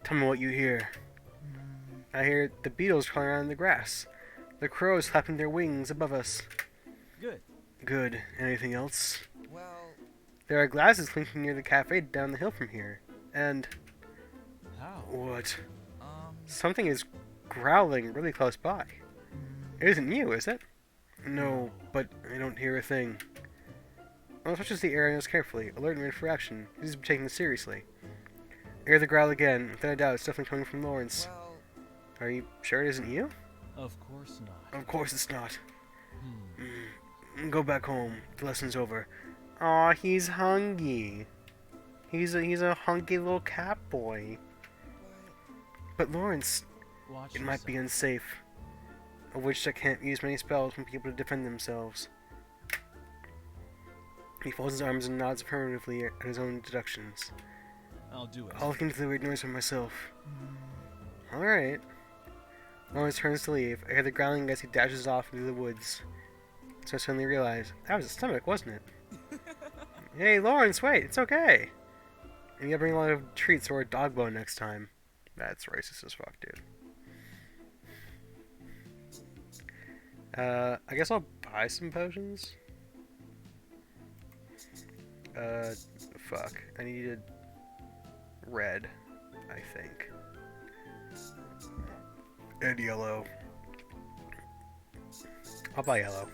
Tell me what you hear. I hear the beetles crawling around in the grass. The crows flapping their wings above us. Good. Good. Anything else? Well, There are glasses clinking near the cafe down the hill from here. And... How? what? um, Something is growling really close by. It isn't you, is it? No, but I don't hear a thing. I'll touches the air and notes carefully, alert and ready for action. He's taking this seriously. I hear the growl again. Without a doubt, it's definitely coming from Lawrence. well, Are you sure it isn't you? Of course not. Of course it's not. Hmm. Go back home. The lesson's over. Aw, he's hungry. He's a hunky little cat boy. what? But Lawrence, Watch it might be yourself. unsafe. A witch that can't use many spells won't be able to defend themselves. He folds his arms and nods affirmatively at his own deductions. I'll do it. I'll look into the weird noise for myself. Alright. Lawrence turns to leave. I hear the growling as he dashes off into the woods. So I suddenly realize, that was his stomach, wasn't it? Hey, Lawrence, wait, it's okay. And you gotta bring a lot of treats or a dog bone next time. That's racist as fuck, dude. I guess I'll buy some potions. Fuck. I needed red, I think. And yellow. I'll buy yellow.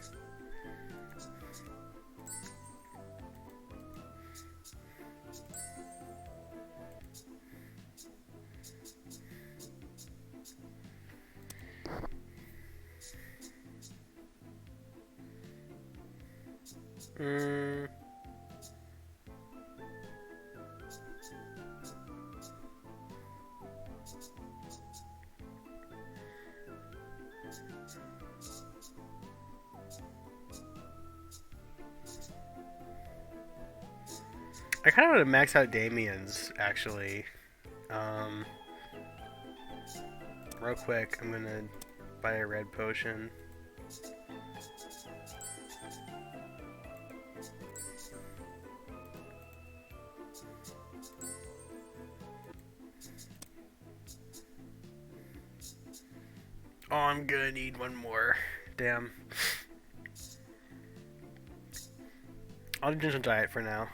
I kind of want to max out Damien's, actually. Real quick, I'm gonna buy a red potion. Oh, I'm gonna need one more. Damn. I'll do gentle diet for now.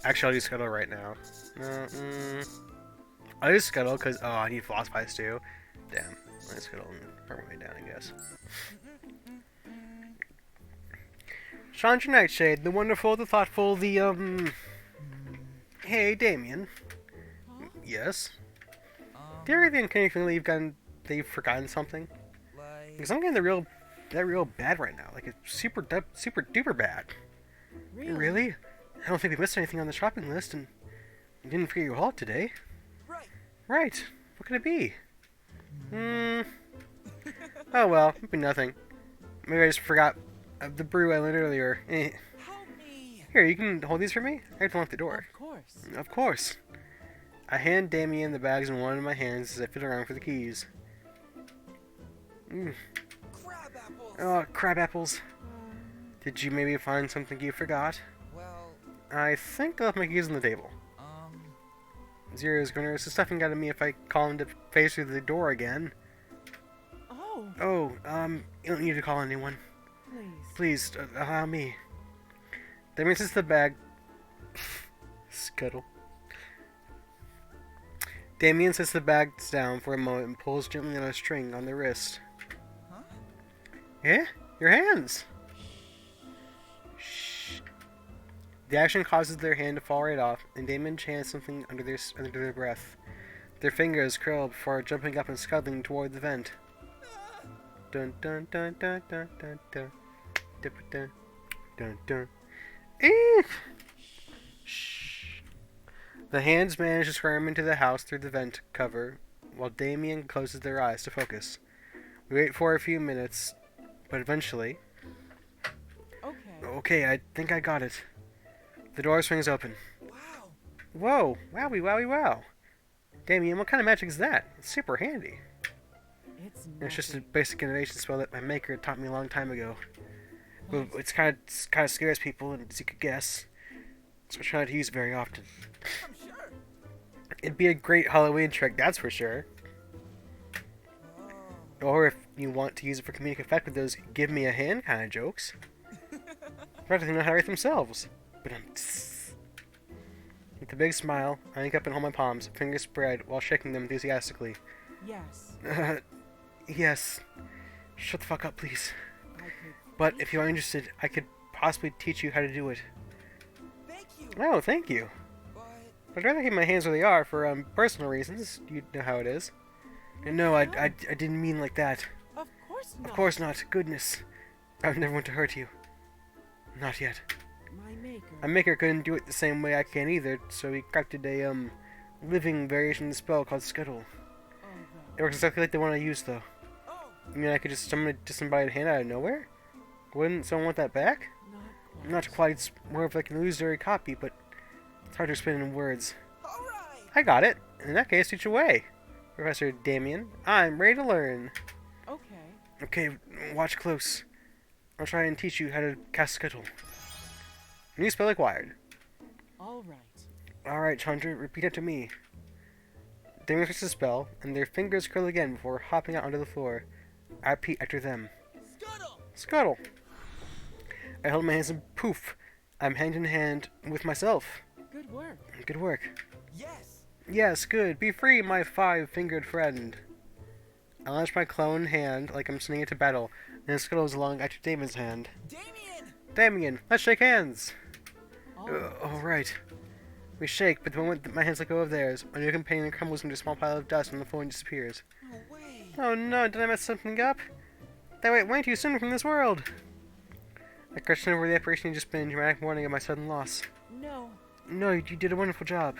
Actually, I'll do Scuttle right now. I'll do Scuttle because, oh, I need Floss Pies too. Damn. I'll do Scuttle and work my way down, I guess. Chandra Nightshade, the wonderful, the thoughtful, the, Hey, Damien. Yes? Do you ever think that you've forgotten something? like, Because I'm getting that real bad right now. Like, it's super duper bad. Really? I don't think we missed anything on the shopping list, and we didn't forget your haul today. right. Right. What could it be? Oh well, it'd be nothing. Maybe I just forgot the brew I learned earlier. Help me. Here, you can hold these for me? I have to lock the door. Of course. Of course. I hand Damien the bags in one of my hands as I fiddle around for the keys. Crab apples. Oh, crab apples. Um, Did you maybe find something you forgot? Well, I think I left my keys on the table. Zero's gonna roast the stuffing out of me if I call him to face through the door again. oh, Oh, you don't need to call anyone. please. Please, allow me. Damien sets the bag. Scuttle. Damien sets the bags down for a moment and pulls gently on a string on the wrist. huh? Yeah? Your hands! Shh. The action causes their hand to fall right off, and Damien chants something under their breath. Their fingers curl before jumping up and scuttling toward the vent. Dun dun dun dun dun dun dun dun dun dun dun. Shh. The hands manage to squirm into the house through the vent cover, while Damien closes their eyes to focus. We wait for a few minutes, but eventually... Okay. Okay, I think I got it. The door swings open. Wow. Whoa! Wowie wowie wow! Damien, what kind of magic is that? It's super handy. It's just a nothing. basic innovation spell that my maker taught me a long time ago. But it's kind of scares people, and as you could guess, so I try not to use it very often. I'm sure. It'd be a great Halloween trick, that's for sure. Oh. Or if you want to use it for comedic effect with those "give me a hand" kind of jokes. Practically know how to write themselves. But with a big smile, I link up and hold my palms, fingers spread, while shaking them enthusiastically. Yes. Yes. Shut the fuck up, please. I could. But if you are interested, I could possibly teach you how to do it. Thank you. Oh, thank you. But I'd rather keep my hands where they are for personal reasons. You know how it is. And no, I didn't mean like that. Of course not. Of course not. Goodness. I would never want to hurt you. Not yet. My maker. My maker couldn't do it the same way I can either, so he crafted a, living variation of the spell called Scuttle. Oh, It works exactly like the one I used, though. oh, You mean I could just summon a disembodied hand out of nowhere? Wouldn't someone want that back? not quite. Not quite. It's more of like an illusory copy, but it's hard to explain in words. all right. I got it. In that case, teach away. Professor Damien, I'm ready to learn. Okay. Okay, watch close. I'll try and teach you how to cast Scuttle. New spell acquired. All right. Alright, Chandra, repeat after me. Damien starts the spell, and their fingers curl again before hopping out onto the floor. I repeat after them. Scuttle. Scuttle! I hold my hands and poof! I'm hand in hand with myself. Good work. Good work. Yes. Yes, good. Be free, my five-fingered friend. I launch my clone hand like I'm sending it to battle, and it scuttles along after Damien's hand. Damien. Damien, let's shake hands! All right. Alright. We shake, but the moment that my hands let go of theirs, my new companion crumbles into a small pile of dust on the floor and disappears. No way. Oh no, did I mess something up? That went way too soon from this world! I question over the apparition had just been a dramatic warning of my sudden loss. No. No, you did a wonderful job.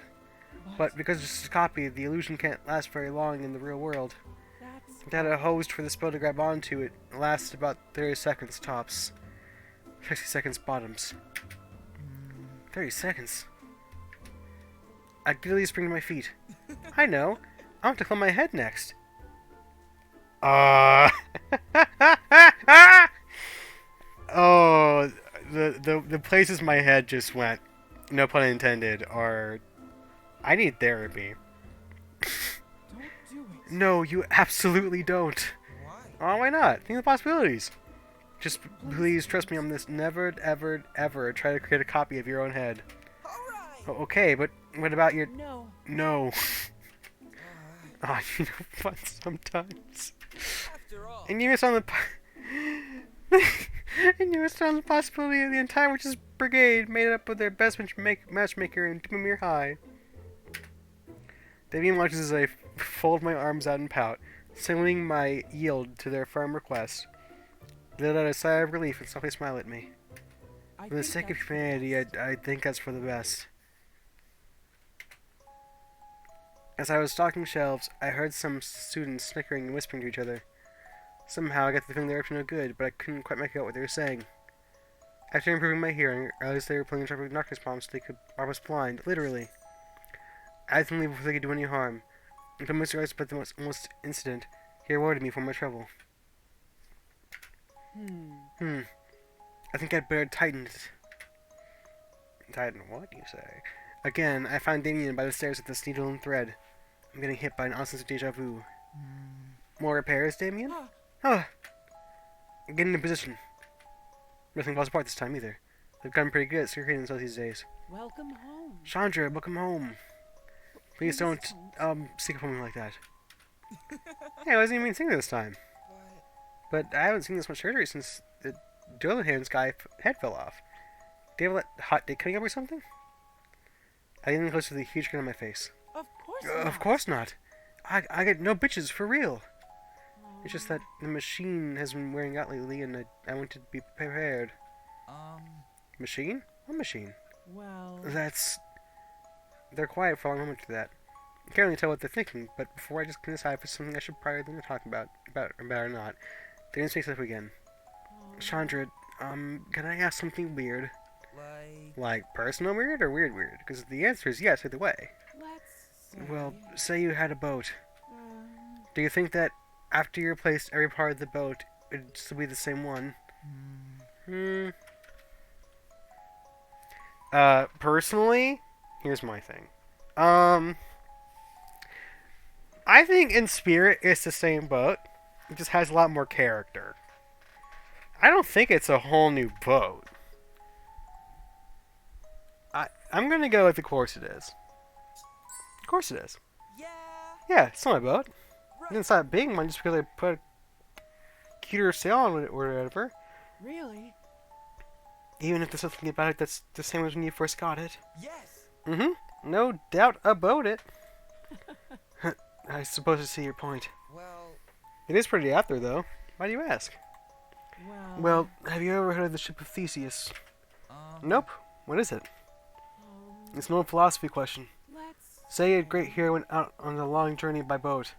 But because it's a copy, the illusion can't last very long in the real world. That's. Without a host for the spell to grab onto, it lasts about 30 seconds tops. 60 seconds bottoms. 30 seconds? I giddily spring to my feet. I know. I'll have to clean my head next. Oh, the places my head just went, no pun intended, are... I need therapy. Don't do it. No, you absolutely don't. Why? Oh, why not? Think of the possibilities. Just please trust me on this. Never, ever, ever try to create a copy of your own head. All right. Oh, okay, but what about your... No. No. Uh, Ah, you know, fun sometimes. after all. And you miss on the... and you miss on the possibility of the entire Witches Brigade made up of their best matchmaker and Doomir High. Davian watches as I fold my arms out and pout, signaling my yield to their firm request. They let out a sigh of relief and softly smile at me. I For the think sake of that's humanity, best. I think that's for the best. As I was stalking shelves, I heard some students snickering and whispering to each other. Somehow I got the feeling they were up to no good, but I couldn't quite make out what they were saying. After improving my hearing, I realized they were playing Tropic Darkness bombs so I was blind, literally. I didn't leave before they could do any harm. I'm coming to about the most incident. He rewarded me for my trouble. I think I'd better tighten it. Tighten what, you say? Again, I found Damien by the stairs with this needle and thread. I'm getting hit by an awesome deja vu. More repairs, Damien? Ah! Get in position. Nothing falls apart this time either. They've gotten pretty good at secreting themselves these days. Welcome home. Chandra, welcome home. Please don't, sing for me like that. Hey, I wasn't even singing this time. But I haven't seen this much surgery since the Dolanhan's guy head fell off. Did they have a hot dick cutting up or something? I didn't close to the huge grin on my face. Of course not. Of course not. I get no bitches, for real. It's just that the machine has been wearing out lately and I want to be prepared. Machine? What machine? Well, They're quiet for a long moment after that. I can't really tell what they're thinking, but before I just can decide if it's something I should probably them to talk about or not, they didn't speak up again. Chandra, can I ask something weird? Like personal weird or weird weird? Because the answer is yes either way. let's say, Well, say you had a boat. Do you think that after you replaced every part of the boat, it'd still be the same one? Personally, here's my thing. I think in spirit it's the same boat. It just has a lot more character. I don't think it's a whole new boat. I'm gonna go with of course it is. Of course it is. Yeah. Yeah, it's not my boat. Right. And it's not a big one just because I put a cuter sail on it or whatever. really? Even if there's something about it that's the same as when you first got it. Yes. No doubt about it. I suppose I see your point. Well, It is pretty out there, though. Why do you ask? Well, have you ever heard of the ship of Theseus? Nope. What is it? It's an old philosophy question. Let's Say a great hero went out on a long journey by boat.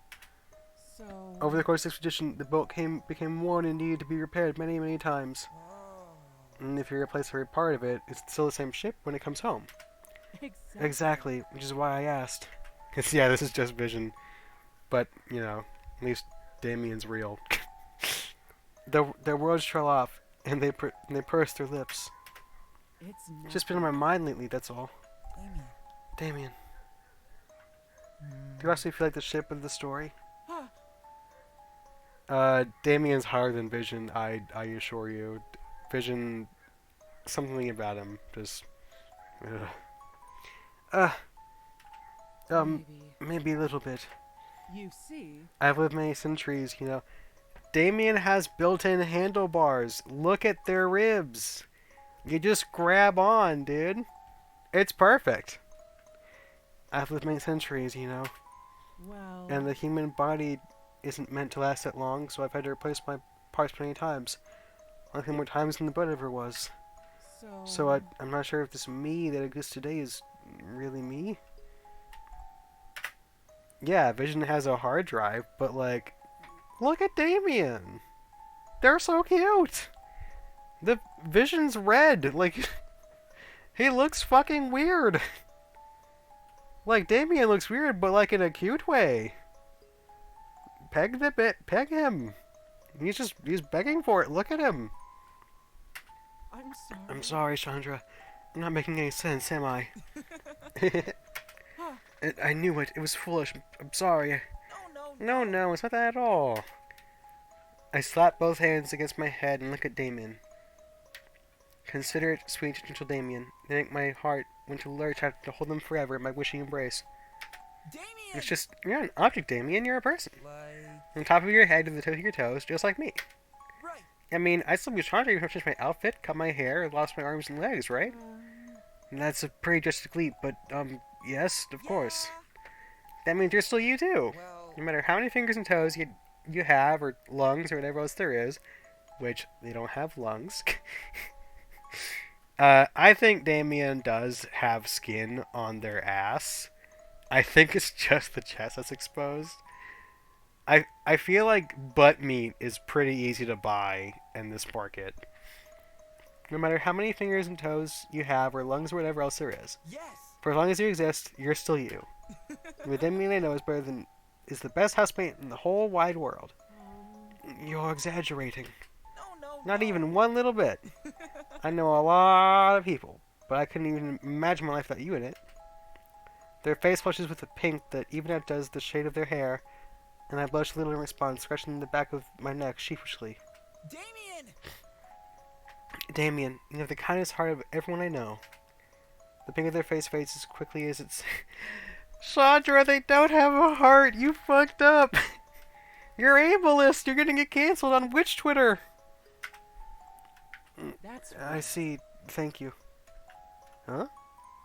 so Over the course of the expedition, the boat became worn and needed to be repaired many, many times. And if you replace every part of it, it's still the same ship when it comes home. Exactly, which is why I asked. Cause yeah, this is just vision, but you know, at least Damien's real. Their words trail off, and they purse their lips. It's not. It's just been on my mind lately. That's all. Damien, do you actually feel like the ship of the story? Damien's harder than Vision. I assure you. Vision, something about him just. Maybe a little bit. You see, I've lived many centuries, you know. Damien has built-in handlebars. Look at their ribs. You just grab on, dude. It's perfect. I've lived many centuries, you know. well, And the human body isn't meant to last that long, so I've had to replace my parts many times. I think more times than the boat ever was. So I'm not sure if this me that exists today is really me. Yeah, Vision has a hard drive, but like, look at Damien. They're so cute. The Vision's red. Like, he looks fucking weird. Like, Damien looks weird, but like in a cute way. Peg him. He's begging for it. Look at him. I'm sorry. I'm sorry, Chandra. I'm not making any sense, am I? I knew it. It was foolish. I'm sorry. No, it's not that at all. I slap both hands against my head and look at Damien. Consider it, sweet, gentle Damien. They make my heart want to lurch out to hold them forever in my wishing embrace. Damien. It's just, you're not an object, Damien. You're a person. Like, From the top of your head to the tip of your toes, just like me. right. I mean, I still be Chandra even if I changed my outfit, cut my hair, lost my arms and legs, right? And that's a pretty drastic leap, but, yes, of course. That means you're still you too. Well, No matter how many fingers and toes you have, or lungs, or whatever else there is, which they don't have lungs. I think Damien does have skin on their ass. I think it's just the chest that's exposed. I feel like butt meat is pretty easy to buy in this market. No matter how many fingers and toes you have, or lungs, or whatever else there is. yes. For as long as you exist, you're still you. The Damien I know is the best housemate in the whole wide world. You're exaggerating. No, Not even one little bit. I know a lot of people, but I couldn't even imagine my life without you in it. Their face flushes with a pink that even outdoes the shade of their hair, and I blush a little in response, scratching the back of my neck sheepishly. Damien! Damien, you have the kindest heart of everyone I know. The pink of their face fades as quickly as it's... Chandra, they don't have a heart! You fucked up! You're ableist! You're gonna get cancelled on Witch Twitter! That's I right. see. Thank you. Huh?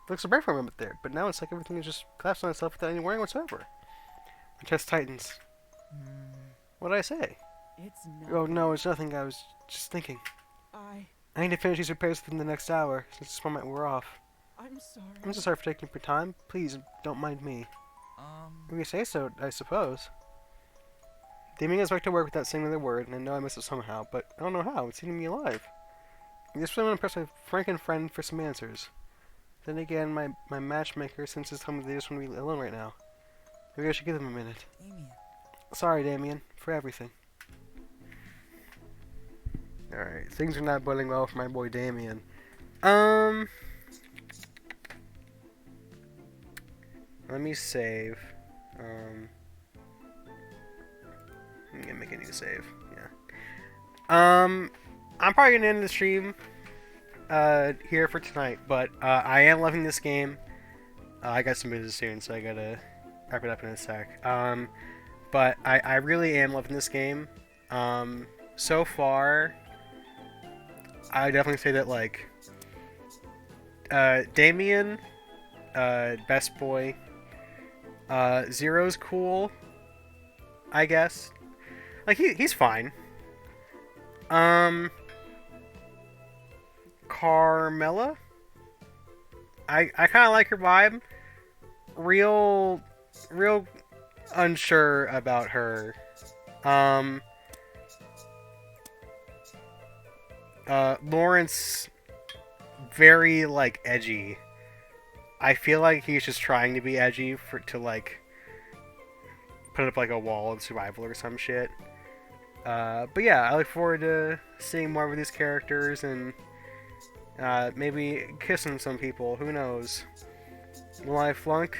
Looks so bright for a moment there, but now it's like everything is just collapsed on itself without any warning whatsoever. My chest tightens. What did I say? It's Oh nothing. no, it's nothing. I was just thinking. I need to finish these repairs within the next hour, since this moment we're off. I'm sorry. I'm so sorry for taking up your time. Please, don't mind me. If you say so, I suppose. Damien goes back to work without saying another word, and I know I missed it somehow, but I don't know how. It's eating me alive. I just really want to press my franken friend for some answers. Then again, my matchmaker senses told me they just want to be alone right now. Maybe I should give them a minute. Damien. Sorry, Damien, for everything. Alright, things are not boiling well for my boy Damien. Let me save. I'm gonna make a new save. Yeah. I'm probably gonna end the stream here for tonight, but I am loving this game. I got some business soon, so I gotta wrap it up in a sec. But I really am loving this game. So far, I would definitely say that, like, Damien, best boy. Zero's cool, I guess. Like, he's fine. Carmela? I kind of like her vibe. Real unsure about her. Lawrence, very, like, edgy. I feel like he's just trying to be edgy to, like, put up, like, a wall of survival or some shit. But yeah, I look forward to seeing more of these characters and maybe kissing some people. Who knows? Will I flunk?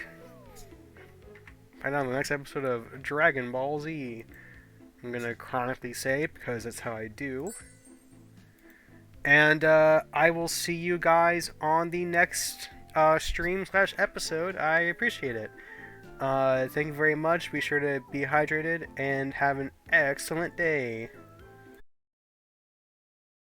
Find out in the next episode of Dragon Ball Z. I'm gonna chronically say, because that's how I do. And I will see you guys on the next stream/episode. I appreciate it. Thank you very much. Be sure to be hydrated and have an excellent day.